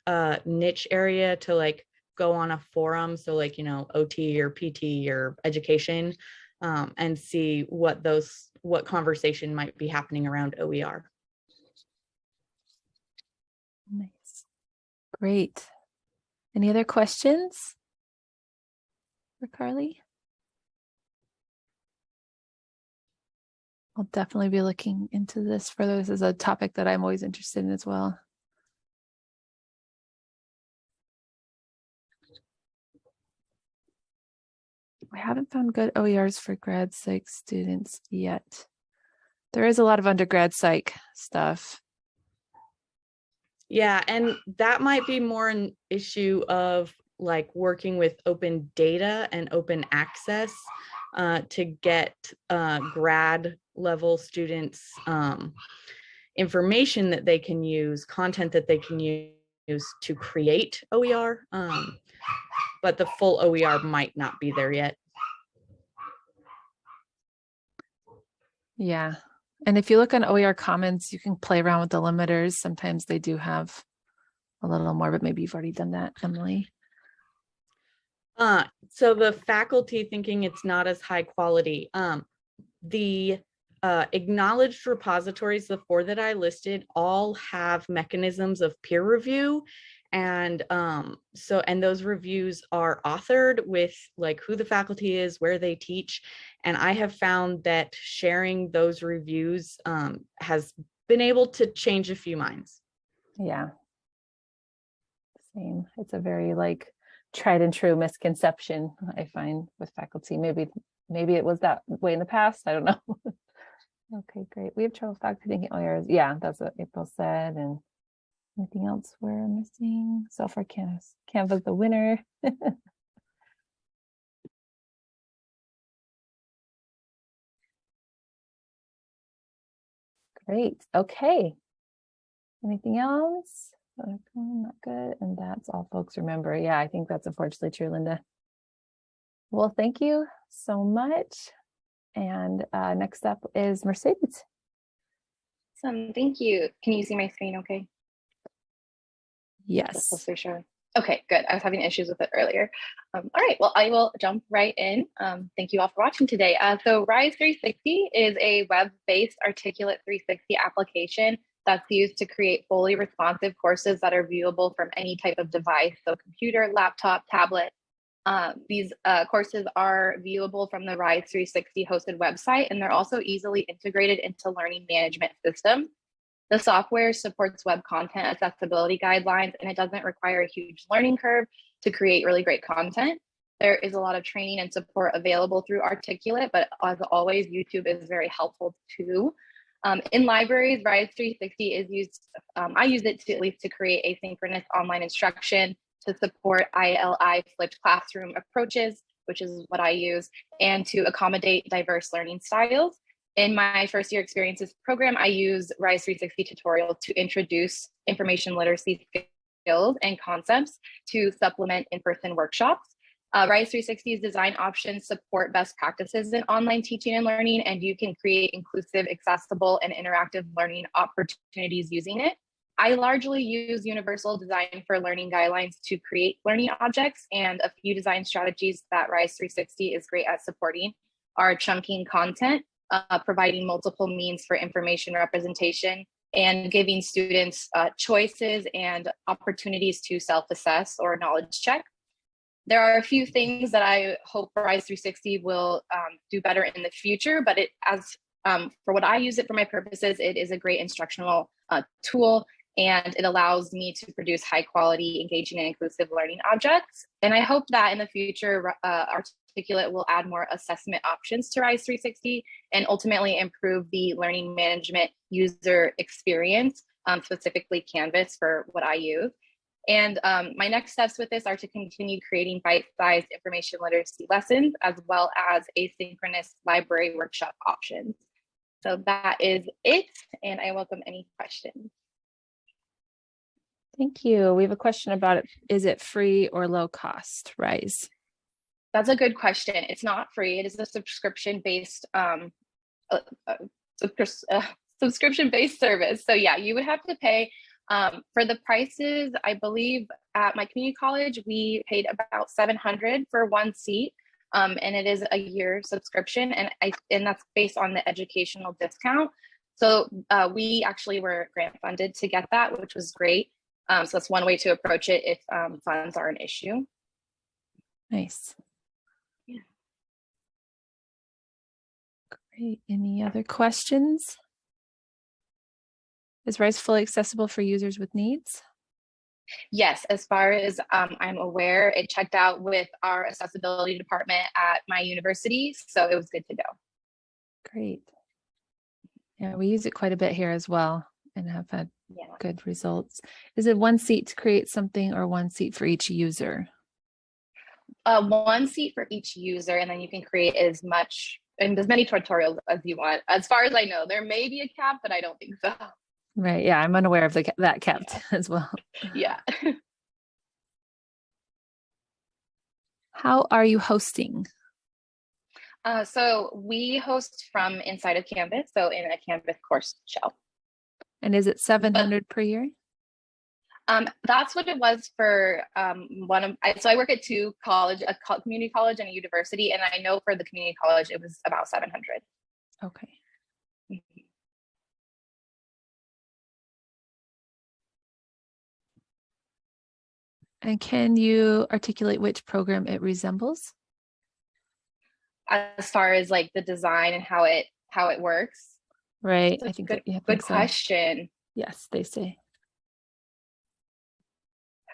niche area, to like go on a forum. So like, OT or PT or education, and see what conversation might be happening around OER. Nice. Great. Any other questions for Carly? I'll definitely be looking into this further. This is a topic that I'm always interested in as well. I haven't found good OERs for grad psych students yet. There is a lot of undergrad psych stuff. Yeah, and that might be more an issue of like working with open data and open access to get grad level students information that they can use, content that they can use to create OER, but the full OER might not be there yet. Yeah. And if you look on OER comments, you can play around with the limiters. Sometimes they do have a little more, but maybe you've already done that, Emily. So the faculty thinking it's not as high quality. The acknowledged repositories, the 4 that I listed, all have mechanisms of peer review. And and those reviews are authored with like who the faculty is, where they teach. And I have found that sharing those reviews has been able to change a few minds. Yeah. Same. It's a very like tried and true misconception I find with faculty. Maybe it was that way in the past. I don't know. Okay, great. We have trouble faculty thinking OERs. Yeah, that's what April said. And anything else we're missing? Software Canva's the winner. Great. Okay. Anything else? Not good. And that's all folks remember. Yeah, I think that's unfortunately true, Linda. Well, thank you so much. And next up is Mercedes. Awesome. Thank you. Can you see my screen okay? Yes. Okay, good. I was having issues with it earlier. All right, well, I will jump right in. Thank you all for watching today. So Rise 360 is a web-based Articulate 360 application that's used to create fully responsive courses that are viewable from any type of device, so computer, laptop, tablet. These courses are viewable from the Rise 360 hosted website, and they're also easily integrated into learning management systems. The software supports web content accessibility guidelines, and it doesn't require a huge learning curve to create really great content. There is a lot of training and support available through Articulate, but as always, YouTube is very helpful too. In libraries, Rise 360 is used, I use it to at least to create asynchronous online instruction, to support ILI flipped classroom approaches, which is what I use, and to accommodate diverse learning styles. In my first year experiences program, I use Rise 360 tutorials to introduce information literacy skills and concepts to supplement in-person workshops. Rise 360's design options support best practices in online teaching and learning, and you can create inclusive, accessible, and interactive learning opportunities using it. I largely use universal design for learning guidelines to create learning objects, and a few design strategies that Rise 360 is great at supporting are chunking content, providing multiple means for information representation, and giving students choices and opportunities to self-assess or knowledge check. There are a few things that I hope Rise 360 will do better in the future, but for what I use it for my purposes, it is a great instructional tool, and it allows me to produce high quality, engaging, and inclusive learning objects. And I hope that in the future, Articulate will add more assessment options to Rise 360 and ultimately improve the learning management user experience, specifically Canvas for what I use. And my next steps with this are to continue creating bite-sized information literacy lessons, as well as asynchronous library workshop options. So that is it, and I welcome any questions. Thank you. We have a question about it. Is it free or low cost, Rise? That's a good question. It's not free. It is a subscription-based subscription-based service. So yeah, you would have to pay. For the prices, I believe at my community college, we paid about $700 for one seat, and it is a year subscription, and that's based on the educational discount. So we actually were grant funded to get that, which was great. So that's one way to approach it if funds are an issue. Nice. Yeah. Great. Any other questions? Is Rise fully accessible for users with needs? Yes, as far as I'm aware, it checked out with our accessibility department at my university, so it was good to go. Great. Yeah, we use it quite a bit here as well and have had good results. Is it one seat to create something or one seat for each user? One seat for each user, and then you can create as many tutorials as you want. As far as I know, there may be a cap, but I don't think so. Right. Yeah, I'm unaware of that kept as well. Yeah. How are you hosting? So we host from inside of Canvas, so in a Canvas course shell. And is it 700 per year? That's what it was for so I work at two colleges, a community college and a university, and I know for the community college it was about 700. Okay. And can you articulate which program it resembles? As far as like the design and how it works. Right. That's I think good, that, yeah, good question. Yes, they say.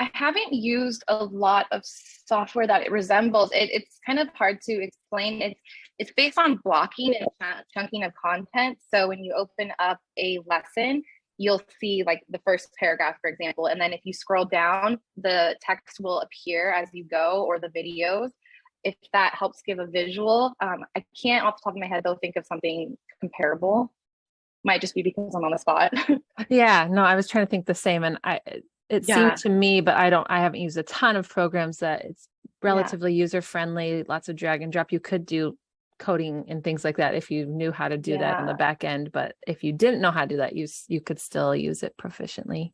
I haven't used a lot of software that it resembles. It's kind of hard to explain. It's based on blocking and chunking of content. So when you open up a lesson, you'll see like the first paragraph, for example, and then if you scroll down, the text will appear as you go, or the videos. If that helps give a visual, I can't off the top of my head though think of something comparable. Might just be because I'm on the spot. Yeah, no, I was trying to think the same, and it seemed to me, but I haven't used a ton of programs that it's relatively user friendly, lots of drag and drop. You could do coding and things like that if you knew how to do that on the back end, but if you didn't know how to do that, you could still use it proficiently.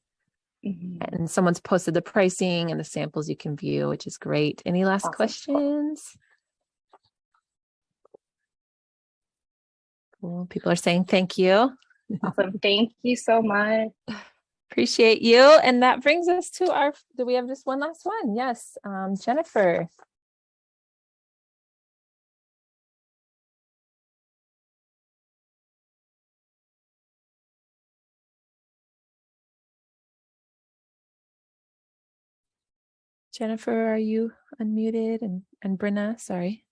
And someone's posted the pricing and the samples you can view, which is great. Any last questions? Cool. People are saying thank you. Awesome. Thank you so much. Appreciate you. And that brings us to do we have just one last one? Yes. Jennifer. Jennifer, are you unmuted? And Brenna, sorry.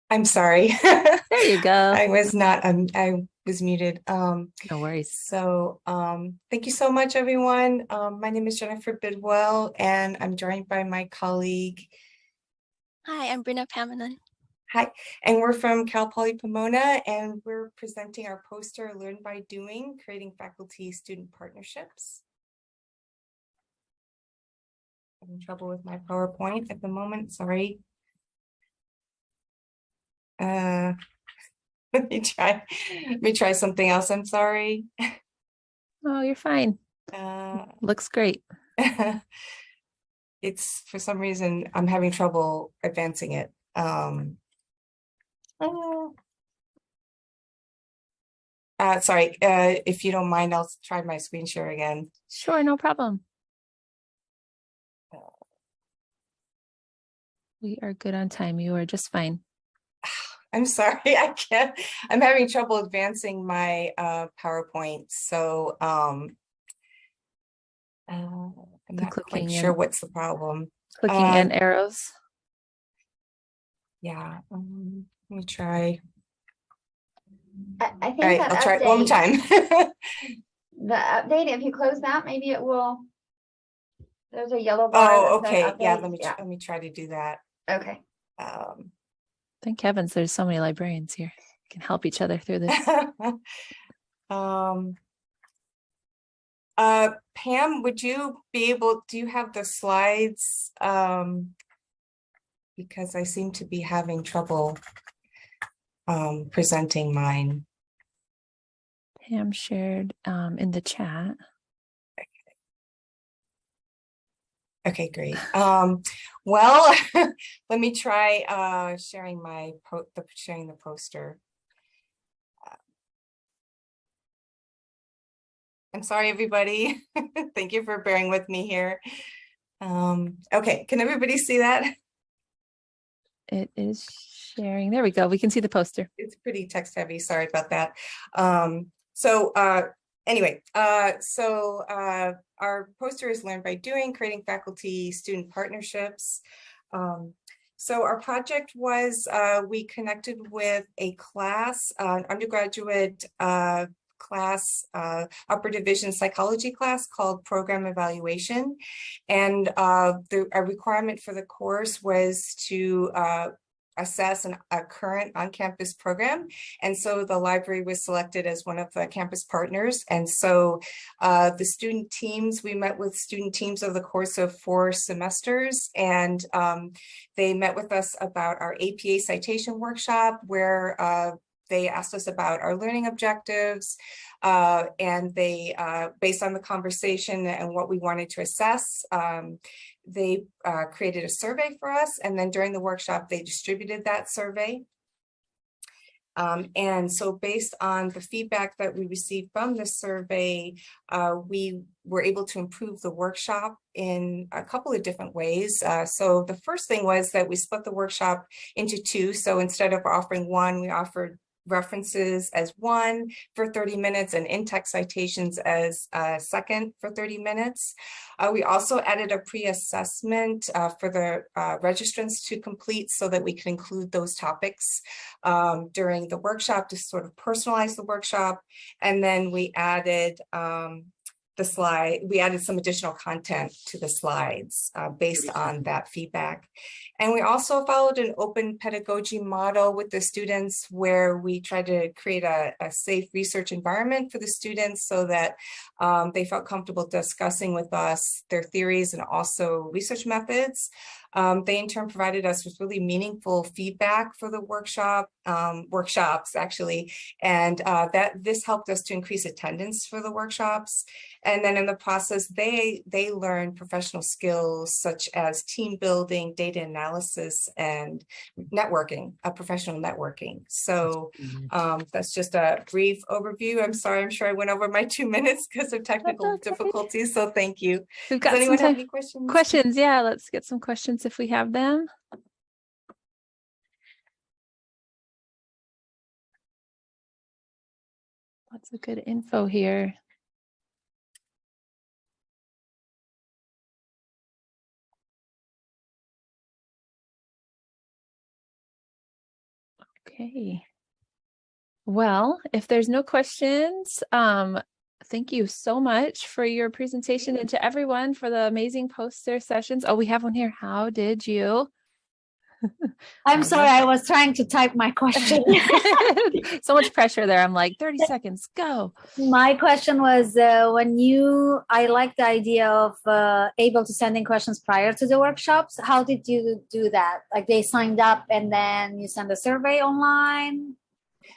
I'm sorry. There you go. I was not, I was muted. No worries. So thank you so much, everyone. My name is Jennifer Bidwell, and I'm joined by my colleague. Hi, I'm Brenna Pamanen. Hi, and we're from Cal Poly Pomona, and we're presenting our poster, Learn by Doing, Creating Faculty-Student Partnerships. Having trouble with my PowerPoint at the moment, sorry. Let me try something else. I'm sorry. Oh, you're fine. Looks great. It's for some reason I'm having trouble advancing it. Sorry, if you don't mind, I'll try my screen share again. Sure, no problem. We are good on time. You are just fine. I'm sorry, I can't. I'm having trouble advancing my PowerPoint, so I'm not quite sure what's the problem. Clicking and arrows. Yeah, let me try. I think All right, that I'll try it one more time. The update, if you close that, maybe it will. There's a yellow bar. Oh, that says okay. Yeah, update. let me try to do that. Okay. Thank heavens there's so many librarians here. We can help each other through this. Pam, would you be able, do you have the slides? Because I seem to be having trouble presenting mine. Pam shared in the chat. Okay, great. Well, let me try sharing sharing the poster. I'm sorry, everybody. Thank you for bearing with me here. Okay, can everybody see that? It is sharing. There we go. We can see the poster. It's pretty text heavy. Sorry about that. Anyway, our poster is Learn by Doing, Creating Faculty-Student Partnerships. So our project was, we connected with a class, an undergraduate class, upper division psychology class called Program Evaluation. And a requirement for the course was to assess a current on-campus program. And so the library was selected as one of the campus partners. And so the student teams, we met with student teams over the course of 4 semesters, and they met with us about our APA citation workshop, where they asked us about our learning objectives, and they, based on the conversation and what we wanted to assess, they created a survey for us, and then during the workshop, they distributed that survey. And so based on the feedback that we received from the survey, we were able to improve the workshop in a couple of different ways. So the first thing was that we split the workshop into 2. So instead of offering 1, we offered references as 1 for 30 minutes and in-text citations as second for 30 minutes. We also added a pre-assessment for the registrants to complete so that we can include those topics during the workshop to sort of personalize the workshop. And then we added we added some additional content to the slides based on that feedback. And we also followed an open pedagogy model with the students, where we tried to create a safe research environment for the students so that they felt comfortable discussing with us their theories and also research methods. They in turn provided us with really meaningful feedback for the workshops actually, and this helped us to increase attendance for the workshops. And then in the process, they learned professional skills such as team building, data analysis, and networking, professional networking. So that's just a brief overview. I'm sorry, I'm sure I went over my 2 minutes because of technical difficulties. So thank you. We've got Does anyone some have time. any questions? Questions, yeah, let's get some questions if we have them. Lots of good info here. Okay. Well, if there's no questions, thank you so much for your presentation, and to everyone for the amazing poster sessions. Oh, we have one here. How did you? I'm sorry, I was trying to type my question. So much pressure there. I'm like, 30 seconds, go. My question was I like the idea of able to send in questions prior to the workshops. How did you do that? Like they signed up and then you send a survey online?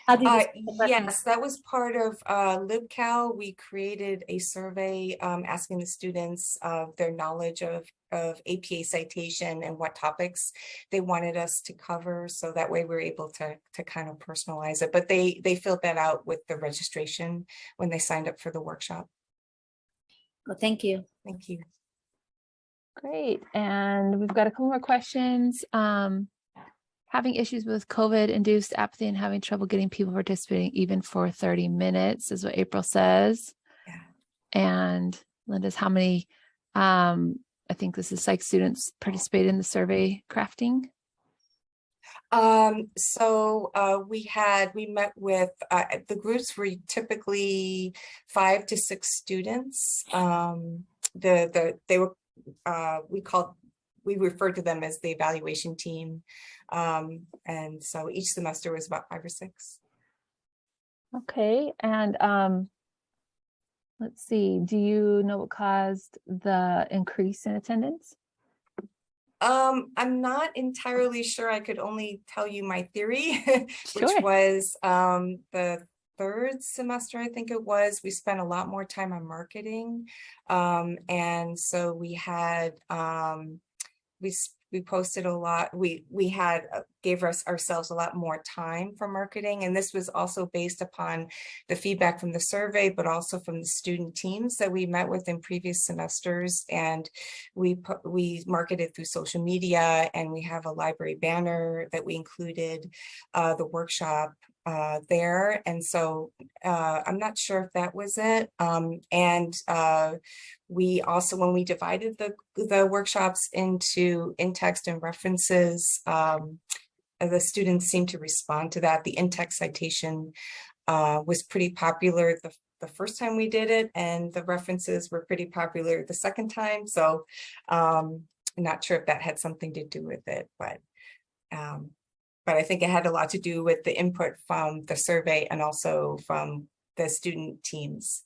How did you yes, that was part of LibCal. We created a survey asking the students their knowledge of APA citation and what topics they wanted us to cover. So that way we're able to kind of personalize it. But they filled that out with the registration when they signed up for the workshop. Well, thank you. Thank you. Great. And we've got a couple more questions. Having issues with COVID-induced apathy and having trouble getting people participating even for 30 minutes is what April says. Yeah. And Linda's, how many, I think this is psych students participate in the survey crafting? So we met with the groups were typically 5 to 6 students. We referred to them as the evaluation team. And so each semester was about 5 or 6. Okay. And let's see, do you know what caused the increase in attendance? I'm not entirely sure. I could only tell you my theory, which Sure. was the 3rd semester, I think it was, we spent a lot more time on marketing. And so we had, we posted a lot, we had gave ourselves a lot more time for marketing, and this was also based upon the feedback from the survey, but also from the student teams that we met with in previous semesters. And we marketed through social media, and we have a library banner that we included the workshop there. And so I'm not sure if that was it. We also, when we divided the workshops into in-text and references, the students seemed to respond to that. The in-text citation was pretty popular the first time we did it, and the references were pretty popular the second time. So I'm not sure if that had something to do with it, but I think it had a lot to do with the input from the survey and also from the student teams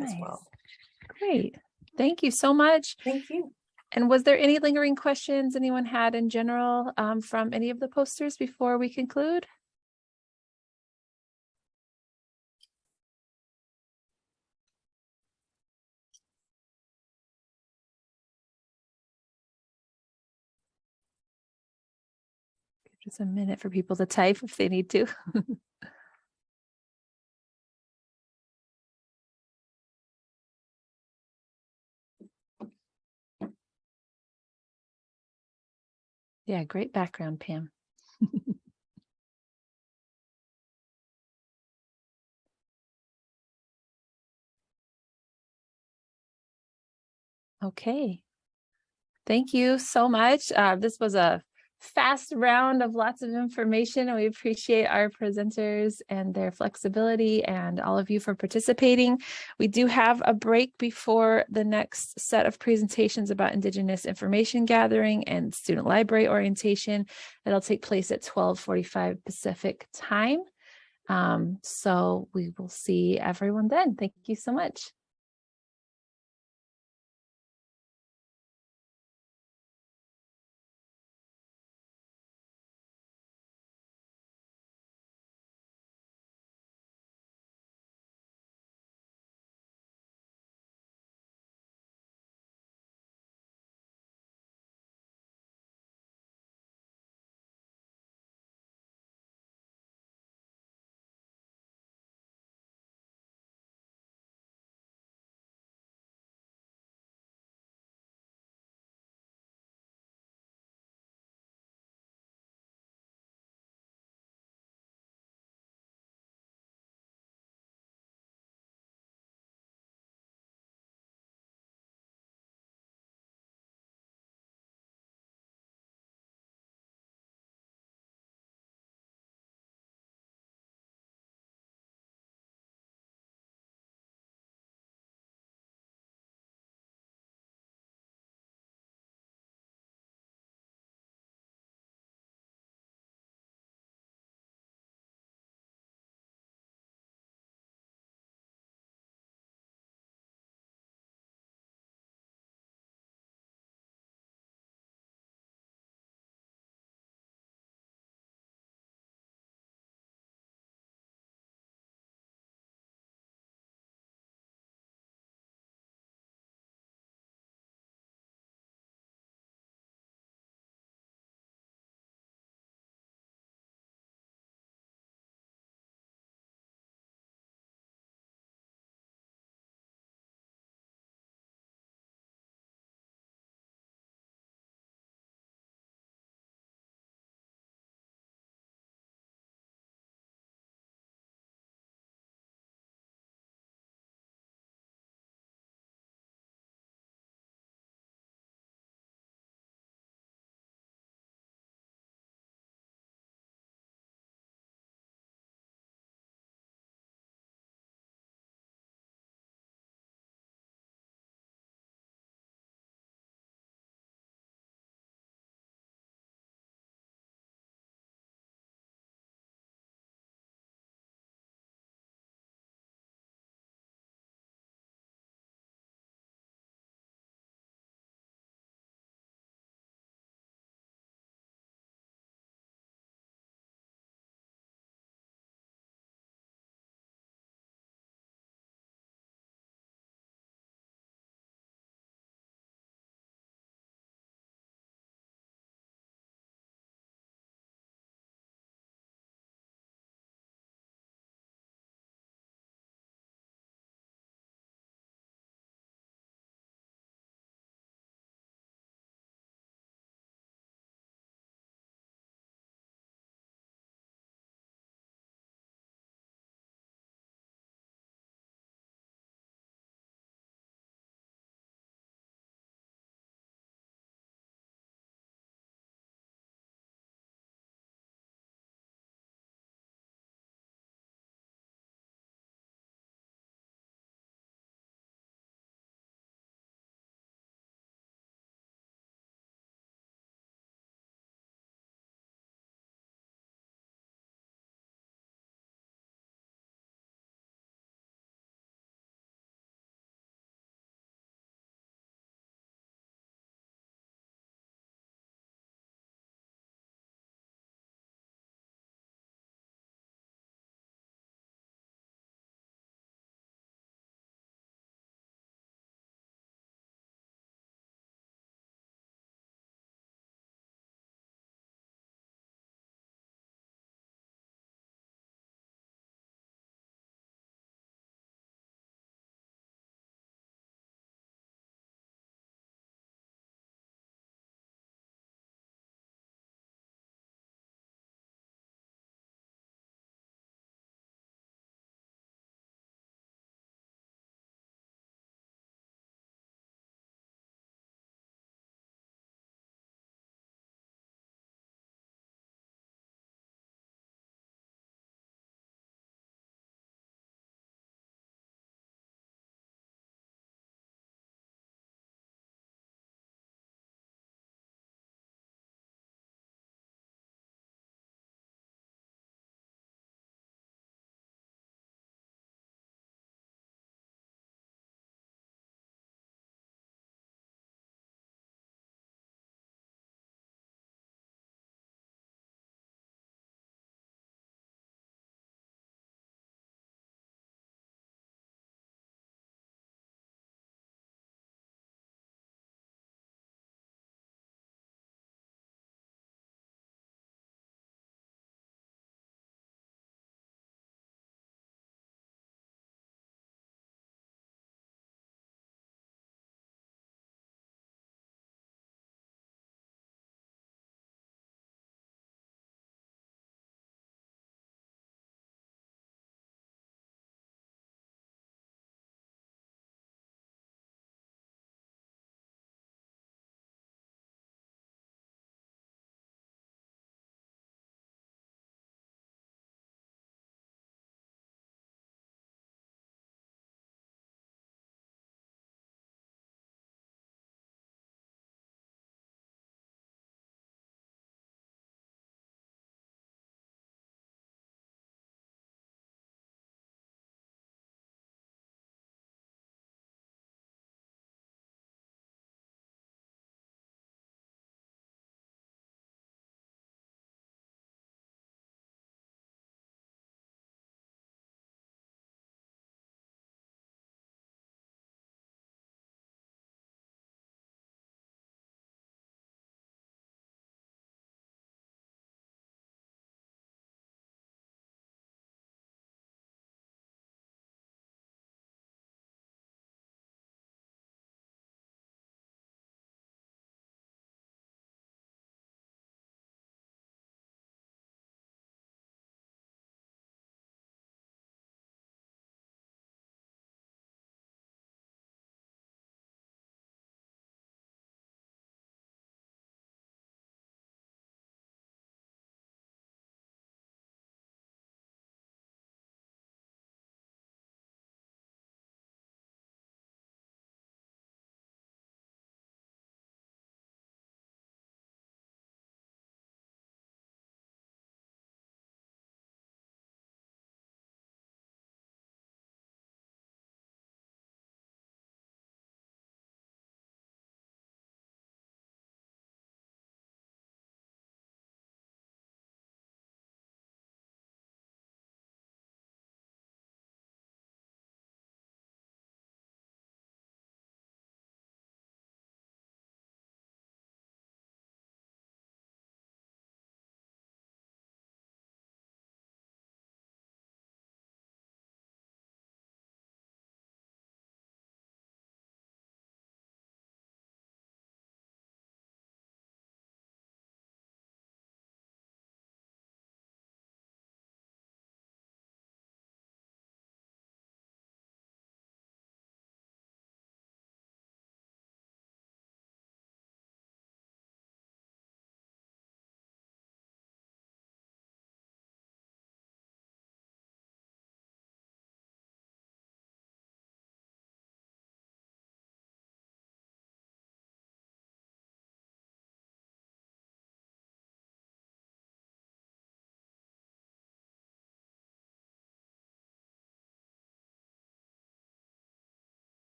as well. Great. Thank you so much. Thank you. And was there any lingering questions anyone had in general from any of the posters before we conclude? Just a minute for people to type if they need to. Yeah, great background, Pam. Okay. Thank you so much. This was a fast round of lots of information, and we appreciate our presenters and their flexibility and all of you for participating. We do have a break before the next set of presentations about Indigenous information gathering and student library orientation. That'll take place at 12:45 Pacific time. So we will see everyone then. Thank you so much.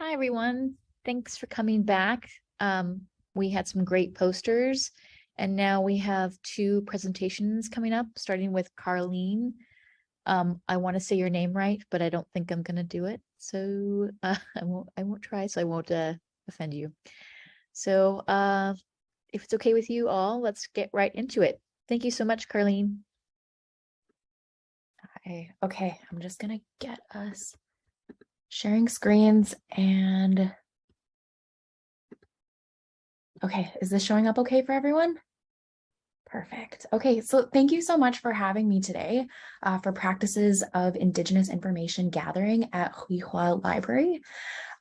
Hi, everyone. Thanks for coming back. We had some great posters, and now we have 2 presentations coming up, starting with Carlene. I want to say your name right, but I don't think I'm going to do it. So I won't try, so I won't offend you. So if it's okay with you all, let's get right into it. Thank you so much, Carlene. Hi. Okay, I'm just going to get us sharing screens and okay, is this showing up okay for everyone? Perfect. Okay, so thank you so much for having me today for practices of Indigenous information gathering at Huihua Library.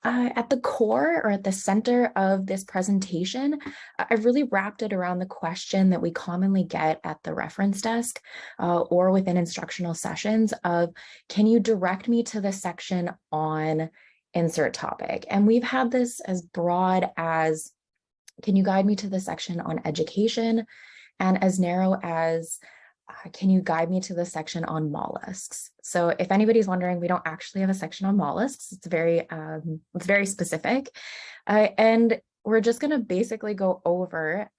At the core or at the center of this presentation, I've really wrapped it around the question that we commonly get at the reference desk or within instructional sessions of, can you direct me to the section on insert topic? And we've had this as broad as, can you guide me to the section on education? And as narrow as, can you guide me to the section on mollusks? So if anybody's wondering, we don't actually have a section on mollusks. It's very specific. And we're just gonna basically go over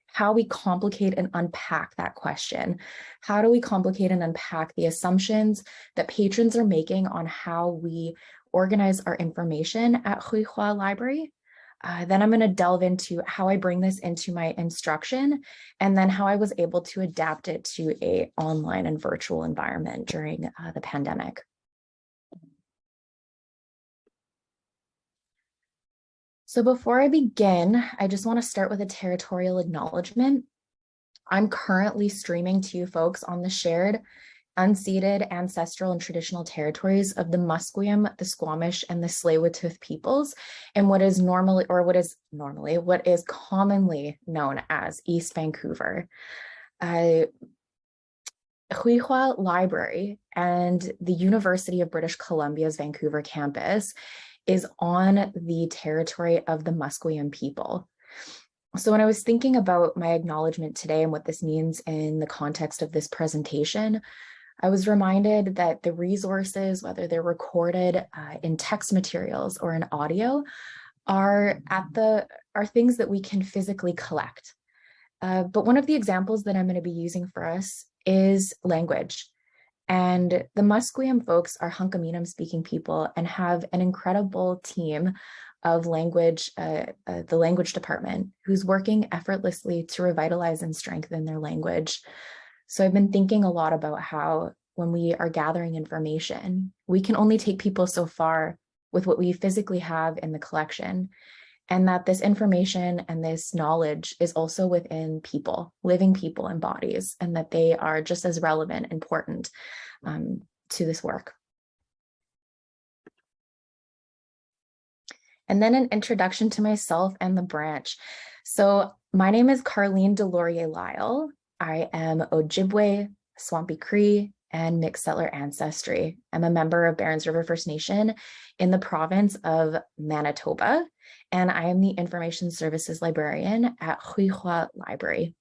how we complicate and unpack that question. How do we complicate and unpack the assumptions that patrons are making on how we organize our information at Huihua Library? Then I'm going to delve into how I bring this into my instruction, and then how I was able to adapt it to an online and virtual environment during the pandemic. So before I begin, I just want to start with a territorial acknowledgement. I'm currently streaming to you folks on the shared, unceded ancestral and traditional territories of the Musqueam, the Squamish, and the Tsleil-Waututh peoples, and what is commonly known as East Vancouver. Huihua Library and the University of British Columbia's Vancouver campus is on the territory of the Musqueam people. So when I was thinking about my acknowledgement today and what this means in the context of this presentation, I was reminded that the resources, whether they're recorded in text materials or in audio, are things that we can physically collect. But one of the examples that I'm going to be using for us is language. And the Musqueam folks are Hunkaminam speaking people and have an incredible team of language, the language department, who's working effortlessly to revitalize and strengthen their language. So I've been thinking a lot about how when we are gathering information, we can only take people so far with what we physically have in the collection, and that this information and this knowledge is also within people, living people and bodies, and that they are just as relevant, important to this work. And then an introduction to myself and the branch. So my name is Carlene Delorier-Lyle. I am Ojibwe, Swampy Cree, and mixed settler ancestry. I'm a member of Barons River First Nation in the province of Manitoba, and I am the Information Services Librarian at Huihua Library.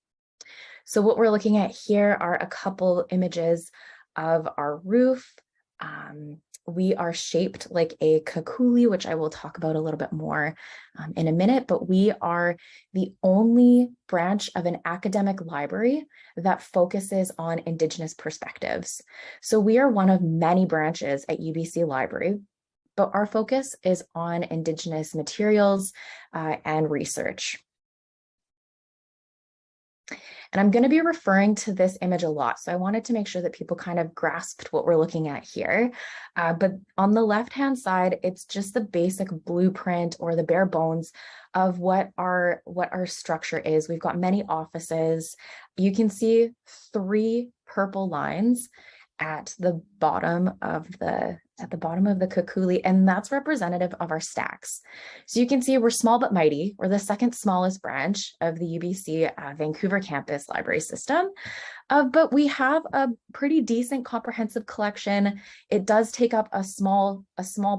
So what we're looking at here are a couple images of our roof. We are shaped like a kakuli, which I will talk about a little bit more in a minute, but we are the only branch of an academic library that focuses on Indigenous perspectives. So we are one of many branches at UBC Library, but our focus is on Indigenous materials and research. And I'm going to be referring to this image a lot, so I wanted to make sure that people kind of grasped what we're looking at here. But on the left-hand side, it's just the basic blueprint or the bare bones of what our structure is. We've got many offices. You can see 3 purple lines at the bottom of the kakuli, and that's representative of our stacks. So you can see we're small but mighty. We're the second smallest branch of the UBC Vancouver campus library system, but we have a pretty decent comprehensive collection. It does take up a small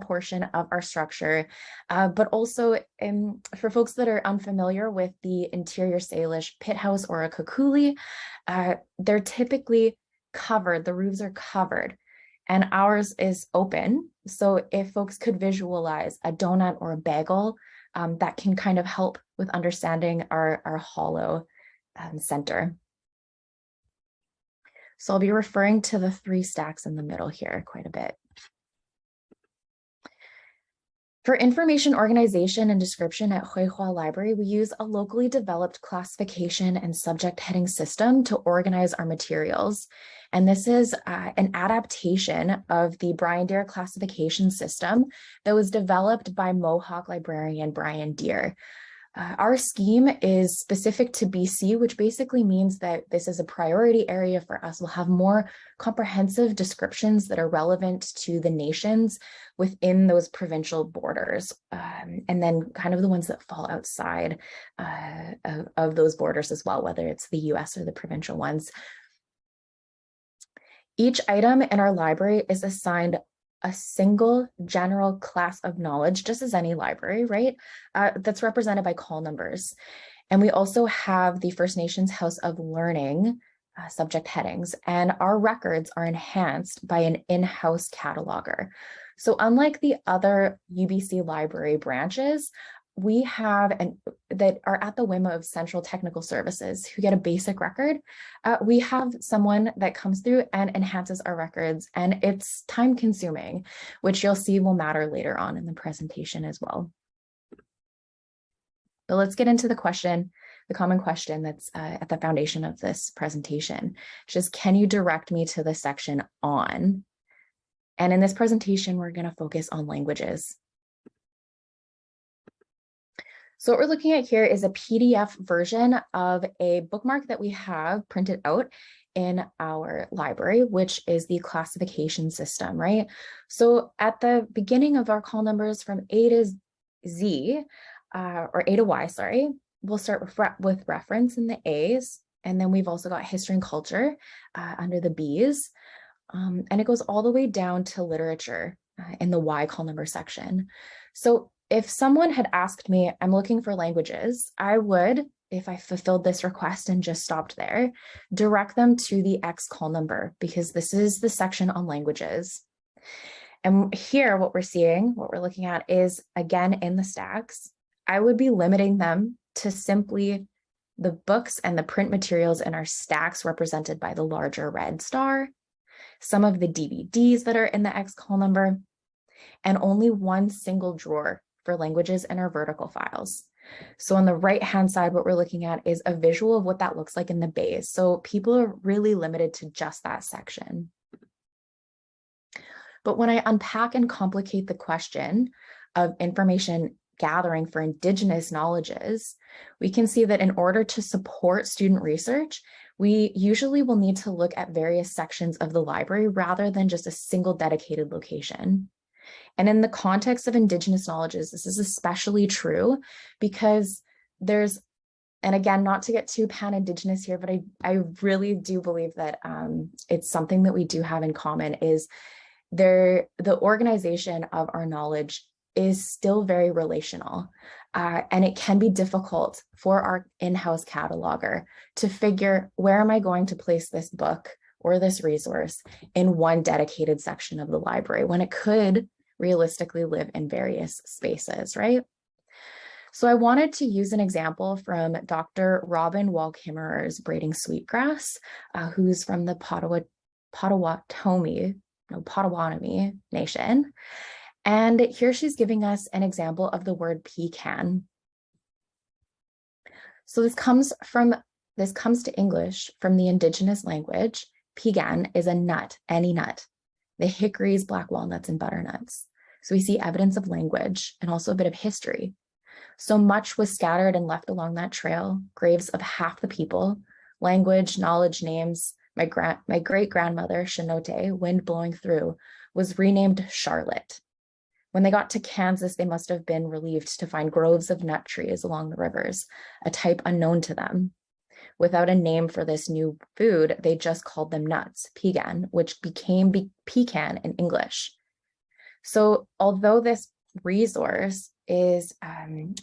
portion of our structure, but also for folks that are unfamiliar with the interior Salish pit house or a kakuli, they're typically covered, the roofs are covered and ours is open. So if folks could visualize a donut or a bagel, that can kind of help with understanding our hollow center. So I'll be referring to the 3 stacks in the middle here quite a bit. For information organization and description at Huihua Library, we use a locally developed classification and subject heading system to organize our materials. And this is an adaptation of the Brian Deere classification system that was developed by Mohawk librarian Brian Deere. Our scheme is specific to BC, which basically means that this is a priority area for us. We'll have more comprehensive descriptions that are relevant to the nations within those provincial borders, and then kind of the ones that fall outside of those borders as well, whether it's the US or the provincial ones. Each item in our library is assigned a single general class of knowledge, just as any library, right? That's represented by call numbers. And we also have the First Nations House of Learning subject headings, and our records are enhanced by an in-house cataloger. So unlike the other UBC library branches, we have that are at the whim of Central Technical Services who get a basic record. We have someone that comes through and enhances our records, and it's time consuming, which you'll see will matter later on in the presentation as well. But let's get into the question, the common question that's at the foundation of this presentation, which is, can you direct me to the section on? And in this presentation, we're going to focus on languages. So what we're looking at here is a PDF version of a bookmark that we have printed out in our library, which is the classification system, right? So at the beginning of our call numbers from A to Z, or A to Y, sorry, we'll start with reference in the A's, and then we've also got history and culture under the B's, and it goes all the way down to literature in the Y call number section. So if someone had asked me, I'm looking for languages, I would, if I fulfilled this request and just stopped there, direct them to the X call number, because this is the section on languages. And here, what we're looking at is, again, in the stacks, I would be limiting them to simply the books and the print materials in our stacks represented by the larger red star, some of the DVDs that are in the X call number, and only one single drawer for languages in our vertical files. So on the right-hand side, what we're looking at is a visual of what that looks like in the bays. So people are really limited to just that section. But when I unpack and complicate the question of information gathering for Indigenous knowledges, we can see that in order to support student research, we usually will need to look at various sections of the library rather than just a single dedicated location. And in the context of Indigenous knowledges, this is especially true because there's, and again, not to get too pan-Indigenous here, but I really do believe that it's something that we do have in common is the organization of our knowledge is still very relational. And it can be difficult for our in-house cataloger to figure, where am I going to place this book or this resource in one dedicated section of the library when it could realistically live in various spaces, right? So I wanted to use an example from Dr. Robin Walkimmerer's Braiding Sweetgrass, who's from the Potawatomi Nation. And here she's giving us an example of the word pecan. So this comes to English from the Indigenous language. Pecan is a nut, any nut. The hickories, black walnuts, and butternuts. So we see evidence of language and also a bit of history. So much was scattered and left along that trail, graves of half the people, language, knowledge, names. My great-grandmother, Shinote, wind blowing through, was renamed Charlotte. When they got to Kansas, they must have been relieved to find groves of nut trees along the rivers, a type unknown to them. Without a name for this new food, they just called them nuts, pecan, which became pecan in English. So although this resource is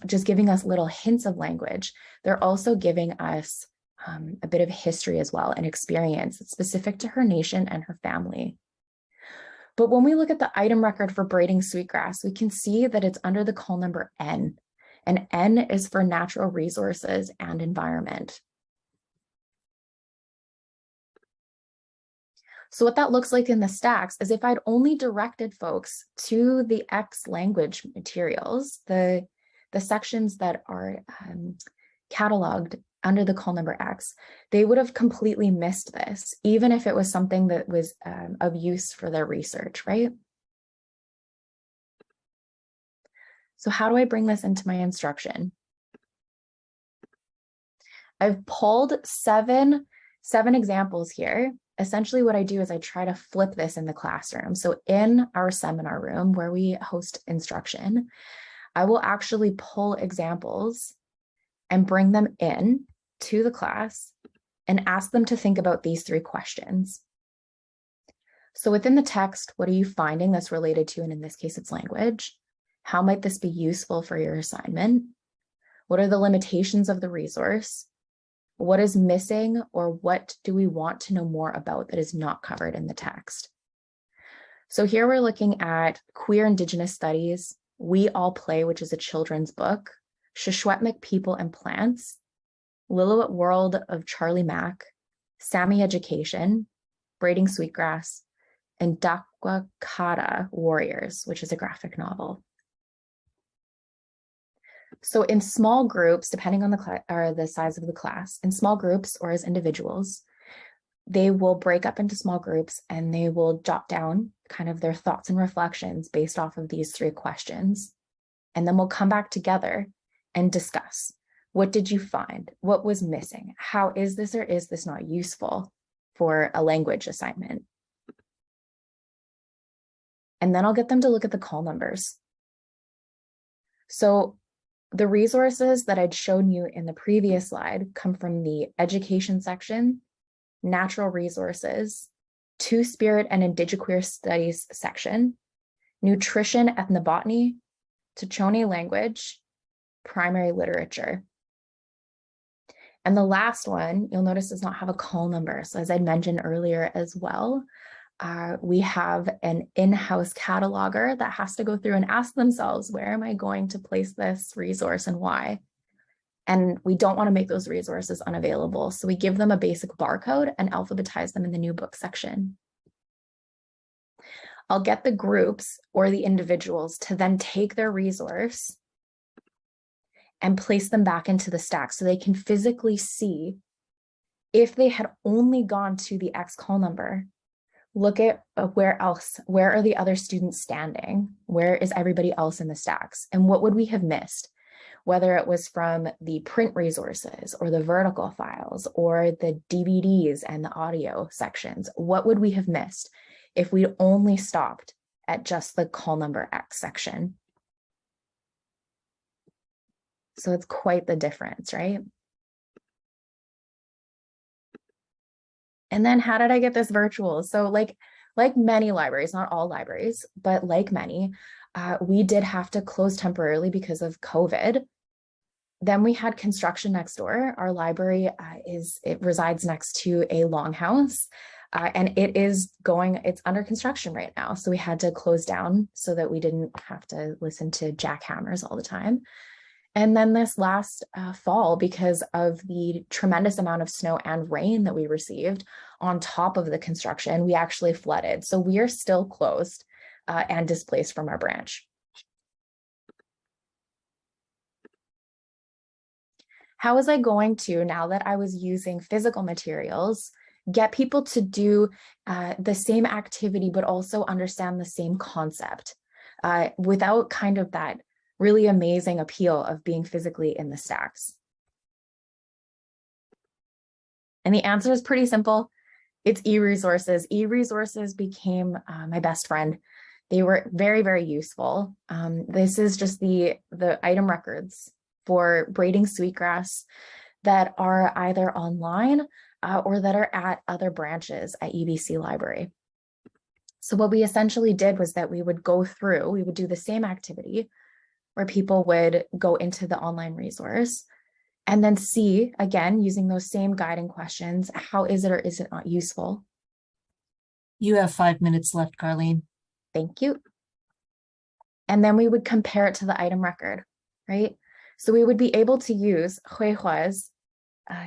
just giving us little hints of language, they're also giving us a bit of history as well and experience that's specific to her nation and her family. But when we look at the item record for braiding sweetgrass, we can see that it's under the call number N, and N is for natural resources and environment. So what that looks like in the stacks is if I'd only directed folks to the X language materials, the sections that are cataloged under the call number X, they would have completely missed this, even if it was something that was of use for their research, right? So how do I bring this into my instruction? I've pulled seven examples here. Essentially what I do is I try to flip this in the classroom. So in our seminar room where we host instruction, I will actually pull examples and bring them in to the class and ask them to think about these 3 questions. So within the text, what are you finding that's related to, and in this case, it's language? How might this be useful for your assignment? What are the limitations of the resource? What is missing, or what do we want to know more about that is not covered in the text? So here we're looking at queer Indigenous studies, We All Play, which is a children's book, Shuswetmuk People and Plants, Lillooet World of Charlie Mack, Sami Education, Braiding Sweetgrass, and Dakwakata Warriors, which is a graphic novel. So in small groups, depending on the size of the class, in small groups or as individuals, they will break up into small groups and they will jot down kind of their thoughts and reflections based off of these 3 questions. And then we'll come back together and discuss. What did you find? What was missing? How is this or is this not useful for a language assignment? And then I'll get them to look at the call numbers. So the resources that I'd shown you in the previous slide come from the education section, natural resources, Two-Spirit and Indigiqueer studies section, nutrition, ethnobotany, Tachoni language, primary literature. And the last one, you'll notice, does not have a call number. So as I mentioned earlier as well, we have an in-house cataloger that has to go through and ask themselves, where am I going to place this resource and why? And we don't want to make those resources unavailable. So we give them a basic barcode and alphabetize them in the new book section. I'll get the groups or the individuals to then take their resource and place them back into the stack so they can physically see if they had only gone to the X call number. Look at where are the other students standing? Where is everybody else in the stacks? And what would we have missed? Whether it was from the print resources or the vertical files or the DVDs and the audio sections, what would we have missed if we only stopped at just the call number X section? So it's quite the difference, right? And then how did I get this virtual? So like many libraries, not all libraries, but like many, we did have to close temporarily because of COVID. Then we had construction next door. Our library resides next to a longhouse, and it's under construction right now. So we had to close down so that we didn't have to listen to jackhammers all the time. And then this last fall, because of the tremendous amount of snow and rain that we received on top of the construction, we actually flooded. So we are still closed and displaced from our branch. How was I going to, now that I was using physical materials, get people to do the same activity, but also understand the same concept without kind of that really amazing appeal of being physically in the stacks? And the answer is pretty simple. It's e-resources. E-resources became my best friend. They were very, very useful. This is just the item records for braiding sweetgrass that are either online or that are at other branches at UBC Library. So what we essentially did was that we would do the same activity where people would go into the online resource and then see, again, using those same guiding questions, how is it or is it not useful? You have 5 minutes left, Carlene. Thank you. And then we would compare it to the item record, right? So we would be able to use Huihua's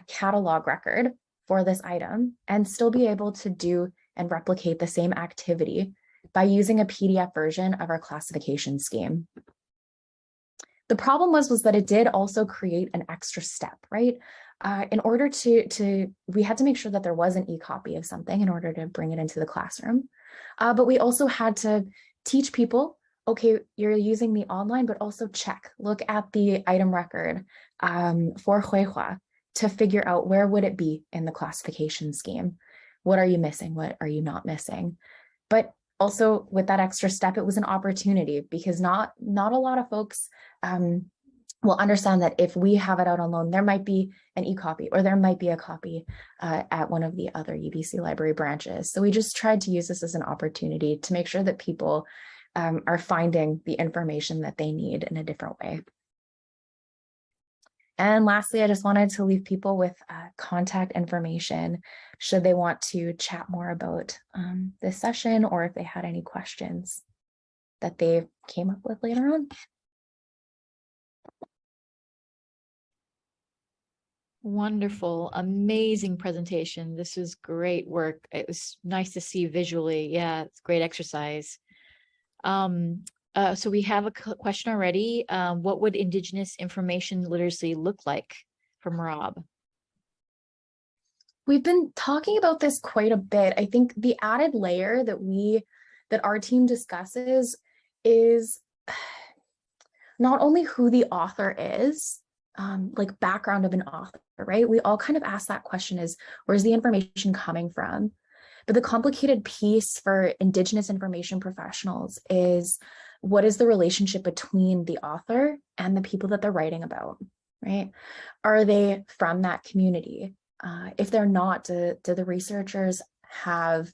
catalog record for this item and still be able to do and replicate the same activity by using a PDF version of our classification scheme. The problem was that it did also create an extra step, right? In order we had to make sure that there was an e-copy of something in order to bring it into the classroom. But we also had to teach people, okay, you're using the online, but also look at the item record for Huihua to figure out where would it be in the classification scheme. What are you missing? What are you not missing? But also with that extra step, it was an opportunity because not a lot of folks will understand that if we have it out on loan, there might be an e-copy or there might be a copy at one of the other UBC library branches. So we just tried to use this as an opportunity to make sure that people are finding the information that they need in a different way. And lastly, I just wanted to leave people with contact information should they want to chat more about this session or if they had any questions that they came up with later on. Wonderful, amazing presentation. This was great work. It was nice to see visually. Yeah, it's great exercise. So we have a question already. What would Indigenous information literacy look like from Rob? We've been talking about this quite a bit. I think the added layer that our team discusses is not only who the author is, like background of an author, right? We all kind of ask that question is, where's the information coming from? But the complicated piece for Indigenous information professionals is what is the relationship between the author and the people that they're writing about, right? Are they from that community? If they're not, do the researchers have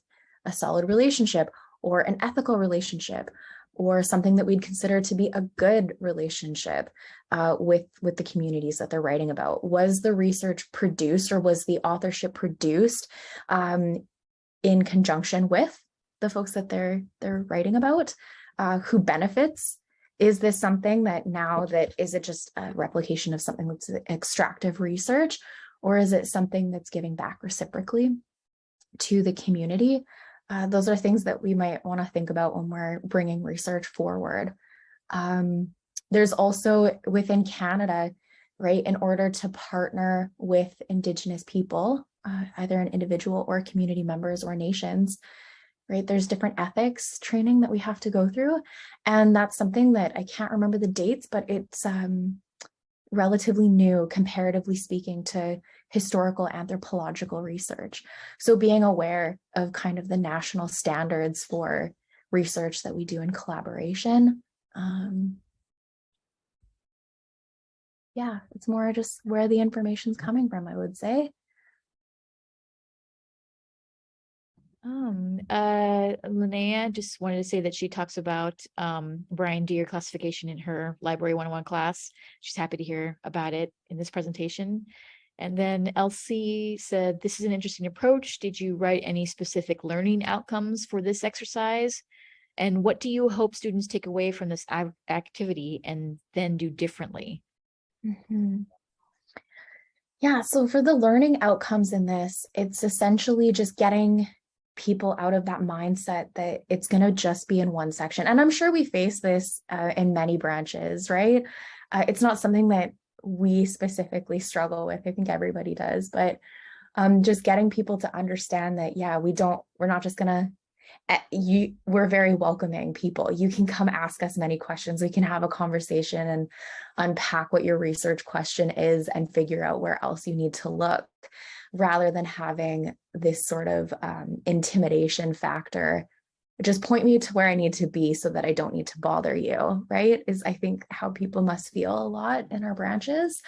a solid relationship or an ethical relationship or something that we'd consider to be a good relationship with the communities that they're writing about? Was the research produced or was the authorship produced in conjunction with the folks that they're writing about? Who benefits? Is this something that now that is it just a replication of something that's extractive research, or is it something that's giving back reciprocally to the community? Those are things that we might want to think about when we're bringing research forward. There's also within Canada, right, in order to partner with Indigenous people, either an individual or community members or nations, right, there's different ethics training that we have to go through. And that's something that I can't remember the dates, but it's relatively new, comparatively speaking, to historical anthropological research. So being aware of kind of the national standards for research that we do in collaboration. Yeah, it's more just where the information's coming from, I would say. Linnea just wanted to say that she talks about Brian Deere classification in her Library 101 class. She's happy to hear about it in this presentation. And then Elsie said, this is an interesting approach. Did you write any specific learning outcomes for this exercise? And what do you hope students take away from this activity and then do differently? Mm-hmm. Yeah, so for the learning outcomes in this, it's essentially just getting people out of that mindset that it's going to just be in one section. And I'm sure we face this in many branches, right? It's not something that we specifically struggle with. I think everybody does, but just getting people to understand that, yeah, we're not just going to, we're very welcoming people. You can come ask us many questions. We can have a conversation and unpack what your research question is and figure out where else you need to look, rather than having this sort of intimidation factor. Just point me to where I need to be so that I don't need to bother you, right? Is I think how people must feel a lot in our branches.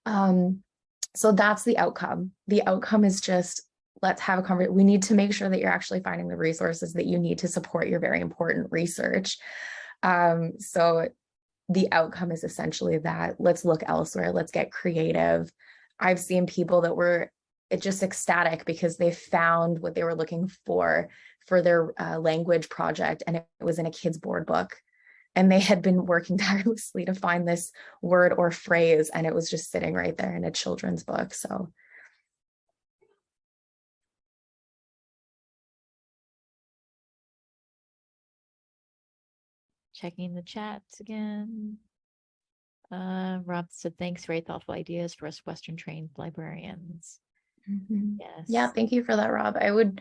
So that's the outcome. The outcome is just, let's have a conversation. We need to make sure that you're actually finding the resources that you need to support your very important research. So the outcome is essentially that. Let's look elsewhere. Let's get creative. I've seen people that were just ecstatic because they found what they were looking for for their language project, and it was in a kid's board book. And they had been working tirelessly to find this word or phrase, and it was just sitting right there in a children's book. So Checking the chats again. Rob said, thanks, very thoughtful ideas for us Western trained librarians. Yes. Yeah, thank you for that, Rob. I would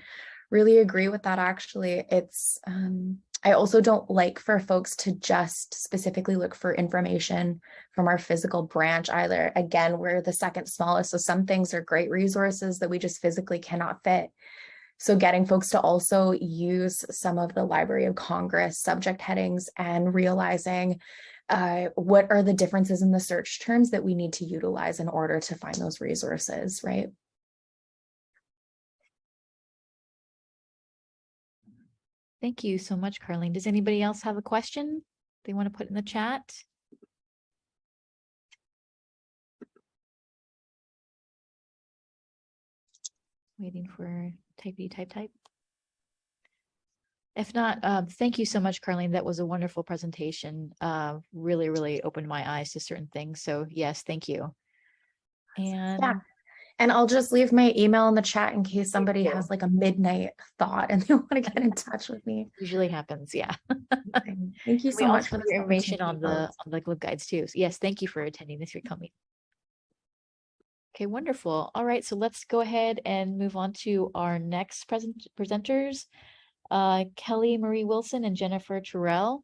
really agree with that. Actually, it's I also don't like for folks to just specifically look for information from our physical branch either. Again, we're the second smallest, so some things are great resources that we just physically cannot fit. So getting folks to also use some of the Library of Congress subject headings and realizing what are the differences in the search terms that we need to utilize in order to find those resources, right? Thank you so much, Carlene. Does anybody else have a question they want to put in the chat? Waiting for type. If not, thank you so much, Carlene. That was a wonderful presentation. Really, really opened my eyes to certain things. So yes, thank you. And yeah. And I'll just leave my email in the chat in case somebody has like a midnight thought and they want to get in touch with me. Usually happens, yeah. Thank you so much for your information on the glib guides too. So yes, thank you for attending this coming. Okay, wonderful. All right, so let's go ahead and move on to our next presenters, Kelly Marie Wilson and Jennifer Terrell.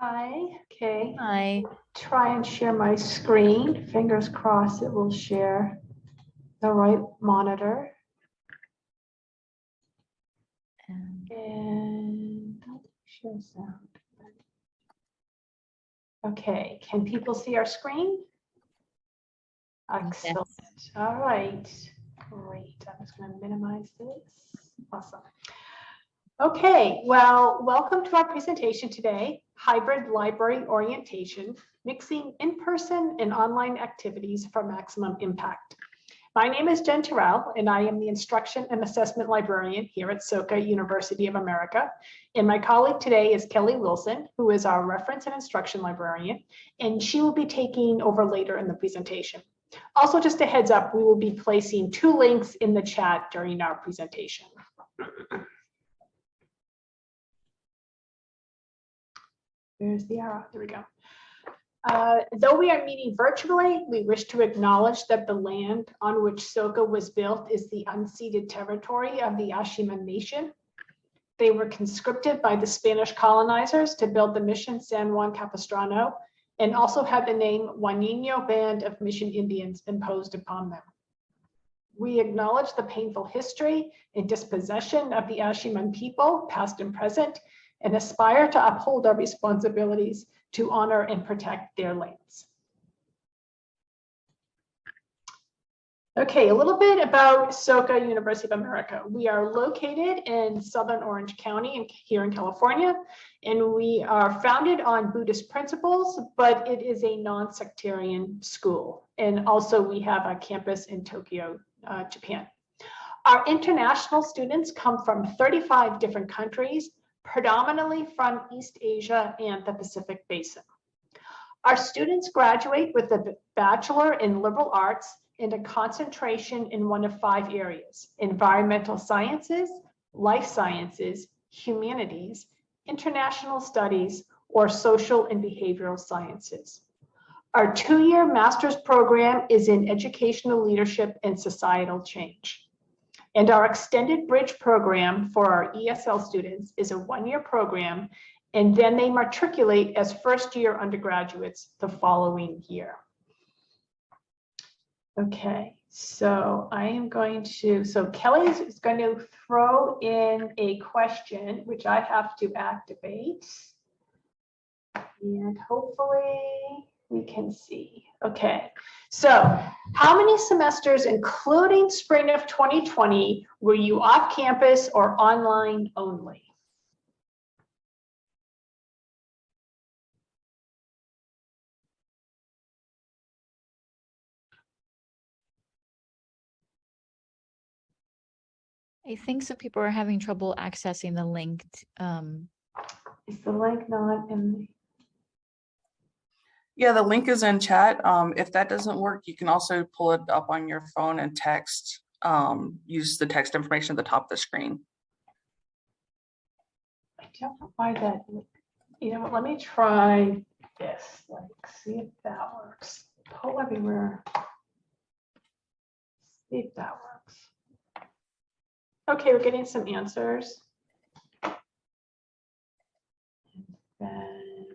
Hi, okay. Hi. Try and share my screen. Fingers crossed it will share the right monitor. And share sound. Okay, can people see our screen? Excellent. Yes. All right, great. I'm just going to minimize this. Awesome. Okay, well, welcome to our presentation today, Hybrid Library Orientation, Mixing In-Person and Online Activities for Maximum Impact. My name is Jen Terrell, and I am the Instruction and Assessment Librarian here at SoCA University of America. And my colleague today is Kelly Wilson, who is our Reference and Instruction Librarian, and she will be taking over later in the presentation. Also, just a heads up, we will be placing 2 links in the chat during our presentation. Where's the arrow? There we go. Though we are meeting virtually, we wish to acknowledge that the land on which SoCA was built is the unceded territory of the Ashiman Nation. They were conscripted by the Spanish colonizers to build the Mission San Juan Capistrano and also had the name Juanino Band of Mission Indians imposed upon them. We acknowledge the painful history and dispossession of the Ashiman people, past and present, and aspire to uphold our responsibilities to honor and protect their lands. Okay, a little bit about SoCA University of America. We are located in Southern Orange County here in California, and we are founded on Buddhist principles, but it is a non-sectarian school. And also we have a campus in Tokyo, Japan. Our international students come from 35 different countries, predominantly from East Asia and the Pacific Basin. Our students graduate with a Bachelor in Liberal Arts and a concentration in one of 5 areas: environmental sciences, life sciences, humanities, international studies, or social and behavioral sciences. Our 2-year master's program is in educational leadership and societal change. And our extended bridge program for our ESL students is a 1-year program, and then they matriculate as first-year undergraduates the following year. Okay, so I am going to, so Kelly is going to throw in a question, which I have to activate. And hopefully we can see. Okay, so how many semesters, including spring of 2020, were you off campus or online only? I think some people are having trouble accessing the link. Is the link not in the? Yeah, the link is in chat. If that doesn't work, you can also pull it up on your phone and text, use the text information at the top of the screen. I don't know why that, you know what, let me try this, like, see if that works. Pull everywhere. See if that works. Okay, we're getting some answers. And then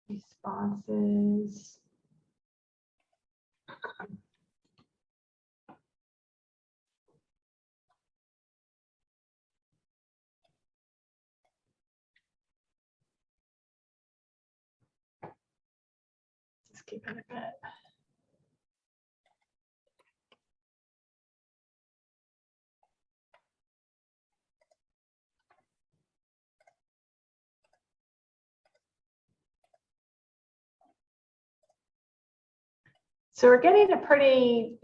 responses. Just keep it a bit. So we're getting a pretty,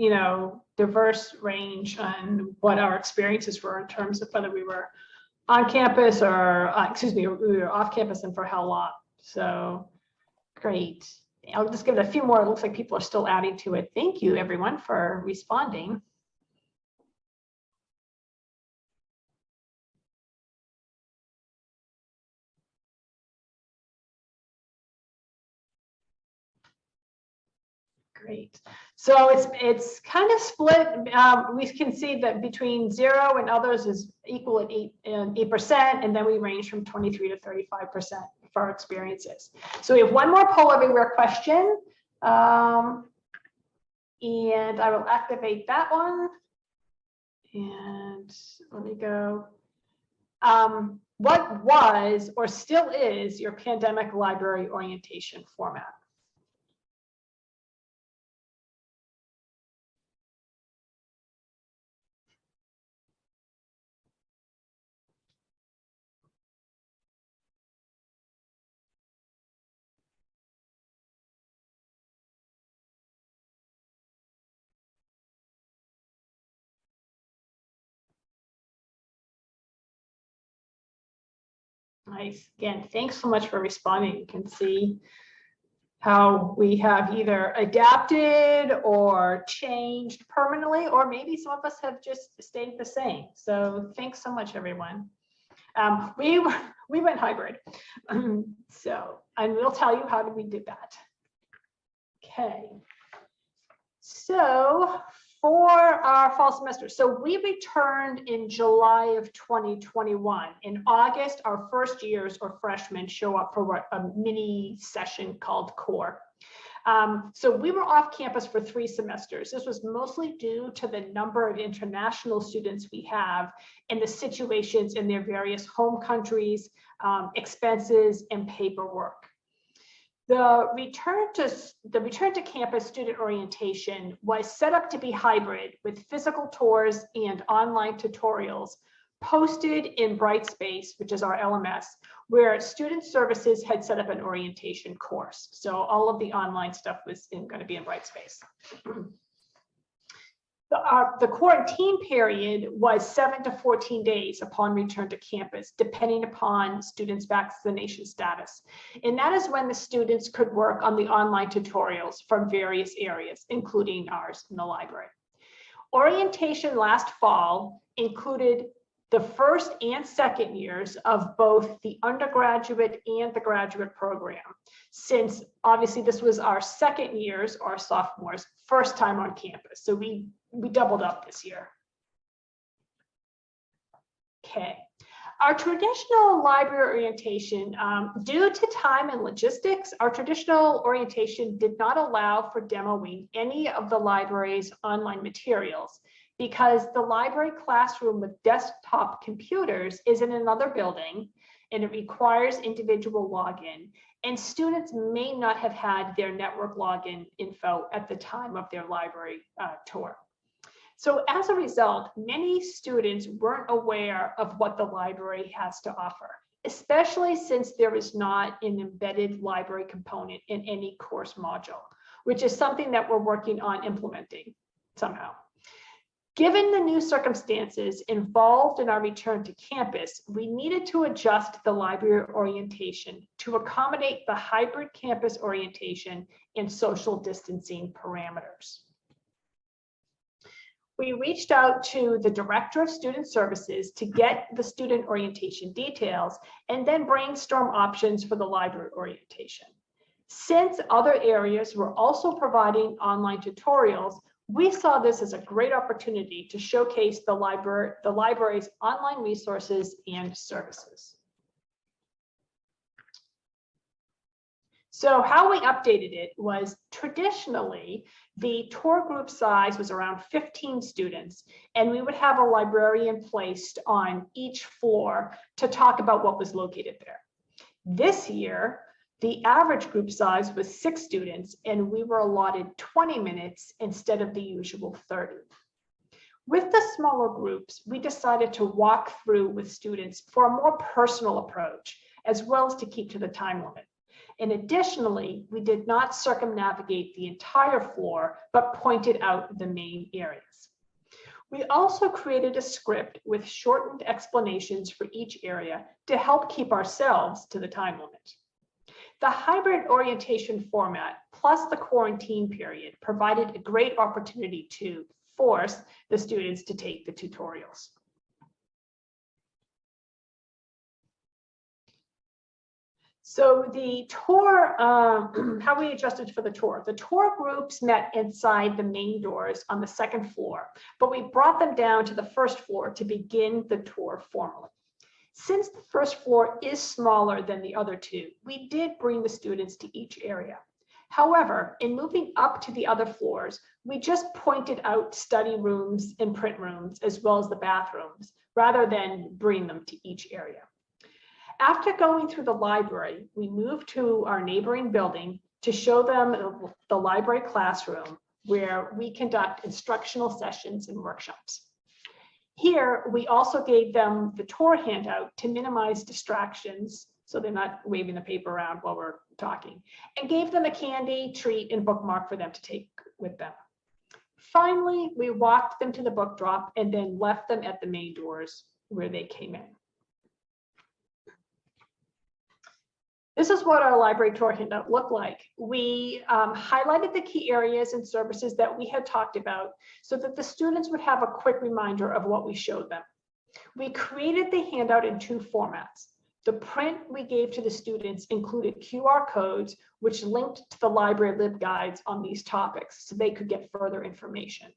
diverse range on what our experiences were in terms of whether we were on campus or, we were off campus and for how long. So great. I'll just give it a few more. It looks like people are still adding to it. Thank you, everyone, for responding. Great. So it's kind of split. We can see that between 0 and others is equal at 8%, and then we range from 23 to 35% for our experiences. So we have one more poll everywhere question, and I will activate that one. And let me go. What was or still is your pandemic library orientation format? Nice. Again, thanks so much for responding. You can see how we have either adapted or changed permanently, or maybe some of us have just stayed the same. So thanks so much, everyone. We went hybrid. So, and we'll tell you how we did that. Okay. So for our fall semester, so we returned in July of 2021. In August, our first years or freshmen show up for a mini session called Core. So we were off campus for 3 semesters. This was mostly due to the number of international students we have and the situations in their various home countries, expenses, and paperwork. The return to campus student orientation was set up to be hybrid with physical tours and online tutorials posted in Brightspace, which is our LMS, where student services had set up an orientation course. So all of the online stuff was going to be in Brightspace. The quarantine period was 7 to 14 days upon return to campus, depending upon students' vaccination status. And that is when the students could work on the online tutorials from various areas, including ours in the library. Orientation last fall included the first and second years of both the undergraduate and the graduate program, since obviously this was our second years, our sophomores, first time on campus. So we doubled up this year. Okay. Our traditional library orientation, due to time and logistics, our traditional orientation did not allow for demoing any of the library's online materials, because the library classroom with desktop computers is in another building and it requires individual login, and students may not have had their network login info at the time of their library tour. So as a result, many students weren't aware of what the library has to offer, especially since there is not an embedded library component in any course module, which is something that we're working on implementing somehow. Given the new circumstances involved in our return to campus, we needed to adjust the library orientation to accommodate the hybrid campus orientation and social distancing parameters. We reached out to the Director of Student Services to get the student orientation details and then brainstorm options for the library orientation. Since other areas were also providing online tutorials, we saw this as a great opportunity to showcase the library's online resources and services. So how we updated it was, traditionally, the tour group size was around 15 students, and we would have a librarian placed on each floor to talk about what was located there. This year, the average group size was 6 students, and we were allotted 20 minutes instead of the usual 30. With the smaller groups, we decided to walk through with students for a more personal approach, as well as to keep to the time limit. And additionally, we did not circumnavigate the entire floor, but pointed out the main areas. We also created a script with shortened explanations for each area to help keep ourselves to the time limit. The hybrid orientation format plus the quarantine period provided a great opportunity to force the students to take the tutorials. So the tour, how we adjusted for the tour. The tour groups met inside the main doors on the second floor, but we brought them down to the first floor to begin the tour formally. Since the first floor is smaller than the other two, we did bring the students to each area. However, in moving up to the other floors, we just pointed out study rooms and print rooms, as well as the bathrooms, rather than bring them to each area. After going through the library, we moved to our neighboring building to show them the library classroom, where we conduct instructional sessions and workshops. Here, we also gave them the tour handout to minimize distractions, so they're not waving the paper around while we're talking, and gave them a candy, treat, and bookmark for them to take with them. Finally, we walked them to the book drop and then left them at the main doors where they came in. This is what our library tour handout looked like. We highlighted the key areas and services that we had talked about so that the students would have a quick reminder of what we showed them. We created the handout in 2 formats. The print we gave to the students included QR codes, which linked to the library LibGuides on these topics so they could get further information.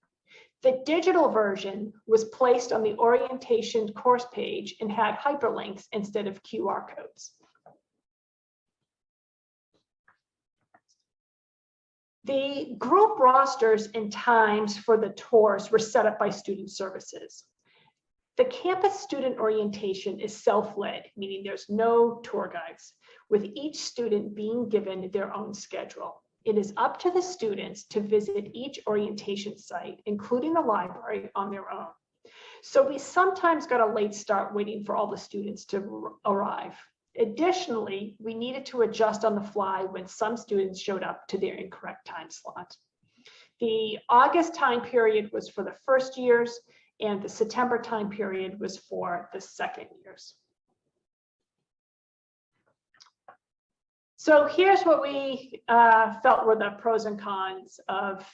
The digital version was placed on the orientation course page and had hyperlinks instead of QR codes. The group rosters and times for the tours were set up by student services. The campus student orientation is self-led, meaning there's no tour guides, with each student being given their own schedule. It is up to the students to visit each orientation site, including the library, on their own. So we sometimes got a late start waiting for all the students to arrive. Additionally, we needed to adjust on the fly when some students showed up to their incorrect time slot. The August time period was for the first years, and the September time period was for the second years. So here's what we felt were the pros and cons of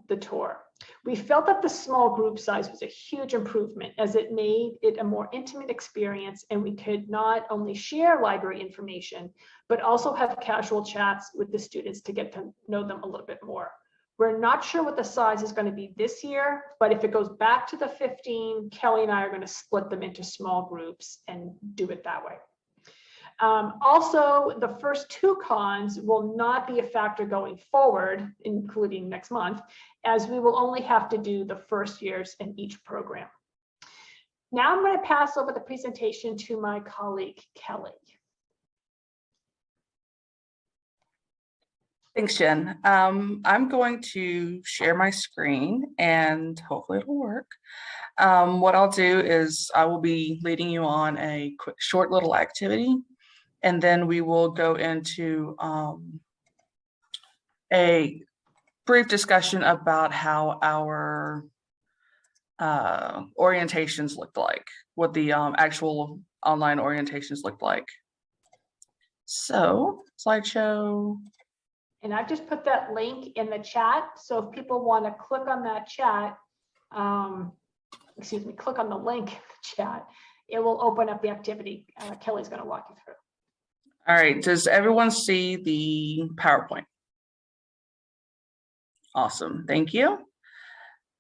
the tour. We felt that the small group size was a huge improvement, as it made it a more intimate experience, and we could not only share library information, but also have casual chats with the students to get to know them a little bit more. We're not sure what the size is going to be this year, but if it goes back to the 15, Kelly and I are going to split them into small groups and do it that way. Also, the first 2 cons will not be a factor going forward, including next month, as we will only have to do the first years in each program. Now I'm going to pass over the presentation to my colleague, Kelly. Thanks, Jen. I'm going to share my screen and hopefully it'll work. What I'll do is I will be leading you on a quick, short little activity, and then we will go into a brief discussion about how our orientations looked like, what the actual online orientations looked like. So slideshow. And I've just put that link in the chat. So if people want to click on that chat, click on the link in the chat, it will open up the activity. Kelly's going to walk you through. All right, does everyone see the PowerPoint? Awesome, thank you.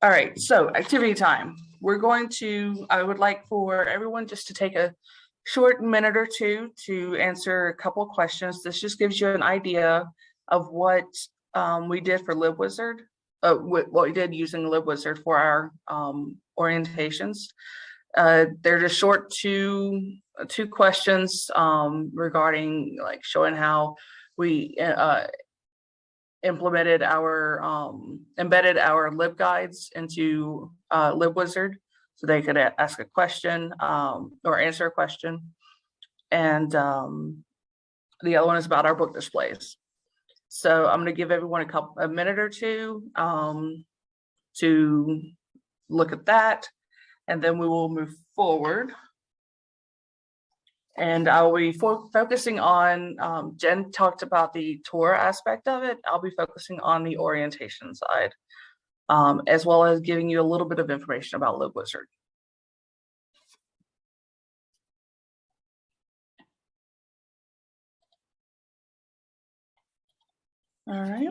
All right, so activity time. I would like for everyone just to take a short minute or two to answer a couple of questions. This just gives you an idea of what we did for LibWizard, what we did using LibWizard for our orientations. They're just short two questions regarding like showing how we embedded our LibGuides into LibWizard so they could ask a question or answer a question. And the other one is about our book displays. So I'm going to give everyone a minute or two to look at that, and then we will move forward. And I'll be focusing on, Jen talked about the tour aspect of it. I'll be focusing on the orientation side, as well as giving you a little bit of information about LibWizard. All right.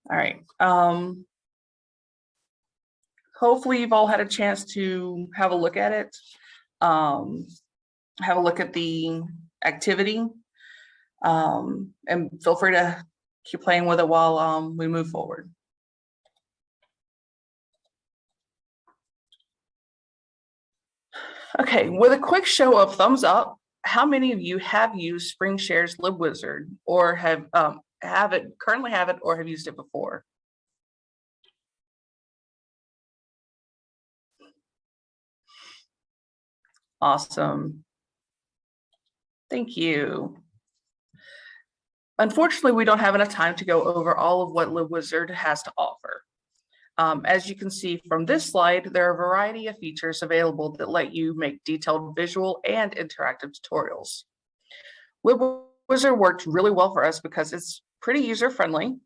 All right. Hopefully you've all had a chance to have a look at it. Have a look at the activity. And feel free to keep playing with it while we move forward. Okay, with a quick show of thumbs up, how many of you have used SpringShare's LibWizard or currently have it or have used it before? Awesome. Thank you. Unfortunately, we don't have enough time to go over all of what LibWizard has to offer. As you can see from this slide, there are a variety of features available that let you make detailed visual and interactive tutorials. LibWizard worked really well for us because it's pretty user-friendly.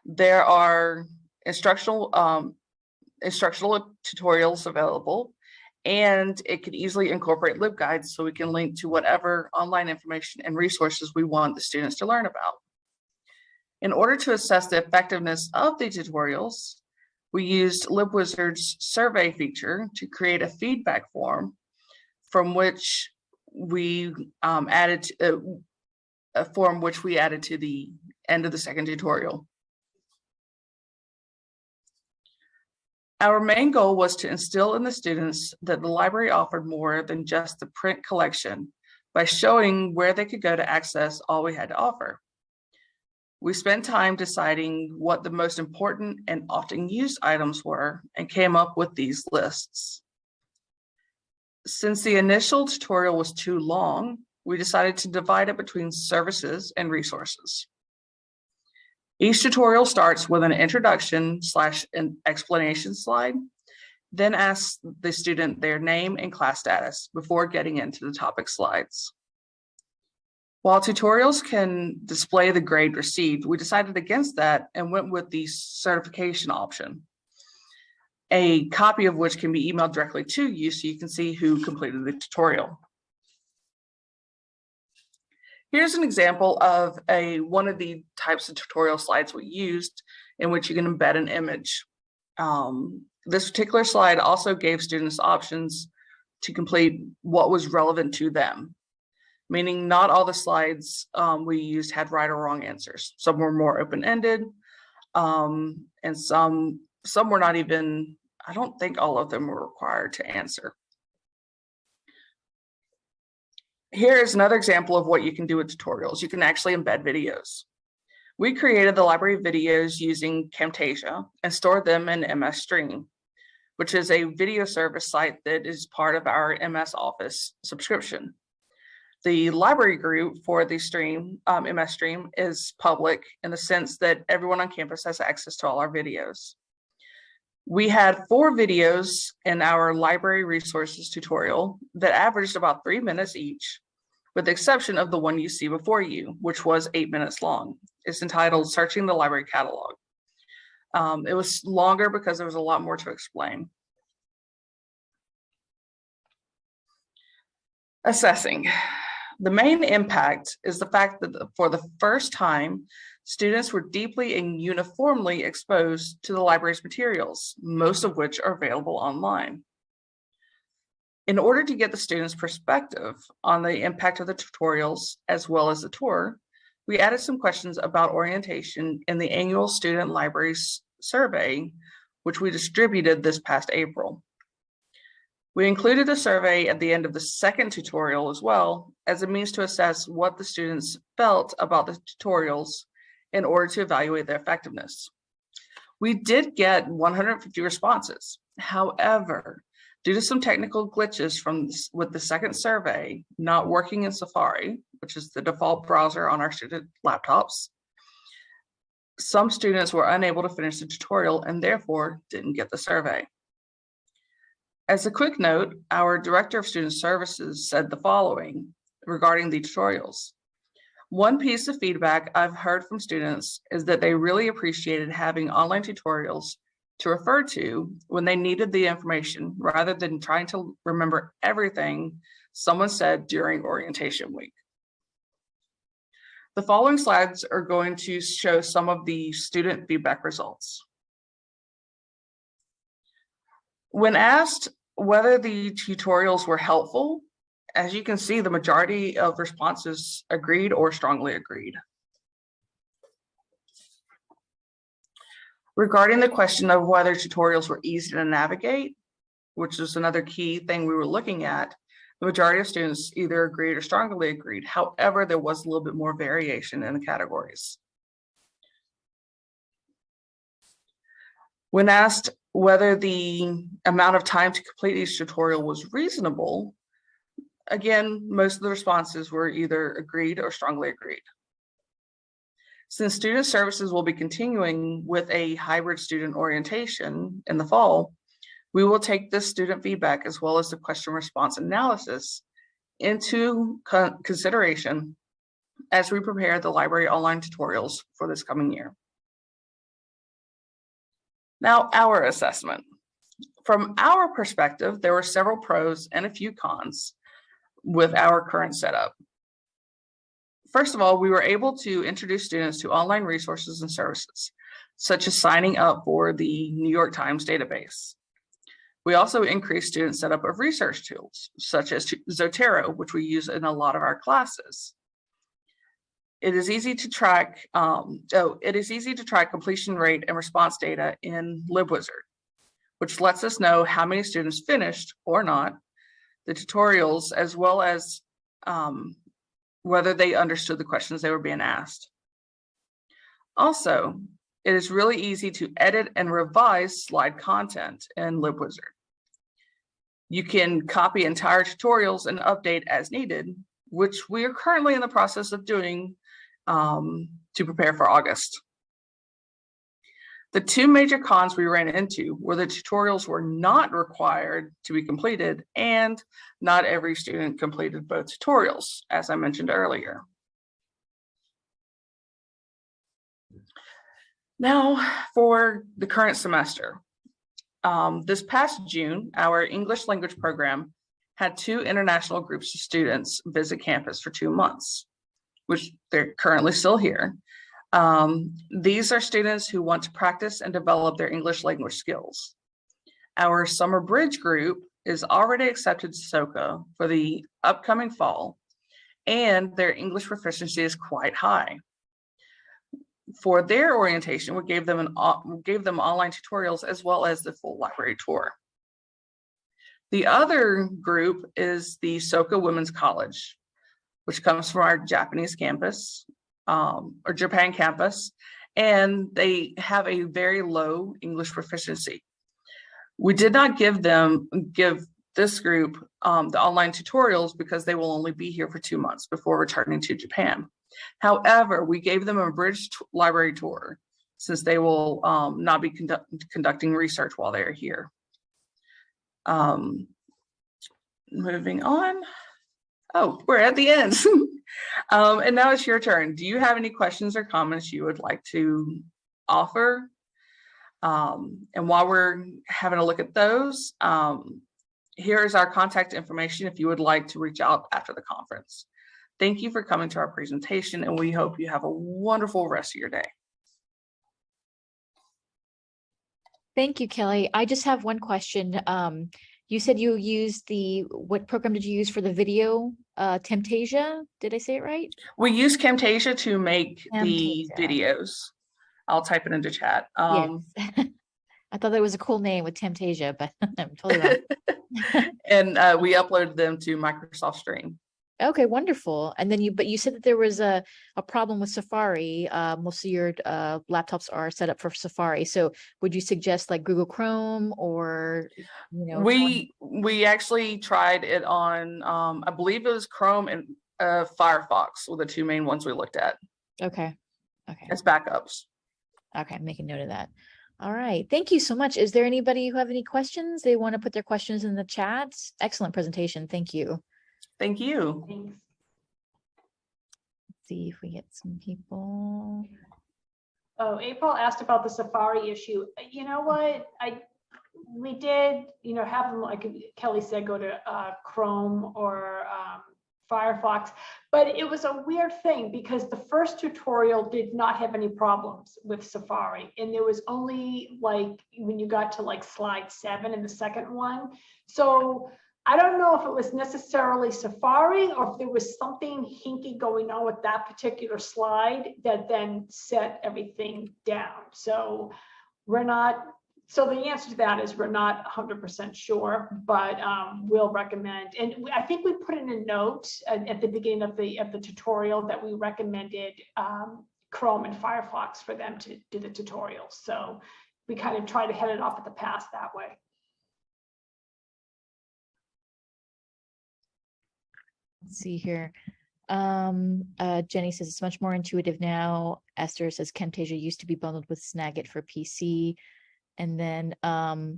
There are instructional tutorials available, and it could easily incorporate LibGuides so we can link to whatever online information and resources we want the students to learn about. In order to assess the effectiveness of the tutorials, we used LibWizard's survey feature to create a feedback form from which we added a form which we added to the end of the second tutorial. Our main goal was to instill in the students that the library offered more than just the print collection by showing where they could go to access all we had to offer. We spent time deciding what the most important and often used items were and came up with these lists. Since the initial tutorial was too long, we decided to divide it between services and resources. Each tutorial starts with an introduction / an explanation slide, then asks the student their name and class status before getting into the topic slides. While tutorials can display the grade received, we decided against that and went with the certification option, a copy of which can be emailed directly to you so you can see who completed the tutorial. Here's an example of one of the types of tutorial slides we used in which you can embed an image. This particular slide also gave students options to complete what was relevant to them, meaning not all the slides we used had right or wrong answers. Some were more open-ended, and some were not even, I don't think all of them were required to answer. Here is another example of what you can do with tutorials. You can actually embed videos. We created the library videos using Camtasia and stored them in MS Stream, which is a video service site that is part of our MS Office subscription. The library group for the stream, MS Stream, is public in the sense that everyone on campus has access to all our videos. We had 4 videos in our library resources tutorial that averaged about 3 minutes each, with the exception of the one you see before you, which was 8 minutes long. It's entitled Searching the Library Catalog. It was longer because there was a lot more to explain. Assessing. The main impact is the fact that for the first time, students were deeply and uniformly exposed to the library's materials, most of which are available online. In order to get the students' perspective on the impact of the tutorials as well as the tour, we added some questions about orientation in the annual Student Libraries Survey, which we distributed this past April. We included a survey at the end of the second tutorial as well, as a means to assess what the students felt about the tutorials in order to evaluate their effectiveness. We did get 150 responses. However, due to some technical glitches with the second survey not working in Safari, which is the default browser on our student laptops, some students were unable to finish the tutorial and therefore didn't get the survey. As a quick note, our Director of Student Services said the following regarding the tutorials. One piece of feedback I've heard from students is that they really appreciated having online tutorials to refer to when they needed the information rather than trying to remember everything someone said during orientation week. The following slides are going to show some of the student feedback results. When asked whether the tutorials were helpful, as you can see, the majority of responses agreed or strongly agreed. Regarding the question of whether tutorials were easy to navigate, which is another key thing we were looking at, the majority of students either agreed or strongly agreed. However, there was a little bit more variation in the categories. When asked whether the amount of time to complete each tutorial was reasonable, again, most of the responses were either agreed or strongly agreed. Since Student Services will be continuing with a hybrid student orientation in the fall, we will take this student feedback as well as the question response analysis into consideration as we prepare the library online tutorials for this coming year. Now, our assessment. From our perspective, there were several pros and a few cons with our current setup. First of all, we were able to introduce students to online resources and services, such as signing up for the New York Times database. We also increased student setup of research tools, such as Zotero, which we use in a lot of our classes. It is easy to track completion rate and response data in LibWizard, which lets us know how many students finished or not the tutorials, as well as whether they understood the questions they were being asked. Also, it is really easy to edit and revise slide content in LibWizard. You can copy entire tutorials and update as needed, which we are currently in the process of doing to prepare for August. The two major cons we ran into were the tutorials were not required to be completed and not every student completed both tutorials, as I mentioned earlier. Now for the current semester. This past June, our English language program had 2 international groups of students visit campus for 2 months, which they're currently still here. These are students who want to practice and develop their English language skills. Our summer bridge group is already accepted to SOCA for the upcoming fall, and their English proficiency is quite high. For their orientation, we gave them online tutorials as well as the full library tour. The other group is the SOCA Women's College, which comes from our Japanese campus, or Japan campus, and they have a very low English proficiency. We did not give this group the online tutorials because they will only be here for 2 months before returning to Japan. However, we gave them a bridge library tour since they will not be conducting research while they are here. Moving on. Oh, we're at the end. And now it's your turn. Do you have any questions or comments you would like to offer? And while we're having a look at those, here is our contact information if you would like to reach out after the conference. Thank you for coming to our presentation, and we hope you have a wonderful rest of your day. Thank you, Kelly. I just have one question. You said you used what program did you use for the video? Camtasia, did I say it right? We use Camtasia to make the videos. I'll type it into chat. Yes. I thought that was a cool name with Camtasia, but I'm totally wrong. And we uploaded them to Microsoft Stream. Okay, wonderful. And then you said that there was a problem with Safari. Most of your laptops are set up for Safari. So would you suggest like Google Chrome or, We actually tried it on, I believe it was Chrome and Firefox were the two main ones we looked at. Okay. As backups. Okay, I'm making note of that. All right. Thank you so much. Is there anybody who have any questions? They want to put their questions in the chat. Excellent presentation. Thank you. Thank you. Thanks. Let's see if we get some people. Oh, April asked about the Safari issue. You know what? We did, have them, like Kelly said, go to Chrome or Firefox, but it was a weird thing because the first tutorial did not have any problems with Safari, and there was only like when you got to like slide 7 in the second one. So I don't know if it was necessarily Safari or if there was something hinky going on with that particular slide that then set everything down. So the answer to that is we're not 100% sure, but we'll recommend. And I think we put in a note at the beginning of the tutorial that we recommended Chrome and Firefox for them to do the tutorials. So we kind of try to head it off at the pass that way. Let's see here. Jenny says it's much more intuitive now. Esther says Camtasia used to be bundled with Snagit for PC. And then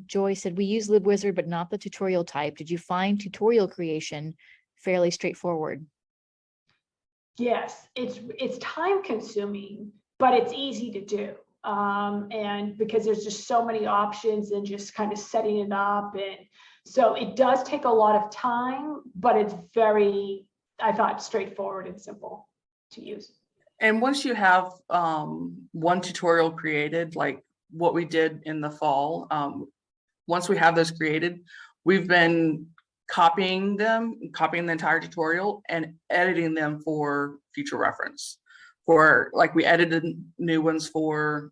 Joy said, we use LibWizard, but not the tutorial type. Did you find tutorial creation fairly straightforward? Yes, it's time consuming, but it's easy to do. And because there's just so many options and just kind of setting it up. And so it does take a lot of time, but it's very, I thought, straightforward and simple to use. And once you have one tutorial created, like what we did in the fall, once we have those created, we've been copying the entire tutorial and editing them for future reference. We edited new ones for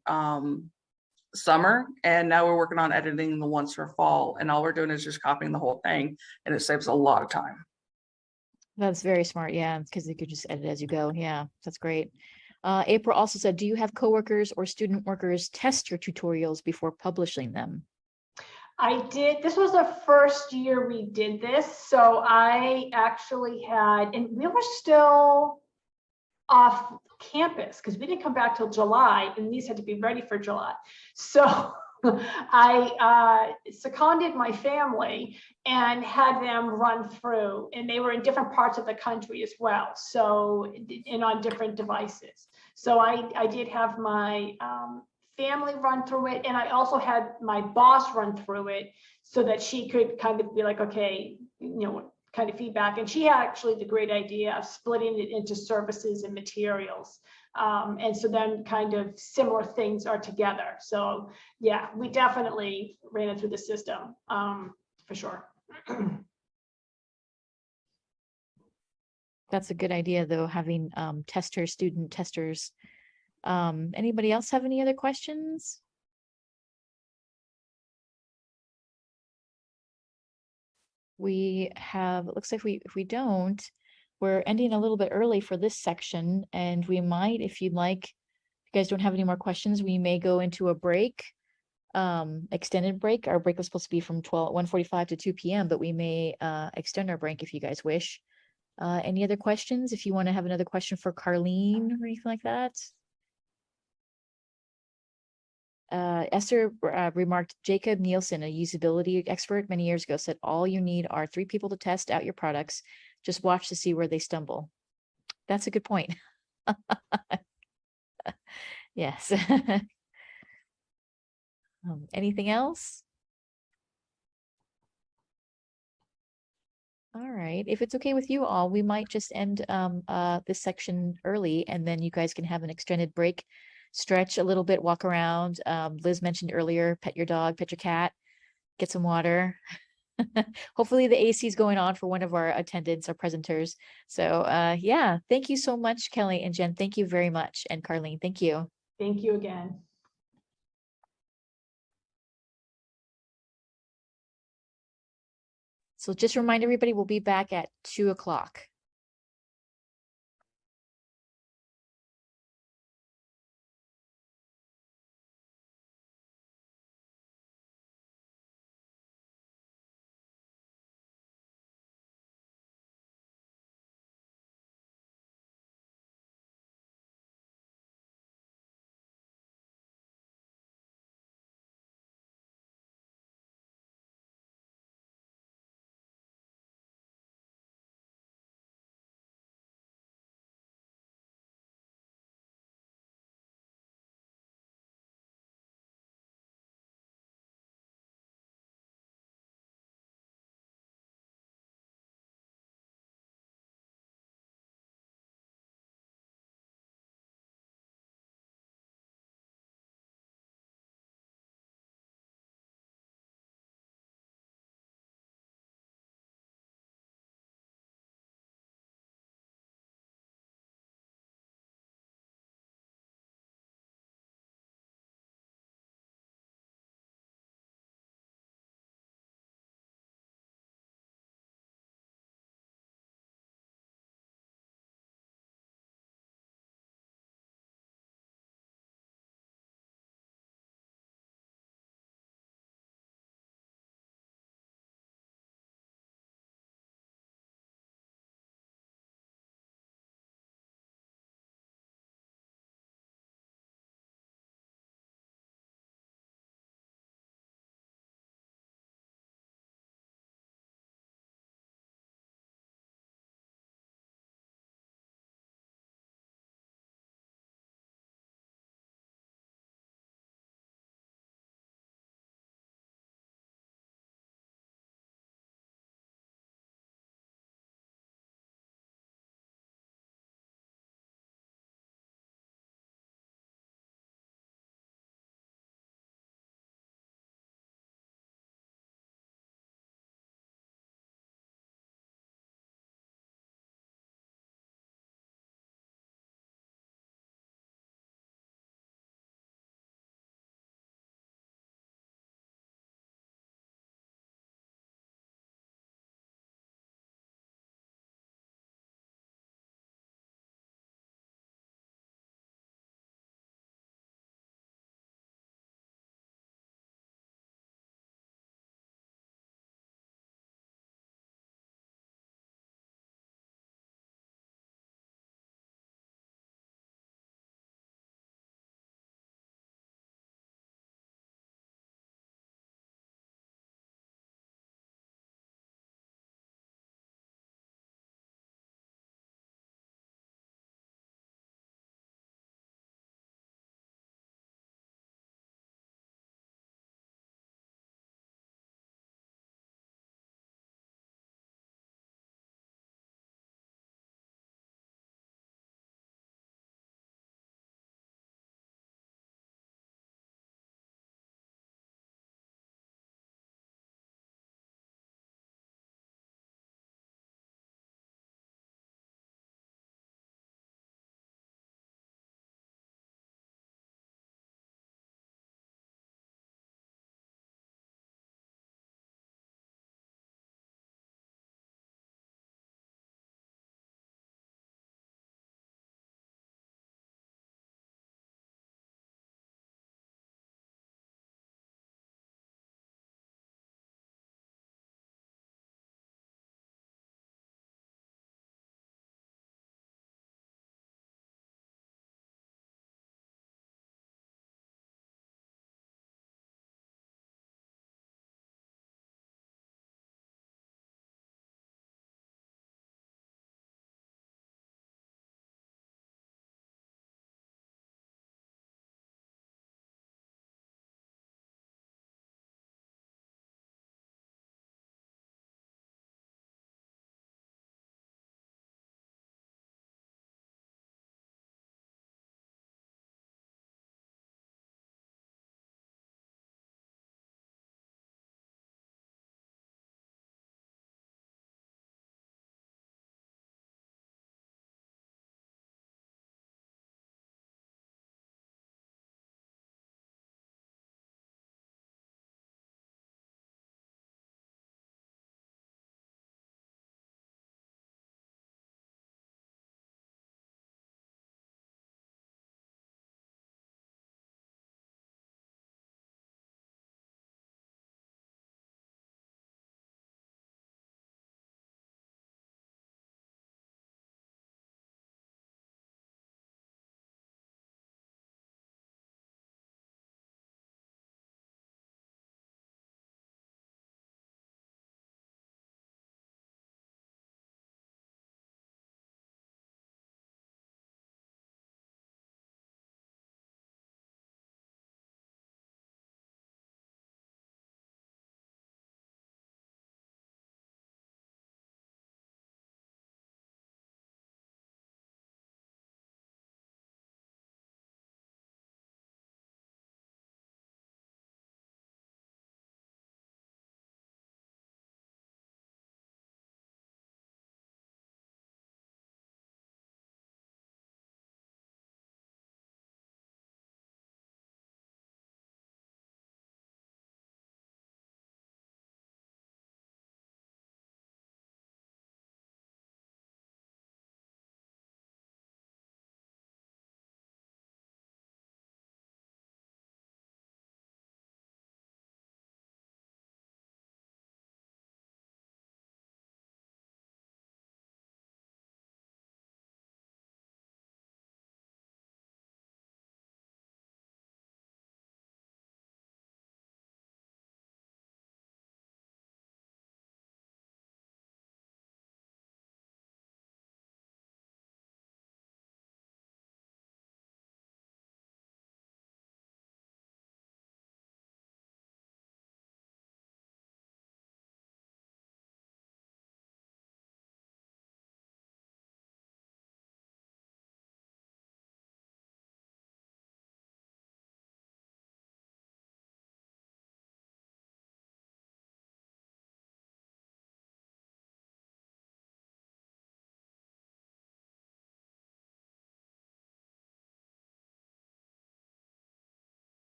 summer, and now we're working on editing the ones for fall, and all we're doing is just copying the whole thing, and it saves a lot of time. That's very smart, yeah, because you could just edit as you go. Yeah, that's great. April also said, do you have coworkers or student workers test your tutorials before publishing them? I did. This was the first year we did this. So I actually had, and we were still off campus because we didn't come back till July, and these had to be ready for July. So I seconded my family and had them run through, and they were in different parts of the country as well. So, and on different devices. So I did have my family run through it, and I also had my boss run through it so that she could kind of be like, okay, kind of feedback. And she had actually the great idea of splitting it into services and materials. And so then kind of similar things are together. So yeah, we definitely ran it through the system for sure. That's a good idea though, having student testers. Anybody else have any other questions? We have, it looks like if we don't, we're ending a little bit early for this section, and we might, if you'd like, if you guys don't have any more questions, we may go into a break extended break. Our break was supposed to be from 1:45 to 2 p.m., but we may extend our break if you guys wish. Any other questions? If you want to have another question for Carlene or anything like that. Esther remarked, Jacob Nielsen, a usability expert many years ago, said all you need are 3 people to test out your products. Just watch to see where they stumble. That's a good point. Yes. Anything else? All right. If it's okay with you all, we might just end this section early, and then you guys can have an extended break, stretch a little bit, walk around. Liz mentioned earlier, pet your dog, pet your cat, get some water. Hopefully the AC is going on for one of our attendants or presenters. So yeah, thank you so much, Kelly and Jen. Thank you very much. And Carlene, thank you. Thank you again. So just remind everybody, we'll be back at 2 o'clock.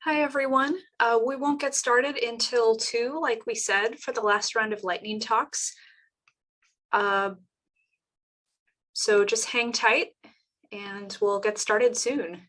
Hi, everyone. We won't get started until 2, like we said, for the last round of lightning talks. So just hang tight and we'll get started soon.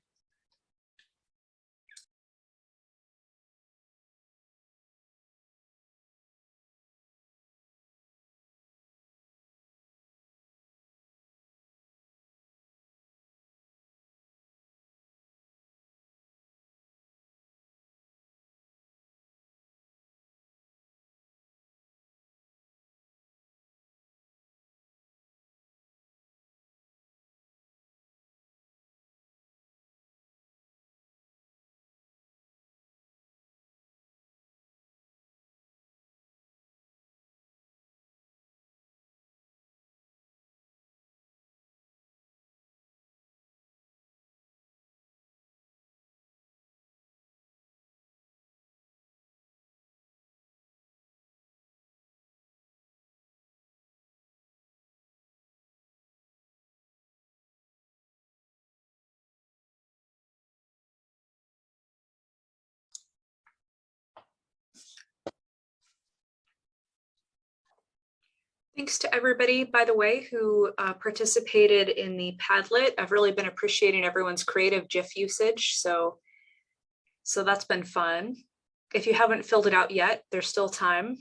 Thanks to everybody, by the way, who participated in the Padlet. I've really been appreciating everyone's creative GIF usage, so that's been fun. If you haven't filled it out yet, there's still time.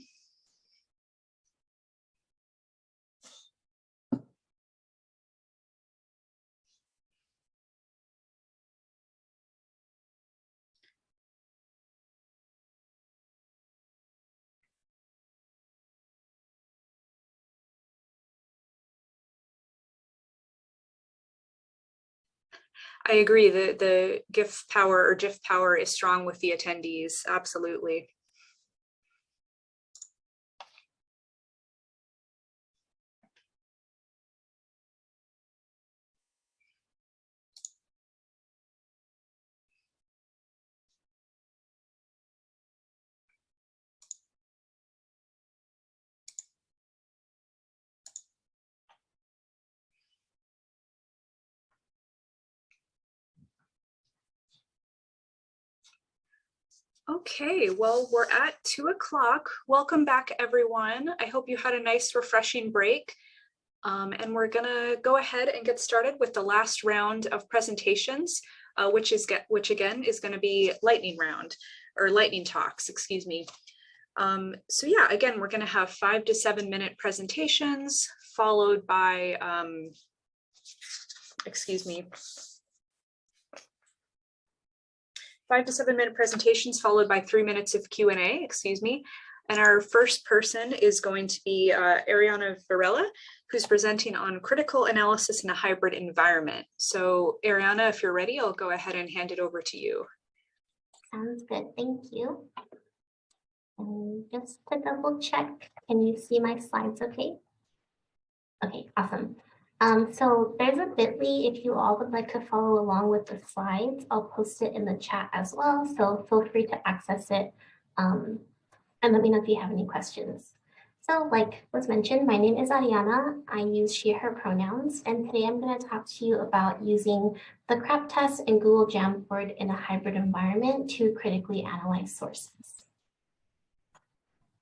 I agree that the GIF power or GIF power is strong with the attendees. Absolutely. Okay, well, we're at 2 o'clock. Welcome back, everyone. I hope you had a nice, refreshing break. And we're gonna go ahead and get started with the last round of presentations, which again is gonna be lightning round, or lightning talks, excuse me. So yeah, again, we're gonna have 5 to 7 minute presentations followed by, 5 to 7 minute presentations followed by 3 minutes of Q&A, excuse me. And our first person is going to be Ariana Varela, who's presenting on critical analysis in a hybrid environment. So Ariana, if you're ready, I'll go ahead and hand it over to you. Sounds good, thank you. And just to double check, can you see my slides okay? Okay, awesome. So there's a bit.ly if you all would like to follow along with the slides. I'll post it in the chat as well, so feel free to access it and let me know if you have any questions. So like was mentioned, my name is Ariana. I use she, her pronouns, and today I'm going to talk to you about using the CRAP test and Google Jamboard in a hybrid environment to critically analyze sources.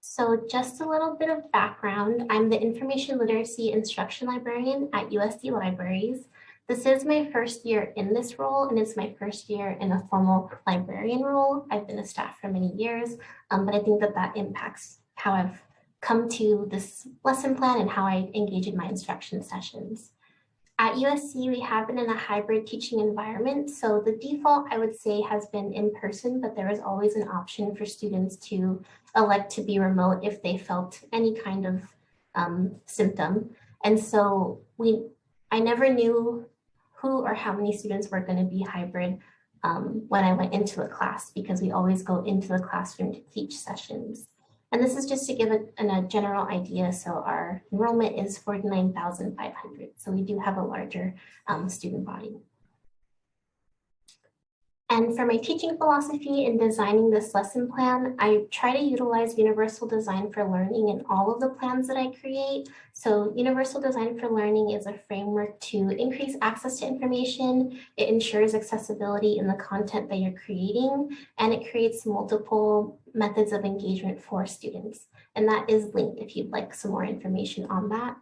So just a little bit of background. I'm the Information Literacy Instruction Librarian at USC Libraries. This is my first year in this role, and it's my first year in a formal librarian role. I've been a staff for many years, but I think that impacts how I've come to this lesson plan and how I engage in my instruction sessions. At USC, we have been in a hybrid teaching environment. So the default, I would say, has been in person, but there is always an option for students to elect to be remote if they felt any kind of symptom. And so I never knew who or how many students were going to be hybrid when I went into a class, because we always go into the classroom to teach sessions. And this is just to give a general idea. So our enrollment is 49,500. So we do have a larger student body. And for my teaching philosophy in designing this lesson plan, I try to utilize universal design for learning in all of the plans that I create. So universal design for learning is a framework to increase access to information. It ensures accessibility in the content that you're creating, and it creates multiple methods of engagement for students. And that is linked if you'd like some more information on that.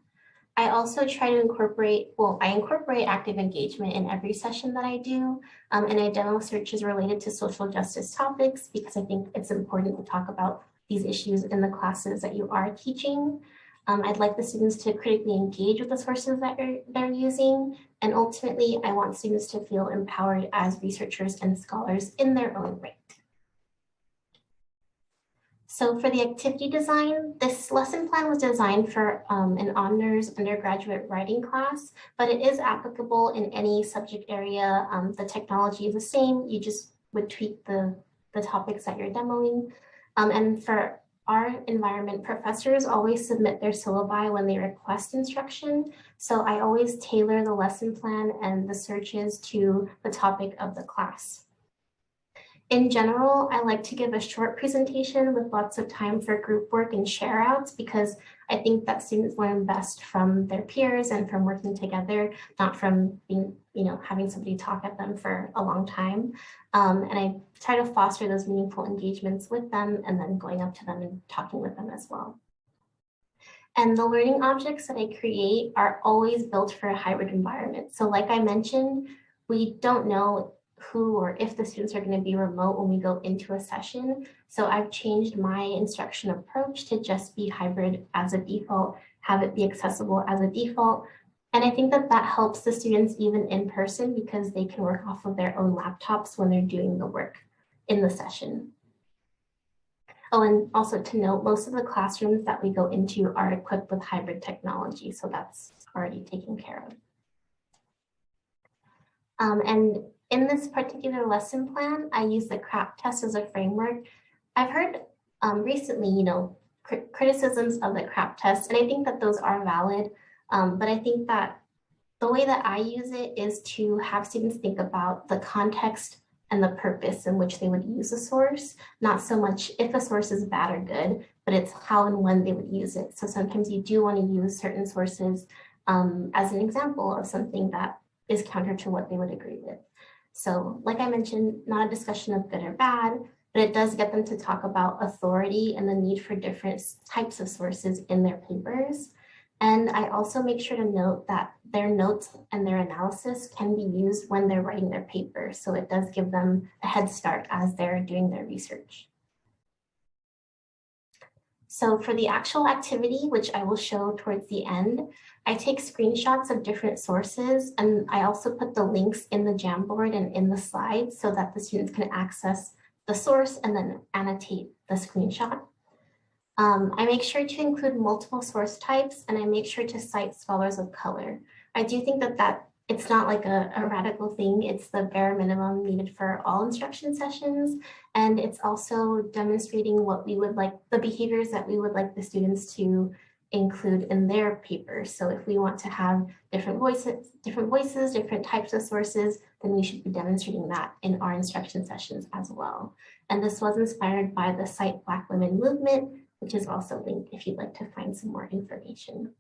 I also try to incorporate, I incorporate active engagement in every session that I do, and I demo searches related to social justice topics because I think it's important to talk about these issues in the classes that you are teaching. I'd like the students to critically engage with the sources that they're using, and ultimately I want students to feel empowered as researchers and scholars in their own right. So for the activity design, this lesson plan was designed for an honors undergraduate writing class, but it is applicable in any subject area. The technology is the same, you just would tweak the topics that you're demoing. And for our environment, professors always submit their syllabi when they request instruction. So I always tailor the lesson plan and the searches to the topic of the class. In general, I like to give a short presentation with lots of time for group work and share outs because I think that students learn best from their peers and from working together, not from being, having somebody talk at them for a long time. And I try to foster those meaningful engagements with them and then going up to them and talking with them as well. And the learning objects that I create are always built for a hybrid environment. So like I mentioned, we don't know who or if the students are going to be remote when we go into a session. So I've changed my instruction approach to just be hybrid as a default, have it be accessible as a default. And I think that that helps the students even in person because they can work off of their own laptops when they're doing the work in the session. Oh, and also to note, most of the classrooms that we go into are equipped with hybrid technology, so that's already taken care of. And in this particular lesson plan, I use the CRAP test as a framework. I've heard recently, criticisms of the CRAP test, and I think that those are valid, but I think that the way that I use it is to have students think about the context and the purpose in which they would use a source, not so much if a source is bad or good, but it's how and when they would use it. So sometimes you do want to use certain sources as an example of something that is counter to what they would agree with. So like I mentioned, not a discussion of good or bad, but it does get them to talk about authority and the need for different types of sources in their papers. And I also make sure to note that their notes and their analysis can be used when they're writing their paper. So it does give them a head start as they're doing their research. So for the actual activity, which I will show towards the end, I take screenshots of different sources, and I also put the links in the Jamboard and in the slides so that the students can access the source and then annotate the screenshot. I make sure to include multiple source types, and I make sure to cite scholars of color. I do think that it's not like a radical thing. It's the bare minimum needed for all instruction sessions. And it's also demonstrating what we would like, the behaviors that we would like the students to include in their papers. So if we want to have different voices, different types of sources, then we should be demonstrating that in our instruction sessions as well. And this was inspired by the Cite Black Women movement, which is also linked if you'd like to find some more information.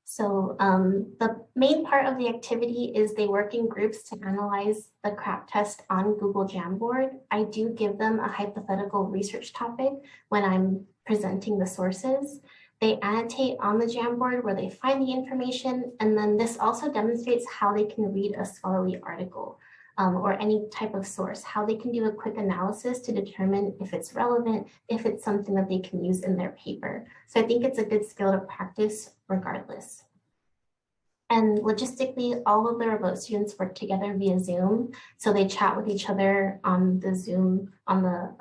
So the main part of the activity is they work in groups to analyze the CRAP test on Google Jamboard. I do give them a hypothetical research topic when I'm presenting the sources. They annotate on the Jamboard where they find the information, and then this also demonstrates how they can read a scholarly article or any type of source, how they can do a quick analysis to determine if it's relevant, if it's something that they can use in their paper. So I think it's a good skill to practice regardless. And logistically, all of the remote students work together via Zoom. So they chat with each other on the Zoom, on the,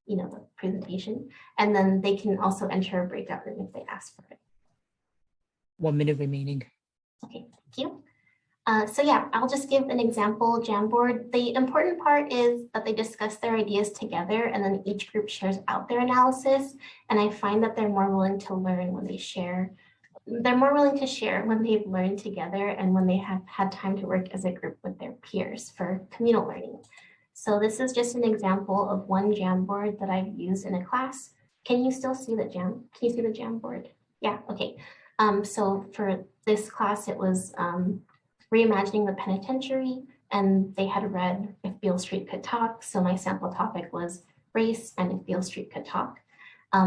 the presentation, and then they can also enter a breakout room if they ask for it. 1 minute remaining. Okay, thank you. So yeah, I'll just give an example Jamboard. The important part is that they discuss their ideas together and then each group shares out their analysis. And I find that they're more willing to learn when they share they're more willing to share when they've learned together and when they have had time to work as a group with their peers for communal learning. So this is just an example of one Jamboard that I've used in a class. Can you still see the Can you see the Jamboard? Yeah, okay. So for this class, it was reimagining the penitentiary, and they had read If Beale Street Could Talk. So my sample topic was race and If Beale Street Could Talk.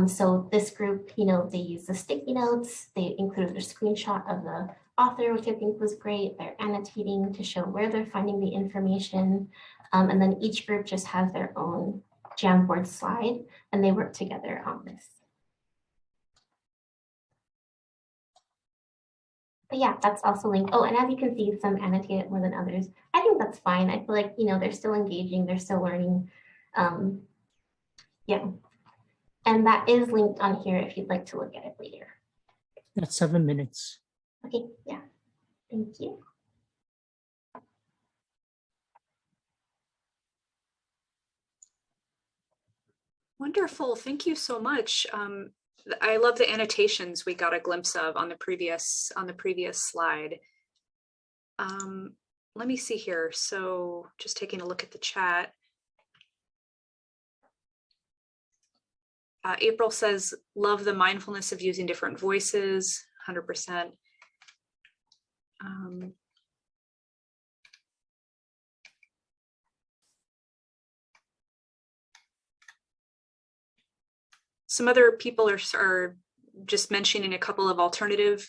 So this group, they used the sticky notes, they included a screenshot of the author, which I think was great. They're annotating to show where they're finding the information. And then each group just has their own Jamboard slide, and they work together on this. But yeah, that's also linked. Oh, and as you can see, some annotate it more than others. I think that's fine. I feel like, they're still engaging, they're still learning. Yeah. And that is linked on here if you'd like to look at it later. That's 7 minutes. Okay, yeah, thank you. Wonderful, thank you so much. I love the annotations we got a glimpse of on the previous slide. Let me see here. So just taking a look at the chat. April says, love the mindfulness of using different voices, 100%. Some other people are just mentioning a couple of alternative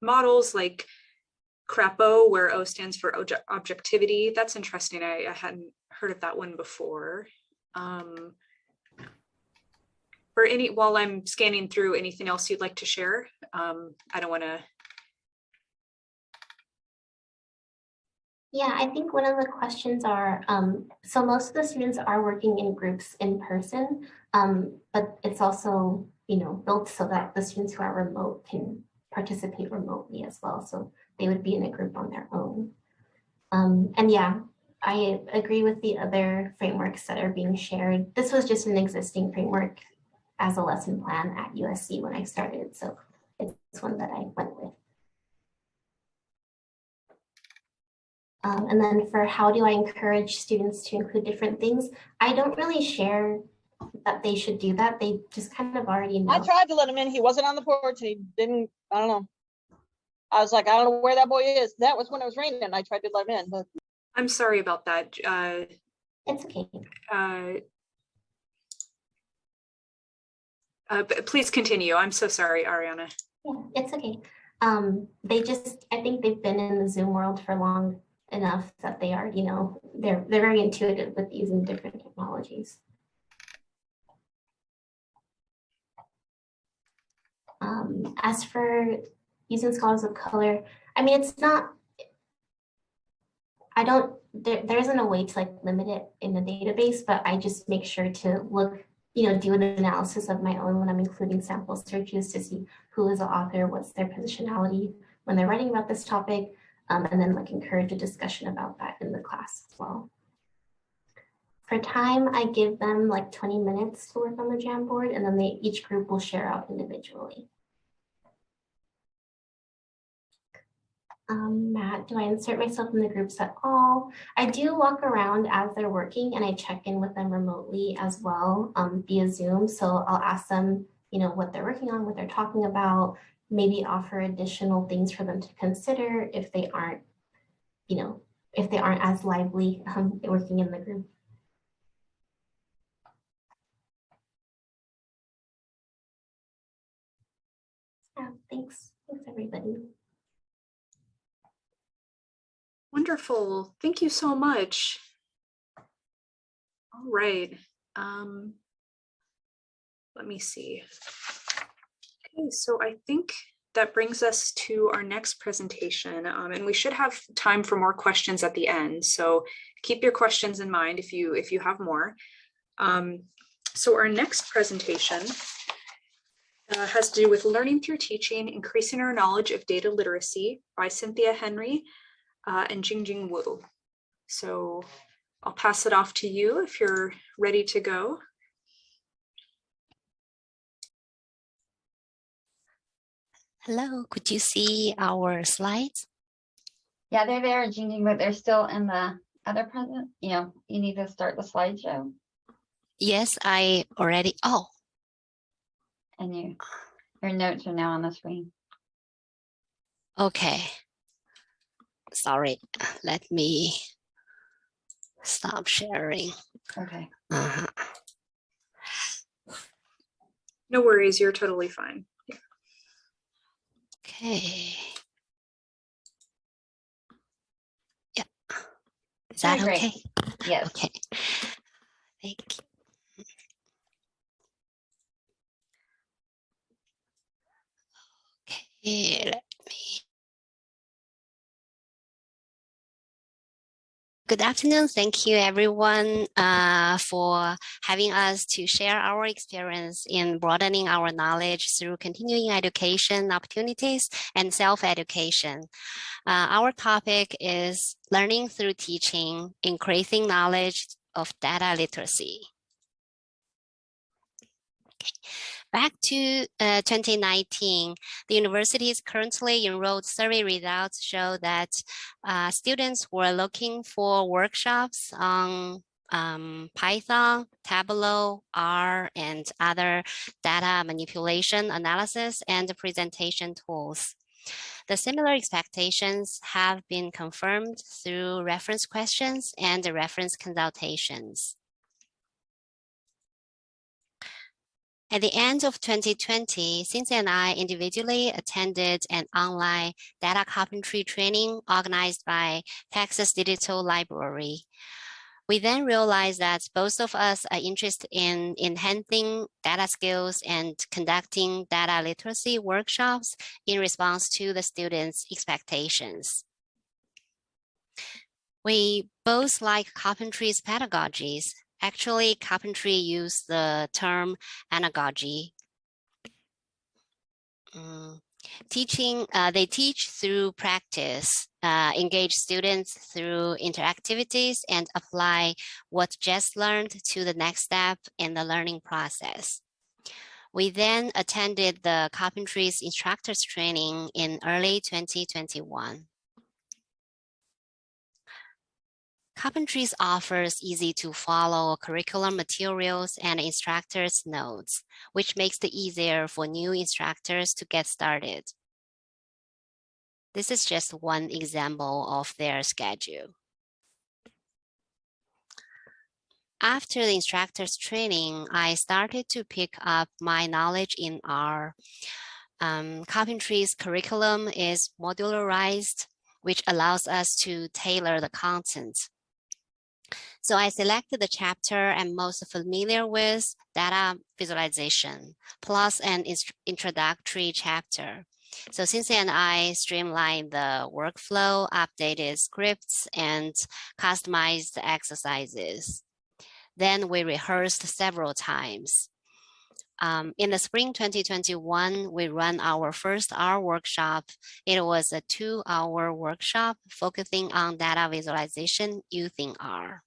models like CRAPO, where O stands for objectivity. That's interesting. I hadn't heard of that one before. While I'm scanning through, anything else you'd like to share? I don't want to. Yeah, I think one of the questions are, so most of the students are working in groups in person, but it's also, built so that the students who are remote can participate remotely as well. So they would be in a group on their own. And yeah, I agree with the other frameworks that are being shared. This was just an existing framework as a lesson plan at USC when I started. So it's one that I went with. And then for how do I encourage students to include different things? I don't really share that they should do that. They just kind of already know. I tried to let him in. He wasn't on the porch and he didn't, I don't know. I was like, I don't know where that boy is. That was when it was raining and I tried to let him in. But I'm sorry about that. It's okay. Please continue. I'm so sorry, Ariana. Yeah, it's okay. I think they've been in the Zoom world for long enough that they already know. They're very intuitive with using different technologies. As for using scholars of color, I mean, it's not, there isn't a way to limit it in the database, but I just make sure to look, do an analysis of my own when I'm including sample searches to see who is the author, what's their positionality when they're writing about this topic, and then encourage a discussion about that in the class as well. For time, I give them 20 minutes to work on the Jamboard, and then each group will share out individually. Matt, do I insert myself in the groups at all? I do walk around as they're working and I check in with them remotely as well via Zoom. So I'll ask them, what they're working on, what they're talking about, maybe offer additional things for them to consider if they aren't, if they aren't as lively working in the group. Yeah, thanks. Thanks, everybody. Wonderful. Thank you so much. All right. Let me see. Okay, so I think that brings us to our next presentation, and we should have time for more questions at the end. So keep your questions in mind if you have more. So our next presentation has to do with learning through teaching, increasing our knowledge of data literacy by Cynthia Henry and Jingjing Wu. So I'll pass it off to you if you're ready to go. Hello, could you see our slides? Yeah, they're there, Jing, but they're still in the other present. You know, you need to start the slideshow. Yes, I already, oh. And your notes are now on the screen. Okay. Sorry, let me stop sharing. Okay. No worries, you're totally fine. Okay. Yeah. Is that okay? Yes. Okay. Thank you. Okay, let me. Good afternoon. Thank you everyone for having us to share our experience in broadening our knowledge through continuing education opportunities and self-education. Our topic is learning through teaching, increasing knowledge of data literacy. Okay. Back to 2019, the university's currently enrolled survey results show that students were looking for workshops on Python, Tableau, R, and other data manipulation, analysis, and presentation tools. The similar expectations have been confirmed through reference questions and reference consultations. At the end of 2020, Cynthia and I individually attended an online data carpentry training organized by Texas Digital Library. We then realized that both of us are interested in enhancing data skills and conducting data literacy workshops in response to the students' expectations. We both like carpentry's pedagogies. Actually, carpentry uses the term Andragogy. They teach through practice, engage students through interactivities, and apply what just learned to the next step in the learning process. We then attended the carpentry's instructors training in early 2021. Carpentries offers easy to follow curriculum materials and instructors' notes, which makes it easier for new instructors to get started. This is just one example of their schedule. After the instructor's training, I started to pick up my knowledge in R. Carpentry's curriculum is modularized, which allows us to tailor the content. So I selected the chapter I'm most familiar with, data visualization, plus an introductory chapter. So Cynthia and I streamlined the workflow, updated scripts, and customized the exercises. Then we rehearsed several times. In the spring 2021, we ran our first R workshop. It was a 2-hour workshop focusing on data visualization using R.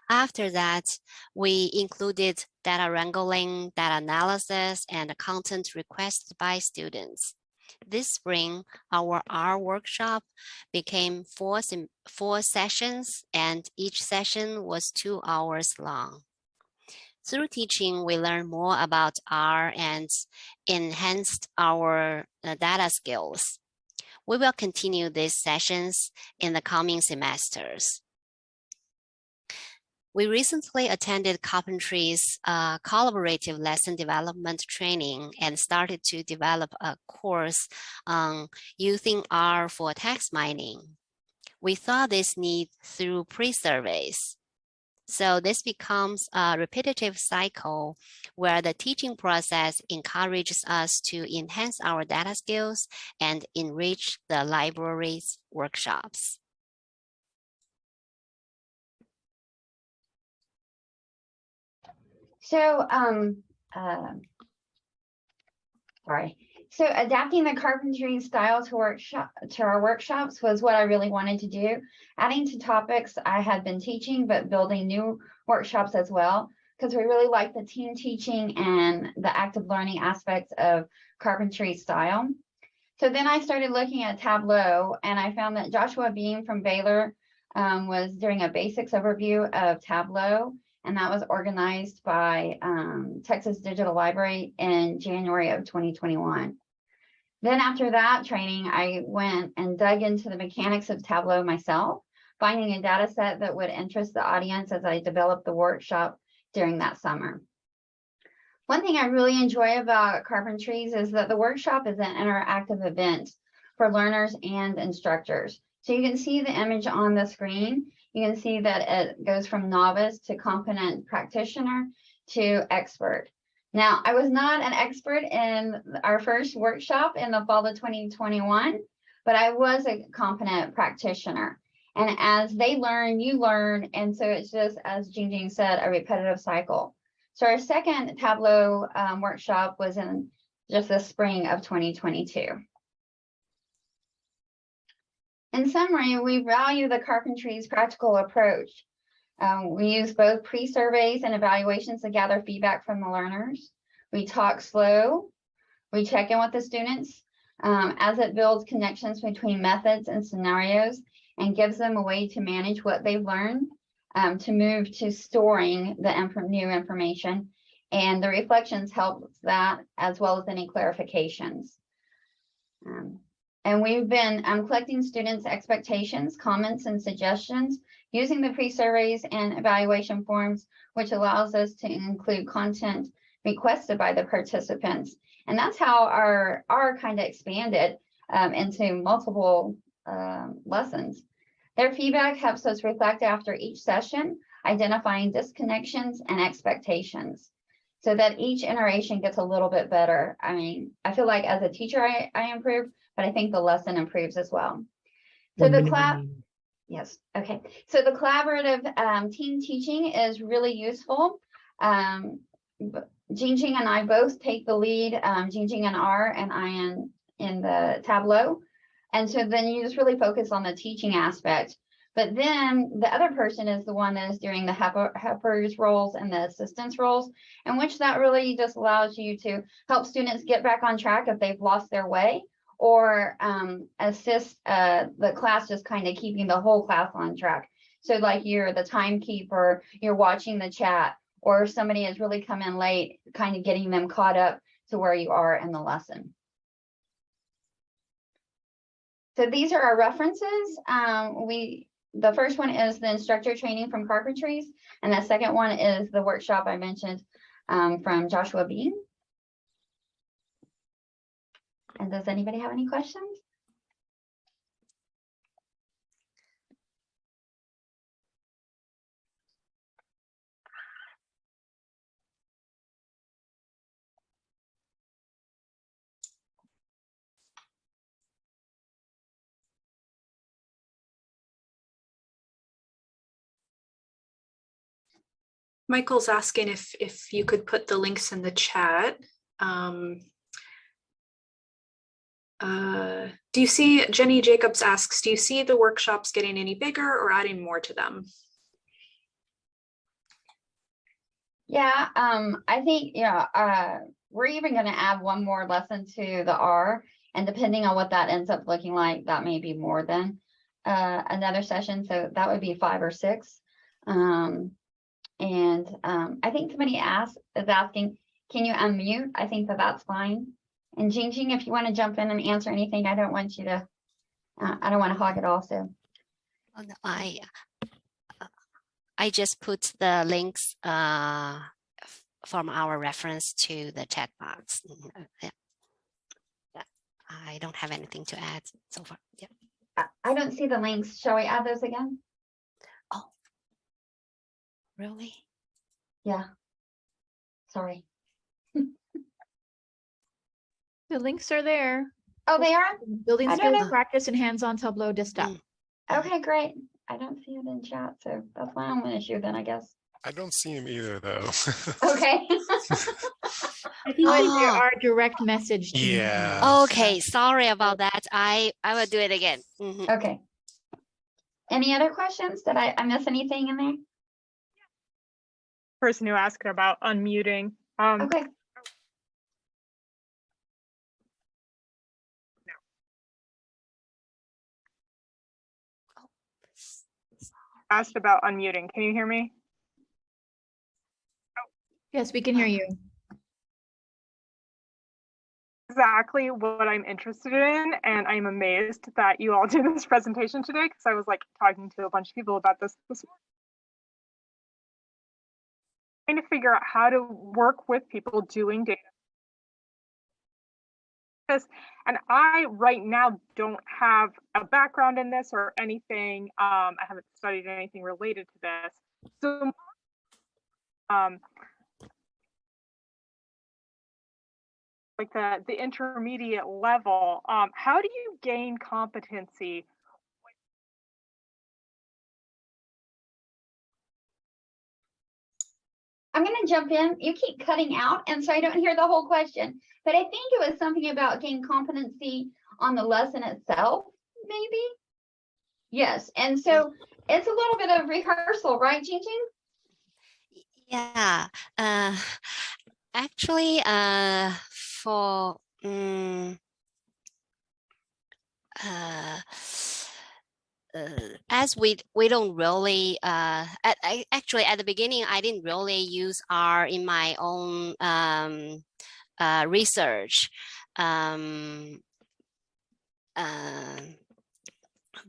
After that, we included data wrangling, data analysis, and content requests by students. This spring, our R workshop became four sessions, and each session was 2 hours long. Through teaching, we learned more about R and enhanced our data skills. We will continue these sessions in the coming semesters. We recently attended Carpentry's collaborative lesson development training and started to develop a course on using R for text mining. We saw this need through pre-surveys. So this becomes a repetitive cycle where the teaching process encourages us to enhance our data skills and enrich the library's workshops. So, So adapting the carpentry style to our workshops was what I really wanted to do. Adding to topics I had been teaching, but building new workshops as well. because we really like the team teaching and the active learning aspects of carpentry style. So then I started looking at Tableau, and I found that Joshua Beam from Baylor was doing a basics overview of Tableau, and that was organized by Texas Digital Library in January of 2021. Then after that training, I went and dug into the mechanics of Tableau myself, finding a data set that would interest the audience as I developed the workshop during that summer. One thing I really enjoy about Carpentries is that the workshop is an interactive event for learners and instructors. So you can see the image on the screen. You can see that it goes from novice to competent practitioner to expert. Now, I was not an expert in our first workshop in the fall of 2021, but I was a competent practitioner. And as they learn, you learn. And so it's just, as Jingjing said, a repetitive cycle. So our second Tableau workshop was in just the spring of 2022. In summary, we value the Carpentries practical approach. We use both pre-surveys and evaluations to gather feedback from the learners. We talk slow. We check in with the students as it builds connections between methods and scenarios and gives them a way to manage what they've learned, to move to storing the new information. And the reflections help that, as well as any clarifications. And we've been collecting students' expectations, comments, and suggestions using the pre-surveys and evaluation forms, which allows us to include content requested by the participants. And that's how our kind of expanded into multiple lessons. Their feedback helps us reflect after each session, identifying disconnections and expectations, so that each iteration gets a little bit better. I mean, I feel like as a teacher, I improve, but I think the lesson improves as well. So yes, okay. So the collaborative team teaching is really useful. Jingjing and I both take the lead, Jingjing in R and I in the Tableau. And so then you just really focus on the teaching aspect. But then the other person is the one that is doing the helpers roles and the assistance roles, in which that really just allows you to help students get back on track if they've lost their way, or assist the class just kind of keeping the whole class on track. So like you're the timekeeper, you're watching the chat, or if somebody has really come in late, kind of getting them caught up to where you are in the lesson. So these are our references. The first one is the instructor training from Carpentries, and the second one is the workshop I mentioned from Joshua Beam. And does anybody have any questions? Michael's asking if you could put the links in the chat. Do you see, Jenny Jacobs asks, do you see the workshops getting any bigger or adding more to them? Yeah, I think, we're even going to add one more lesson to the R, and depending on what that ends up looking like, that may be more than another session. So that would be 5 or 6. I think somebody is asking, can you unmute? I think that's fine. And Jingjing, if you want to jump in and answer anything, I don't want you to, I don't want to hog it also. Oh, no, I just put the links from our reference to the chat box. Yeah. I don't have anything to add so far. Yeah. I don't see the links. Shall we add those again? Oh, really? Yeah. Sorry. The links are there. Oh, they are? Building I don't skills know. practice and hands-on Tableau desktop. Okay, great. I don't see it in chat, so that's my own issue then, I guess. I don't see him either, though. Okay. I think there are direct message. Yeah. Okay, sorry about that. I will do it again. Mm-hmm. Okay. Any other questions? Did I miss anything in there? person who asked about unmuting. Okay. Asked about unmuting. Can you hear me? Yes, we can hear you. Exactly what I'm interested in, and I'm amazed that you all did this presentation today, because I was like talking to a bunch of people about this morning. Trying to figure out how to work with people doing data. And I right now don't have a background in this or anything. I haven't studied anything related to this. So like the intermediate level, how do you gain competency? I'm going to jump in. You keep cutting out, and so I don't hear the whole question. But I think it was something about gain competency on the lesson itself, maybe? Yes, and so it's a little bit of rehearsal, right, Jing Jing? Yeah, actually, for as we don't really actually at the beginning I didn't really use R in my own research.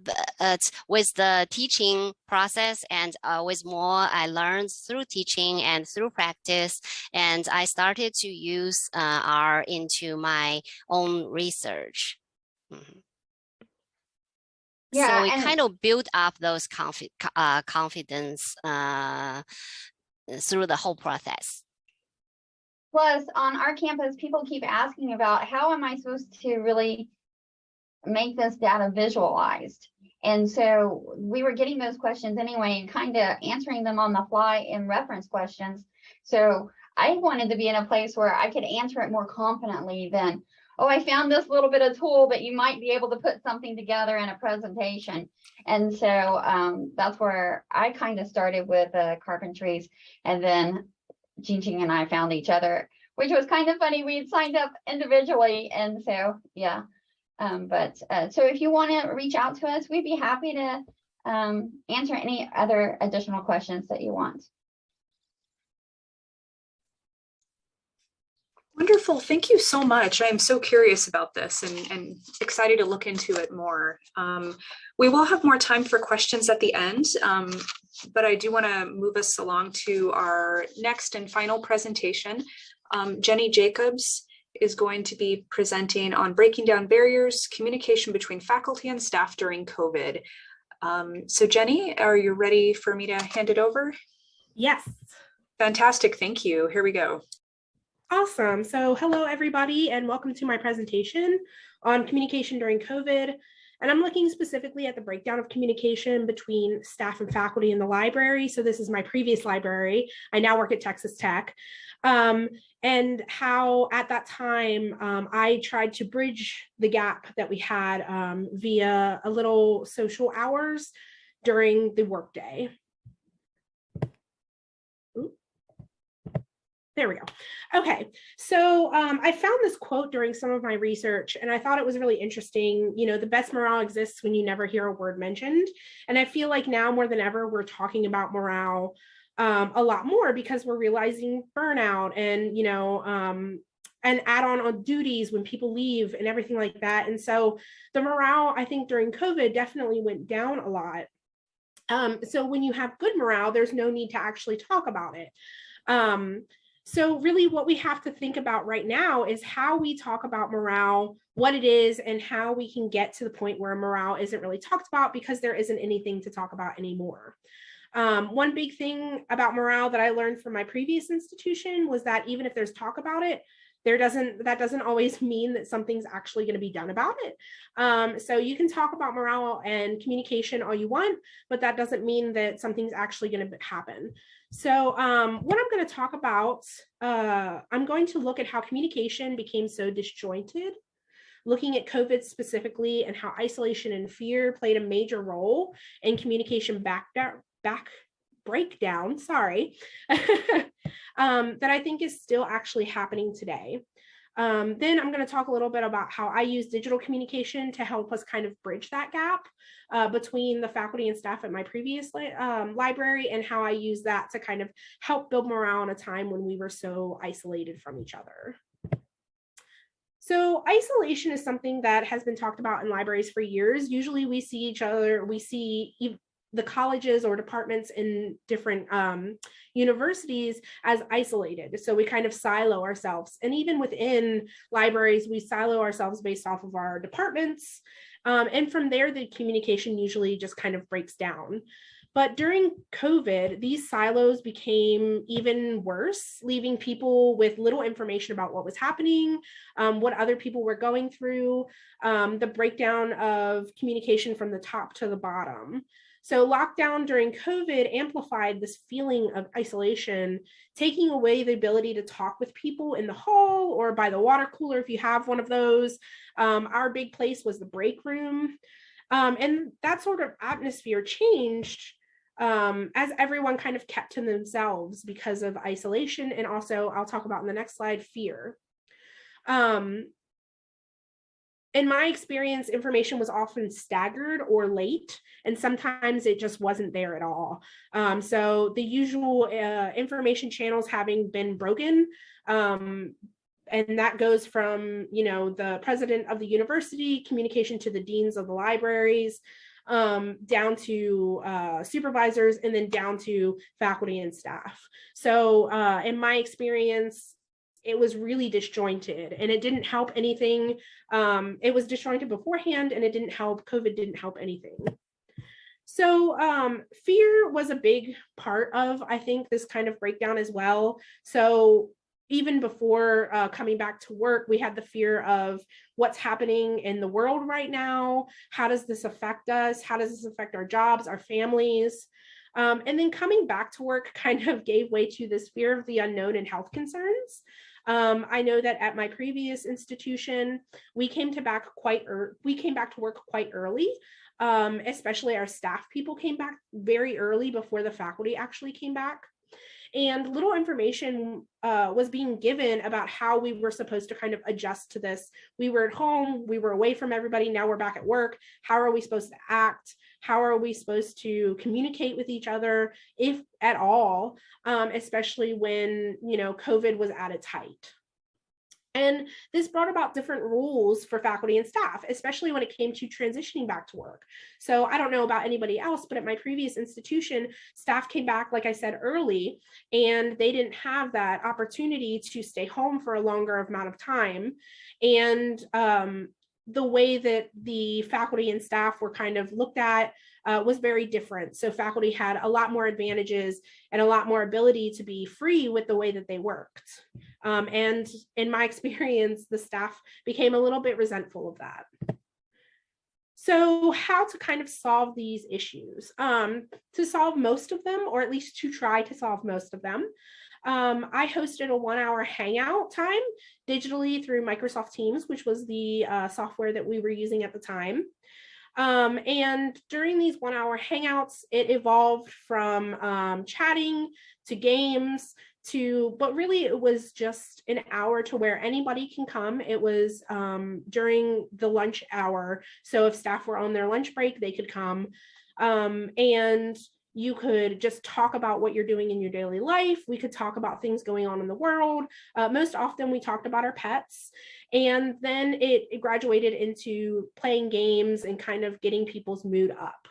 But with the teaching process and with more I learned through teaching and through practice, and I started to use R into my own research. Mm-hmm. Yeah, so it and kind of built up those confidence through the whole process. plus on our campus, people keep asking about how am I supposed to really make this data visualized? And so we were getting those questions anyway and kind of answering them on the fly in reference questions. So I wanted to be in a place where I could answer it more confidently than, oh, I found this little bit of tool, but you might be able to put something together in a presentation. And so that's where I kind of started with carpentries, and then Jing Jing and I found each other, which was kind of funny. We'd signed up individually, and so yeah. So if you want to reach out to us, we'd be happy to answer any other additional questions that you want. Wonderful. Thank you so much. I am so curious about this and excited to look into it more. We will have more time for questions at the end, but I do want to move us along to our next and final presentation. Jenny Jacobs is going to be presenting on breaking down barriers, communication between faculty and staff during COVID. So Jenny, are you ready for me to hand it over? Yes. Fantastic. Thank you. Here we go. Awesome. So hello, everybody, and welcome to my presentation on communication during COVID. And I'm looking specifically at the breakdown of communication between staff and faculty in the library. So this is my previous library. I now work at Texas Tech. And how at that time, I tried to bridge the gap that we had via a little social hours during the workday. There we go. Okay, so I found this quote during some of my research, and I thought it was really interesting. You know, the best morale exists when you never hear a word mentioned. And I feel like now more than ever, we're talking about morale a lot more because we're realizing burnout and, you know, and add on duties when people leave and everything like that. And so the morale, I think during COVID definitely went down a lot. So when you have good morale, there's no need to actually talk about it. So really what we have to think about right now is how we talk about morale, what it is, and how we can get to the point where morale isn't really talked about because there isn't anything to talk about anymore. One big thing about morale that I learned from my previous institution was that even if there's talk about it, that doesn't always mean that something's actually going to be done about it. So you can talk about morale and communication all you want, but that doesn't mean that something's actually going to happen. So what I'm going to talk about, I'm going to look at how communication became so disjointed, looking at COVID specifically and how isolation and fear played a major role in communication breakdown, sorry, that I think is still actually happening today. Then I'm going to talk a little bit about how I use digital communication to help us kind of bridge that gap between the faculty and staff at my previous library, and how I use that to kind of help build morale in a time when we were so isolated from each other. So isolation is something that has been talked about in libraries for years. Usually we see each other, we see the colleges or departments in different universities as isolated. So we kind of silo ourselves. And even within libraries, we silo ourselves based off of our departments. And from there, the communication usually just kind of breaks down. But during COVID, these silos became even worse, leaving people with little information about what was happening, what other people were going through, the breakdown of communication from the top to the bottom. So lockdown during COVID amplified this feeling of isolation, taking away the ability to talk with people in the hall or by the water cooler if you have one of those. Our big place was the break room. And that sort of atmosphere changed as everyone kind of kept to themselves because of isolation, and also, I'll talk about in the next slide, fear. In my experience, information was often staggered or late, and sometimes it just wasn't there at all. So the usual information channels having been broken, and that goes from, you know, the president of the university, communication to the deans of the libraries, down to supervisors, and then down to faculty and staff. So in my experience, it was really disjointed, and it didn't help anything. It was disjointed beforehand, and it didn't help. COVID didn't help anything. So fear was a big part of, I think, this kind of breakdown as well. So even before coming back to work, we had the fear of what's happening in the world right now. How does this affect us? How does this affect our jobs, our families? And then coming back to work kind of gave way to this fear of the unknown and health concerns. I know that at my previous institution, we came back to work quite early. Especially our staff people came back very early before the faculty actually came back. And little information was being given about how we were supposed to kind of adjust to this. We were at home, we were away from everybody, now we're back at work. How are we supposed to act? How are we supposed to communicate with each other, if at all, especially when, you know, COVID was at its height? And this brought about different rules for faculty and staff, especially when it came to transitioning back to work. So I don't know about anybody else, but at my previous institution, staff came back, like I said, early, and they didn't have that opportunity to stay home for a longer amount of time. And the way that the faculty and staff were kind of looked at was very different. So faculty had a lot more advantages and a lot more ability to be free with the way that they worked. And in my experience, the staff became a little bit resentful of that. So how to kind of solve these issues? To solve most of them, or at least to try to solve most of them, I hosted a 1-hour hangout time digitally through Microsoft Teams, which was the software that we were using at the time. And during these 1-hour hangouts, it evolved from chatting to games but really it was just an hour to where anybody can come. It was during the lunch hour. So if staff were on their lunch break, they could come. And you could just talk about what you're doing in your daily life. We could talk about things going on in the world. Most often we talked about our pets. And then it graduated into playing games and kind of getting people's mood up.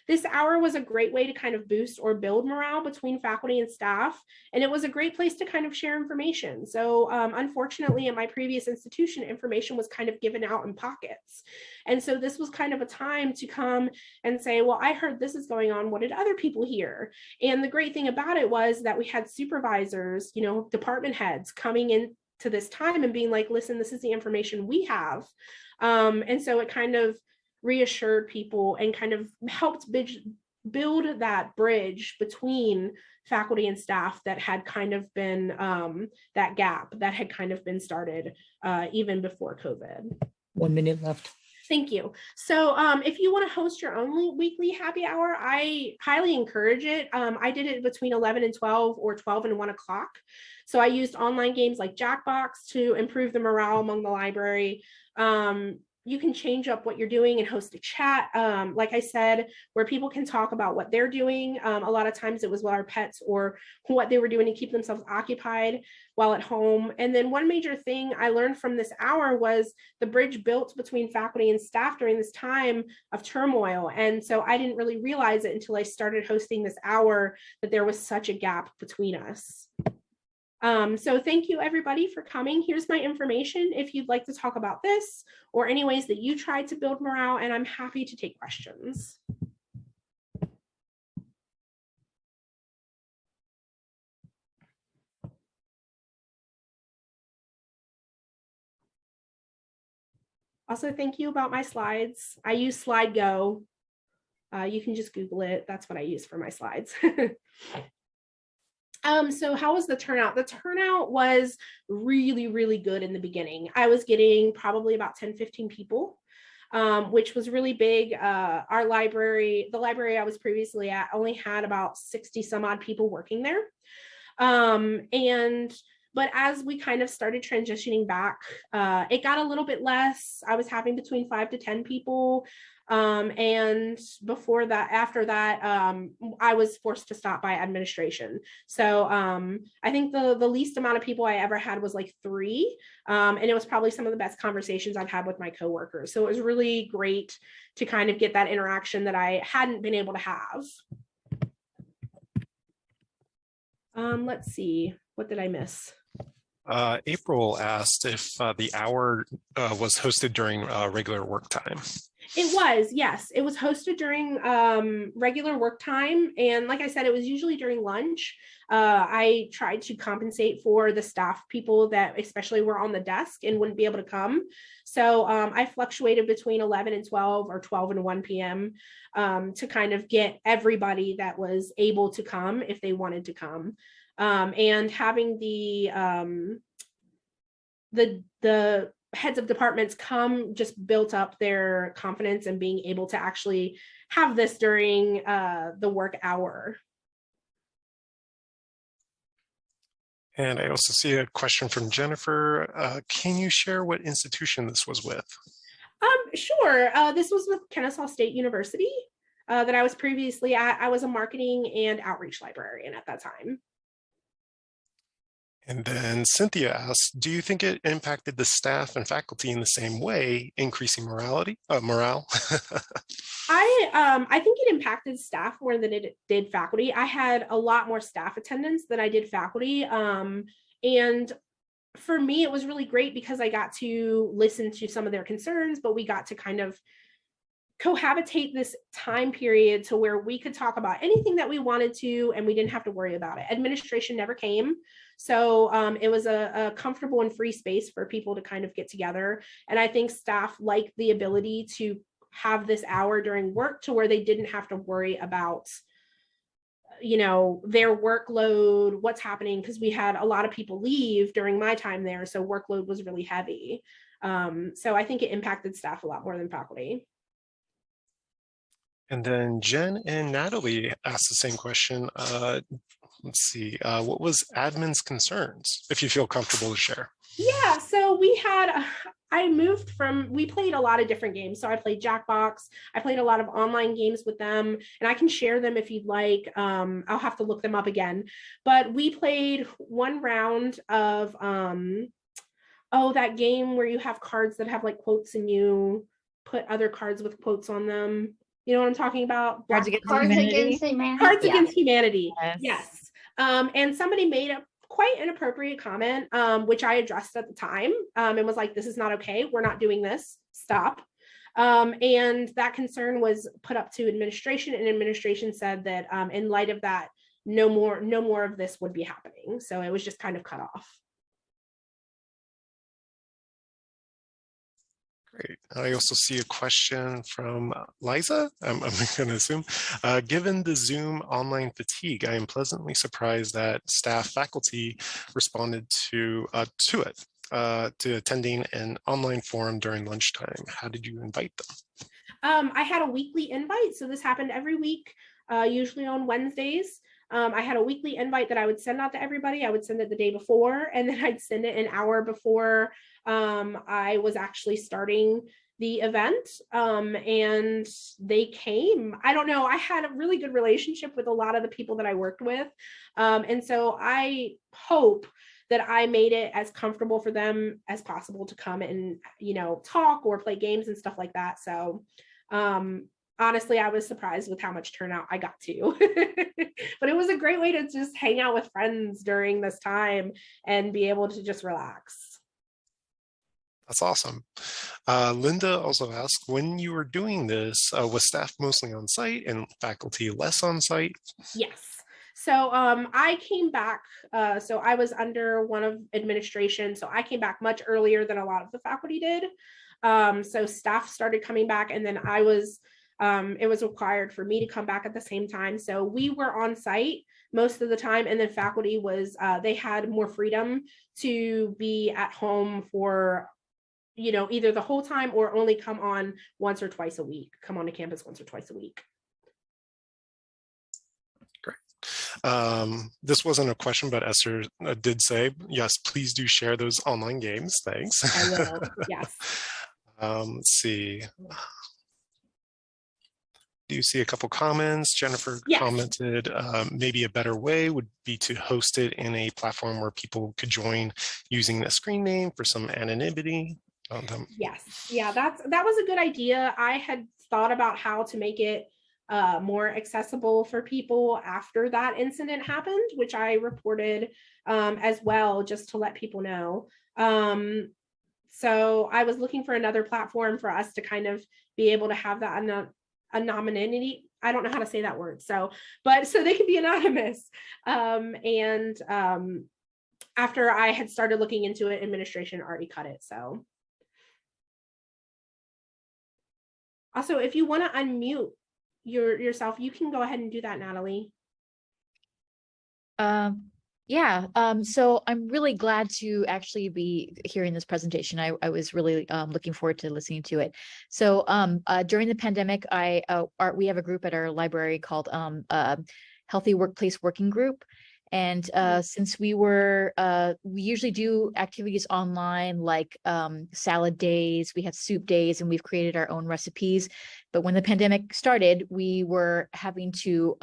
This hour was a great way to kind of boost or build morale between faculty and staff, and it was a great place to kind of share information. So unfortunately, at my previous institution, information was kind of given out in pockets. And so this was kind of a time to come and say, well, I heard this is going on. What did other people hear? And the great thing about it was that we had supervisors, you know, department heads coming in to this time and being like, listen, this is the information we have. And so it kind of reassured people and kind of helped build that bridge between faculty and staff that had kind of been that gap that had kind of been started even before COVID. 1 minute left. Thank you. So if you want to host your own weekly happy hour, I highly encourage it. I did it between 11 and 12 or 12 and 1 o'clock. So I used online games like Jackbox to improve the morale among the library. You can change up what you're doing and host a chat, like I said, where people can talk about what they're doing. A lot of times it was with our pets or what they were doing to keep themselves occupied while at home. And then one major thing I learned from this hour was the bridge built between faculty and staff during this time of turmoil. And so I didn't really realize it until I started hosting this hour that there was such a gap between us. So thank you everybody for coming. Here's my information if you'd like to talk about this or any ways that you tried to build morale, and I'm happy to take questions. Also, thank you about my slides. I use SlideGo. You can just Google it. That's what I use for my slides. So how was the turnout? The turnout was really, really good in the beginning. I was getting probably about 10, 15 people, which was really big. Our library, the library I was previously at, only had about 60 some odd people working there. But as we kind of started transitioning back, it got a little bit less. I was having between 5 to 10 people. And before that, after that, I was forced to stop by administration. So I think the least amount of people I ever had was like 3. And it was probably some of the best conversations I've had with my coworkers. So it was really great to kind of get that interaction that I hadn't been able to have. Let's see, what did I miss? April asked if the hour was hosted during regular work time. It was, yes. It was hosted during regular work time. And like I said, it was usually during lunch. I tried to compensate for the staff people that especially were on the desk and wouldn't be able to come. So I fluctuated between 11 and 12 or 12 and 1 p.m. To kind of get everybody that was able to come if they wanted to come. And having the heads of departments come just built up their confidence in being able to actually have this during the work hour. And I also see a question from Jennifer. Can you share what institution this was with? Sure. This was with Kennesaw State University that I was previously at. I was a marketing and outreach librarian at that time. And then Cynthia asks, do you think it impacted the staff and faculty in the same way, increasing morale? I think it impacted staff more than it did faculty. I had a lot more staff attendance than I did faculty. And for me, it was really great because I got to listen to some of their concerns, but we got to kind of cohabitate this time period to where we could talk about anything that we wanted to, and we didn't have to worry about it. Administration never came. So it was a comfortable and free space for people to kind of get together. And I think staff liked the ability to have this hour during work to where they didn't have to worry about, you know, their workload, what's happening, because we had a lot of people leave during my time there. So workload was really heavy. So I think it impacted staff a lot more than faculty. And then Jen and Natalie asked the same question. Let's see, what was admin's concerns, if you feel comfortable to share? Yeah, so we played a lot of different games. So I played Jackbox, I played a lot of online games with them, and I can share them if you'd like. I'll have to look them up again. But we played one round of, that game where you have cards that have like quotes and you put other cards with quotes on them. You know what I'm talking about? Cards Against Humanity. Cards Against Humanity. Yes. And somebody made a quite inappropriate comment, which I addressed at the time, and was like, this is not okay. We're not doing this. Stop. And that concern was put up to administration, and administration said that in light of that, no more of this would be happening. So it was just kind of cut off. Great. I also see a question from Liza, I'm going to assume. Given the Zoom online fatigue, I am pleasantly surprised that staff faculty responded to it. to attending an online forum during lunchtime? How did you invite them? I had a weekly invite. So this happened every week, usually on Wednesdays. I had a weekly invite that I would send out to everybody. I would send it the day before, and then I'd send it an hour before I was actually starting the event. And they came. I don't know. I had a really good relationship with a lot of the people that I worked with. And so I hope that I made it as comfortable for them as possible to come and, you know, talk or play games and stuff like that. So honestly, I was surprised with how much turnout I got to. But it was a great way to just hang out with friends during this time and be able to just relax. That's awesome. Linda also asked, when you were doing this, was staff mostly on site and faculty less on site? Yes. So I came back, so I was under one of administration. So I came back much earlier than a lot of the faculty did. So staff started coming back, and then I was, it was required for me to come back at the same time. So we were on site most of the time, and then faculty was, they had more freedom to be at home for, you know, either the whole time or only come on once or twice a week, come on to campus once or twice a week. This wasn't a question, but Esther did say, yes, please do share those online games. Thanks. I will, yes. Let's see. Do you see a couple comments? Jennifer commented, maybe a better way would be to host it in a platform where people could join using a screen name for some anonymity. Yes, yeah, that was a good idea. I had thought about how to make it more accessible for people after that incident happened, which I reported as well, just to let people know. So I was looking for another platform for us to kind of be able to have that anonymity. I don't know how to say that word. So they can be anonymous. After I had started looking into it, administration already cut it. So also, if you want to unmute yourself, you can go ahead and do that, Natalie. Yeah, so I'm really glad to actually be hearing this presentation. I was really looking forward to listening to it. So during the pandemic, we have a group at our library called Healthy Workplace Working Group. And since we usually do activities online, like salad days, we have soup days, and we've created our own recipes. But when the pandemic started, we were having to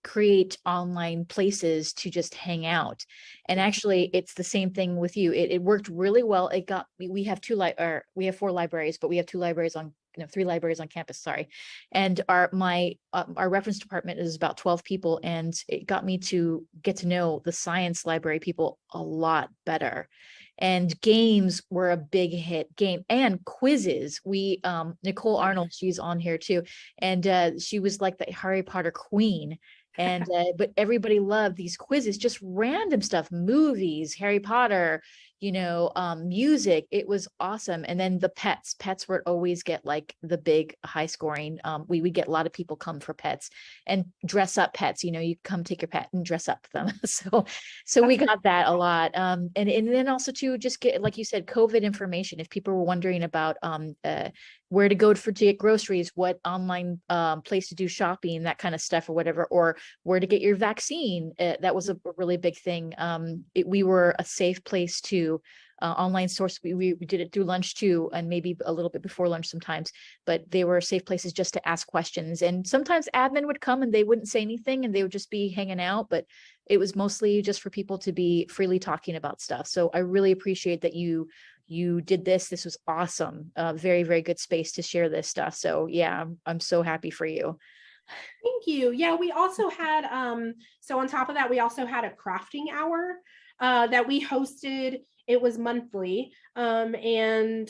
create online places to just hang out. And actually, it's the same thing with you. It worked really well. We have 4 libraries, but we have 2 libraries on 3 libraries on campus, sorry. And our reference department is about 12 people, and it got me to get to know the science library people a lot better. And games were a big hit. Game and quizzes. Nicole Arnold, she's on here too, and she was like the Harry Potter queen. And but everybody loved these quizzes, just random stuff, movies, Harry Potter, music. It was awesome. And then the pets would always get like the big high scoring. We would get a lot of people come for pets and dress up pets. You come take your pet and dress up them. So we got that a lot. And then also to just get, like you said, COVID information. If people were wondering about where to go to get groceries, what online place to do shopping, that kind of stuff, or whatever, or where to get your vaccine. That was a really big thing. We were a safe place to online source. We did it through lunch too, and maybe a little bit before lunch sometimes, but they were safe places just to ask questions. And sometimes admin would come and they wouldn't say anything and they would just be hanging out, but it was mostly just for people to be freely talking about stuff. So I really appreciate that you did this. This was awesome. Very, very good space to share this stuff. So yeah, I'm so happy for you. Thank you. Yeah, we also had, so on top of that, we also had a crafting hour that we hosted. It was monthly. And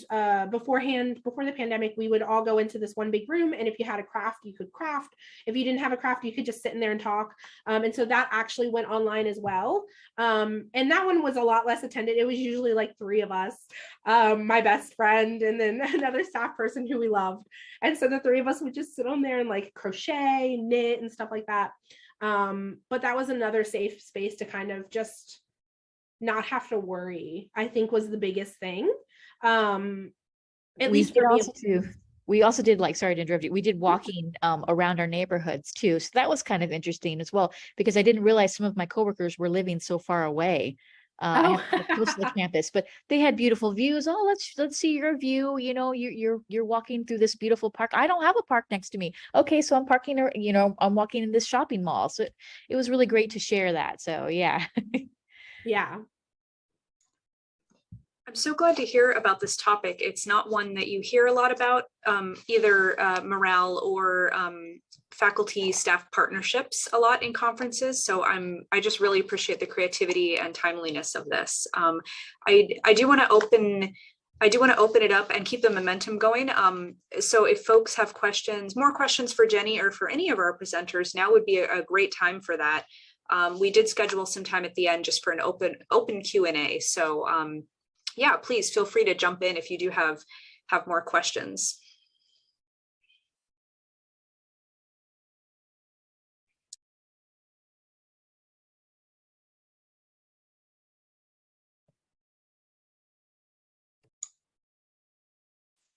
before the pandemic, we would all go into this one big room. And if you had a craft, you could craft. If you didn't have a craft, you could just sit in there and talk. And so that actually went online as well. And that one was a lot less attended. It was usually like 3 of us, my best friend, and then another staff person who we loved. And so the 3 of us would just sit on there and like crochet, knit, and stuff like that. But that was another safe space to kind of just not have to worry, I think was the biggest thing. At We least did for me. also do, we also did, like, sorry to interrupt you, we did walking around our neighborhoods too. So that was kind of interesting as well, because I didn't realize some of my coworkers were living so far away. I have to live close to the campus, but they had beautiful views. Oh, let's see your view. You know, you're walking through this beautiful park. I don't have a park next to me. Okay, so I'm parking, or I'm walking in this shopping mall. So it was really great to share that. So yeah. Yeah. I'm so glad to hear about this topic. It's not one that you hear a lot about, either morale or faculty staff partnerships a lot in conferences. So I just really appreciate the creativity and timeliness of this. I do want to open it up and keep the momentum going. So if folks have questions, more questions for Jenny or for any of our presenters, now would be a great time for that. We did schedule some time at the end just for an open Q&A. So yeah, please feel free to jump in if you do have more questions.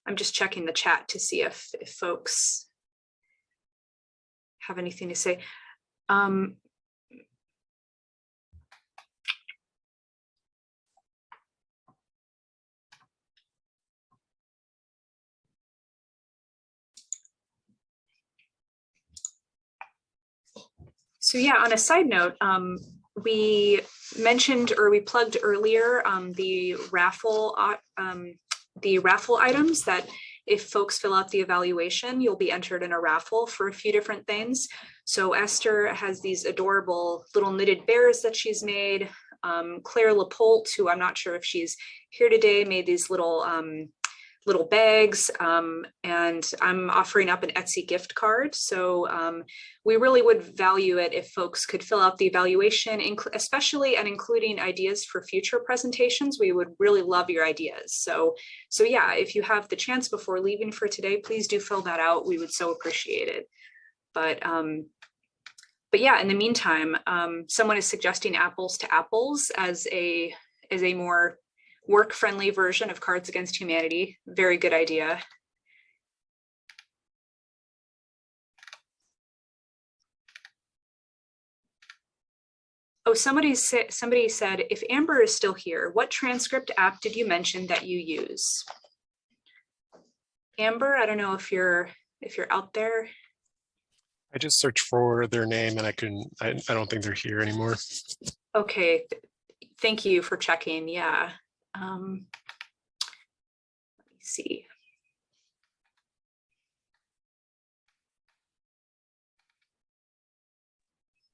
I'm just checking the chat to see if folks have anything to say. So yeah, on a side note, we mentioned, or we plugged earlier, the raffle items that if folks fill out the evaluation, you'll be entered in a raffle for a few different things. So Esther has these adorable little knitted bears that she's made. Claire Lapolte, who I'm not sure if she's here today, made these little bags, and I'm offering up an Etsy gift card. So we really would value it if folks could fill out the evaluation, especially and including ideas for future presentations. We would really love your ideas. So yeah, if you have the chance before leaving for today, please do fill that out. We would so appreciate it. But yeah, in the meantime, someone is suggesting Apples to Apples as a more work-friendly version of Cards Against Humanity. Very good idea. Oh, somebody said, if Amber is still here, what transcript app did you mention that you use? Amber, I don't know if you're out there. I just searched for their name and I don't think they're here anymore. Okay, thank you for checking. Yeah. Let me see.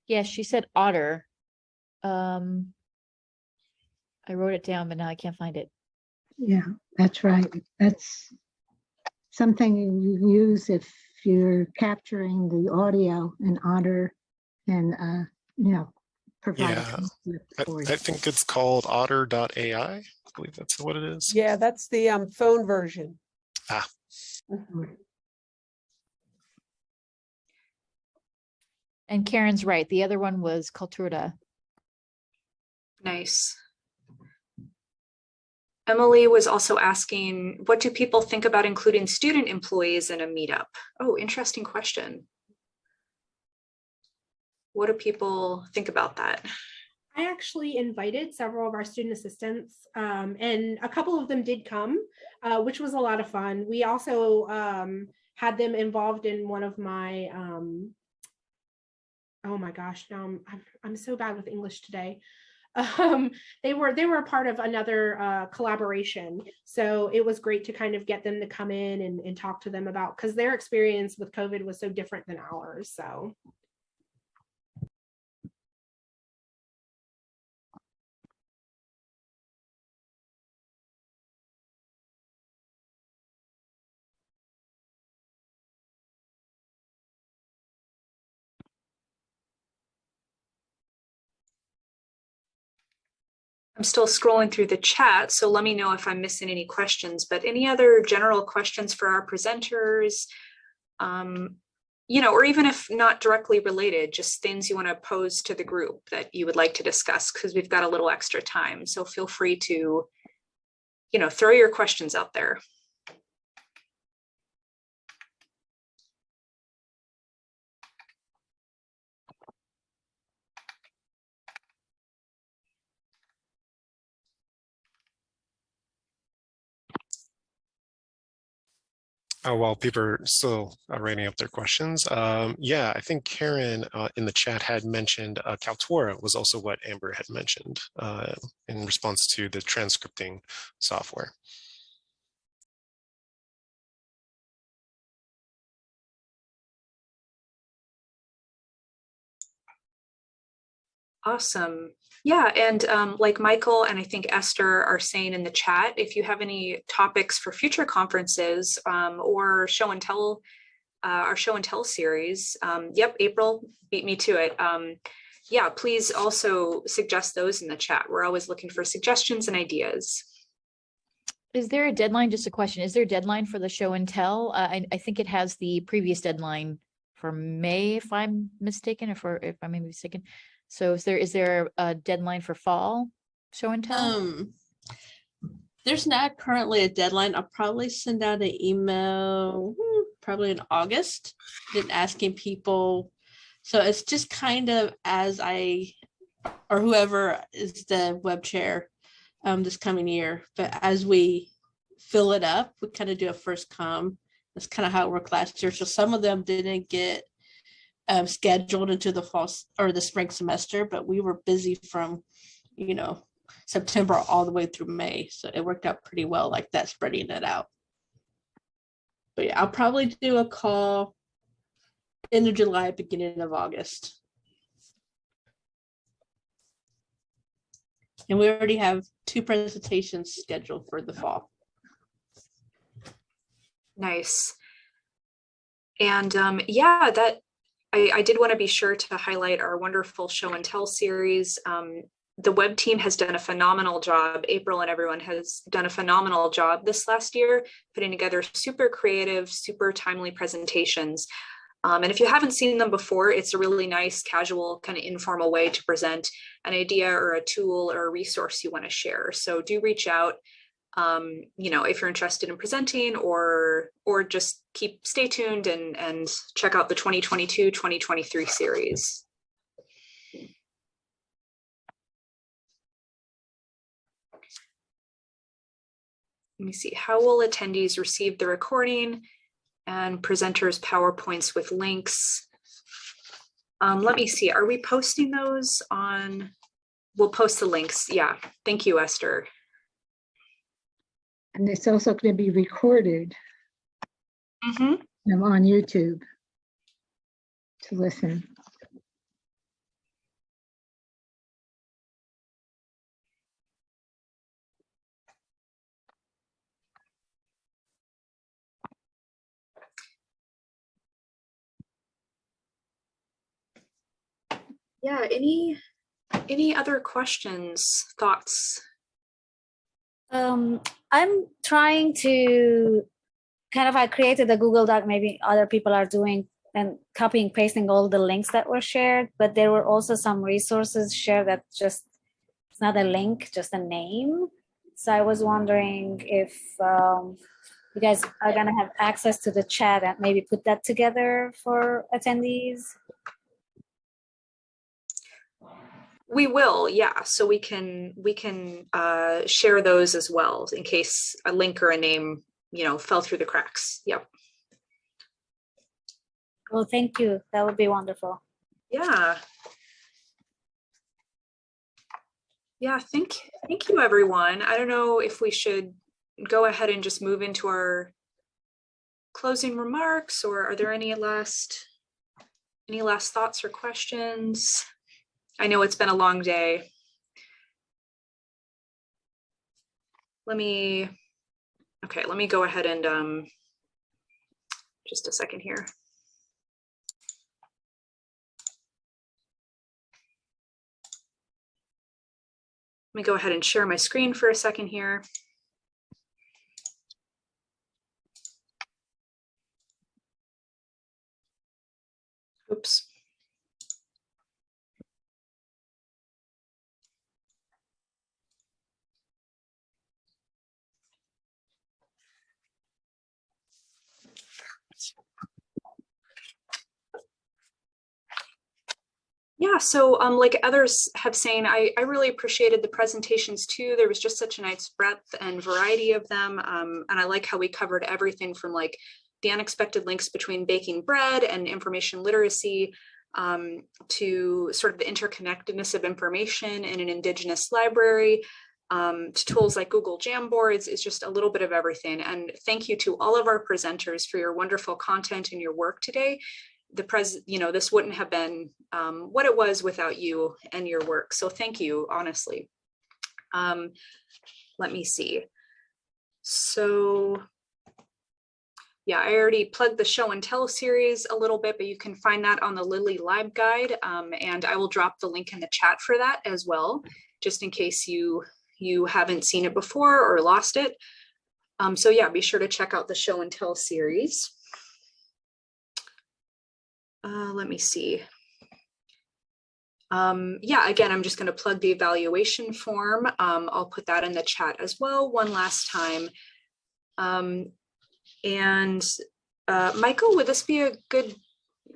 Yeah, she said otter. I wrote it down, but now I can't find it. Yeah, that's right. That's something you use if you're capturing the audio in Otter and, provide. Yeah, I think it's called otter.ai. I believe that's what it is. Yeah, that's the phone version. Ah. And Karen's right. The other one was Cultura. Nice. Emily was also asking, what do people think about including student employees in a meetup? Oh, interesting question. What do people think about that? I actually invited several of our student assistants, and a couple of them did come, which was a lot of fun. We also had them involved in one of my, oh my gosh, now I'm so bad with English today. They were a part of another collaboration. So it was great to kind of get them to come in and talk to them about, because their experience with COVID was so different than ours. So. I'm still scrolling through the chat, so let me know if I'm missing any questions, but any other general questions for our presenters? you know, or even if not directly related, just things you want to pose to the group that you would like to discuss, because we've got a little extra time. So feel free to, you know, throw your questions out there. While people are still writing up their questions, yeah, I think Karen in the chat had mentioned Kaltura was also what Amber had mentioned in response to the transcripting software. Awesome. Yeah, and like Michael and I think Esther are saying in the chat, if you have any topics for future conferences or show and tell, our show and tell series, yep, April beat me to it. Yeah, please also suggest those in the chat. We're always looking for suggestions and ideas. Is there a deadline? Just a question. Is there a deadline for the show and tell? I think it has the previous deadline for May, if I'm mistaken, if I may be mistaken. So is there a deadline for fall show and tell? There's not currently a deadline. I'll probably send out an email probably in August, then asking people. So it's just kind of as I, or whoever is the web chair this coming year, but as we fill it up, we kind of do a first come. That's kind of how it worked last year. So some of them didn't get scheduled into the fall or the spring semester, but we were busy from, you know, September all the way through May. So it worked out pretty well like that, spreading it out. But yeah, I'll probably do a call end of July, beginning of August. And we already have 2 presentations scheduled for the fall. Nice. And yeah, that I did want to be sure to highlight our wonderful show and tell series. The web team has done a phenomenal job. April and everyone has done a phenomenal job this last year, putting together super creative, super timely presentations. And if you haven't seen them before, it's a really nice, casual, kind of informal way to present an idea or a tool or a resource you want to share. So do reach out, you know, if you're interested in presenting, or just stay tuned and check out the 2022-2023 series. Let me see, how will attendees receive the recording and presenters' PowerPoints with links? Let me see, are we posting those on, we'll post the links. Yeah, thank you, Esther. And it's also going to be recorded on YouTube to listen. Yeah, any other questions, thoughts? I'm trying to I created a Google Doc, maybe other people are doing, and copying, pasting all the links that were shared, but there were also some resources shared that just, it's not a link, just a name. So I was wondering if you guys are gonna have access to the chat and maybe put that together for attendees. We will, yeah. So we can share those as well in case a link or a name, you know, fell through the cracks. Yep. Well, thank you. That would be wonderful. Yeah. Yeah, thank you, everyone. I don't know if we should go ahead and just move into our closing remarks, or are there any last thoughts or questions? I know it's been a long day. Let me go ahead and just a second here. Let me go ahead and share my screen for a second here. Oops. Yeah, so like others have saying, I really appreciated the presentations too. There was just such a nice breadth and variety of them. And I like how we covered everything from like the unexpected links between baking bread and information literacy to sort of the interconnectedness of information in an Indigenous library, to tools like Google Jamboards. Is just a little bit of everything. And thank you to all of our presenters for your wonderful content and your work today. This wouldn't have been what it was without you and your work. So thank you, honestly. Let me see. So yeah, I already plugged the show and tell series a little bit, but you can find that on the LILi Guide. And I will drop the link in the chat for that as well, just in case you haven't seen it before or lost it. So yeah, be sure to check out the show and tell series. Let me see. Yeah, again, I'm just going to plug the evaluation form. I'll put that in the chat as well one last time. Michael, would this be a good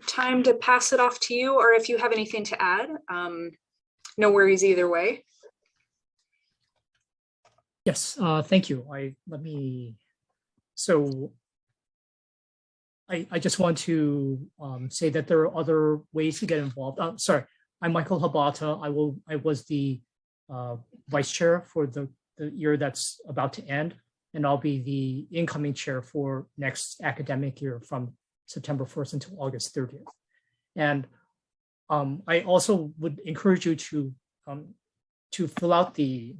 time to pass it off to you, or if you have anything to add? No worries either way. Yes, thank you. I just want to say that there are other ways to get involved. Sorry, I'm Michael Habata. I was the vice chair for the year that's about to end, and I'll be the incoming chair for next academic year from September 1st until August 30th. And I also would encourage you to fill out the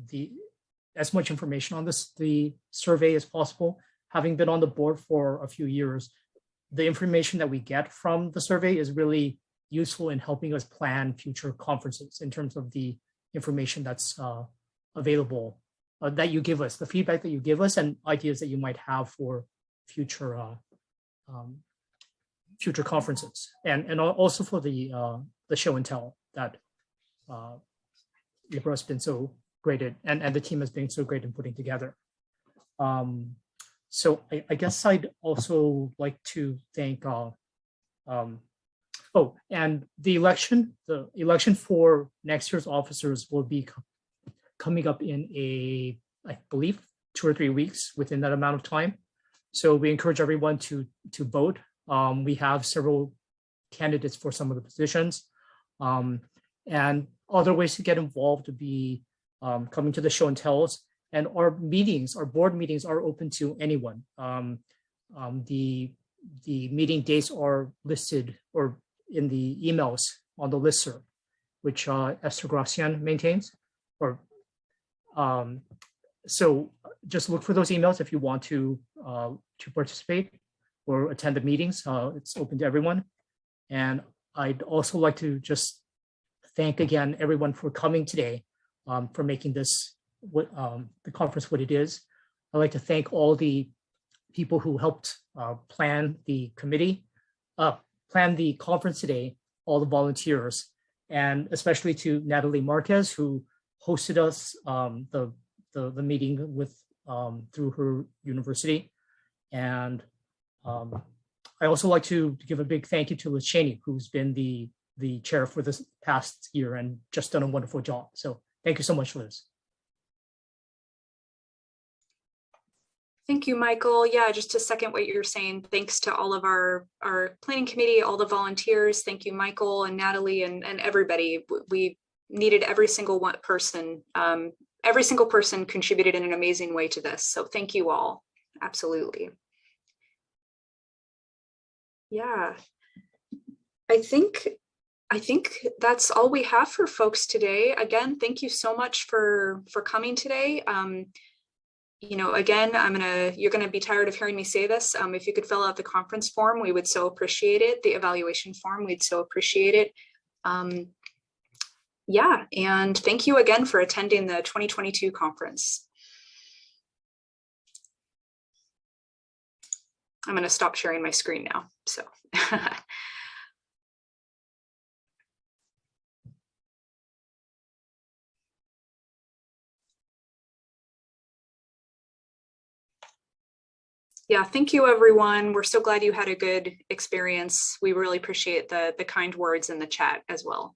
as much information on the survey as possible. Having been on the board for a few years, the information that we get from the survey is really useful in helping us plan future conferences in terms of the information that's available, that you give us, the feedback that you give us, and ideas that you might have for future future conferences, and also for the show and tell that Libra has been so great at, and the team has been so great in putting together. So I guess I'd also like to thank, and the election for next year's officers will be coming up in I believe 2 or 3 weeks, within that amount of time. So we encourage everyone to vote. We have several candidates for some of the positions, and other ways to get involved would be coming to the show and tells. And our board meetings are open to anyone. The meeting dates are listed or in the emails on the listserv, which Esther Gracian maintains. So just look for those emails if you want to participate or attend the meetings. It's open to everyone. And I'd also like to just thank again everyone for coming today, for making this the conference what it is. I'd like to thank all the people who helped plan the committee, plan the conference today, all the volunteers, and especially to Natalie Marquez, who hosted us the meeting with through her university. And I also like to give a big thank you to Liz Cheney, who's been the chair for this past year and just done a wonderful job. So thank you so much, Liz. Thank you, Michael. Yeah, just to second what you're saying, thanks to all of our planning committee, all the volunteers. Thank you, Michael and Natalie and everybody. We needed every single person. Every single person contributed in an amazing way to this. So thank you all. Absolutely. Yeah, I think that's all we have for folks today. Again, thank you so much for coming today. Again, you're gonna be tired of hearing me say this. If you could fill out the conference form, we would so appreciate it. The evaluation form, we'd so appreciate it. Yeah, and thank you again for attending the 2022 conference. I'm gonna stop sharing my screen now, so. Yeah, thank you, everyone. We're so glad you had a good experience. We really appreciate the kind words in the chat as well.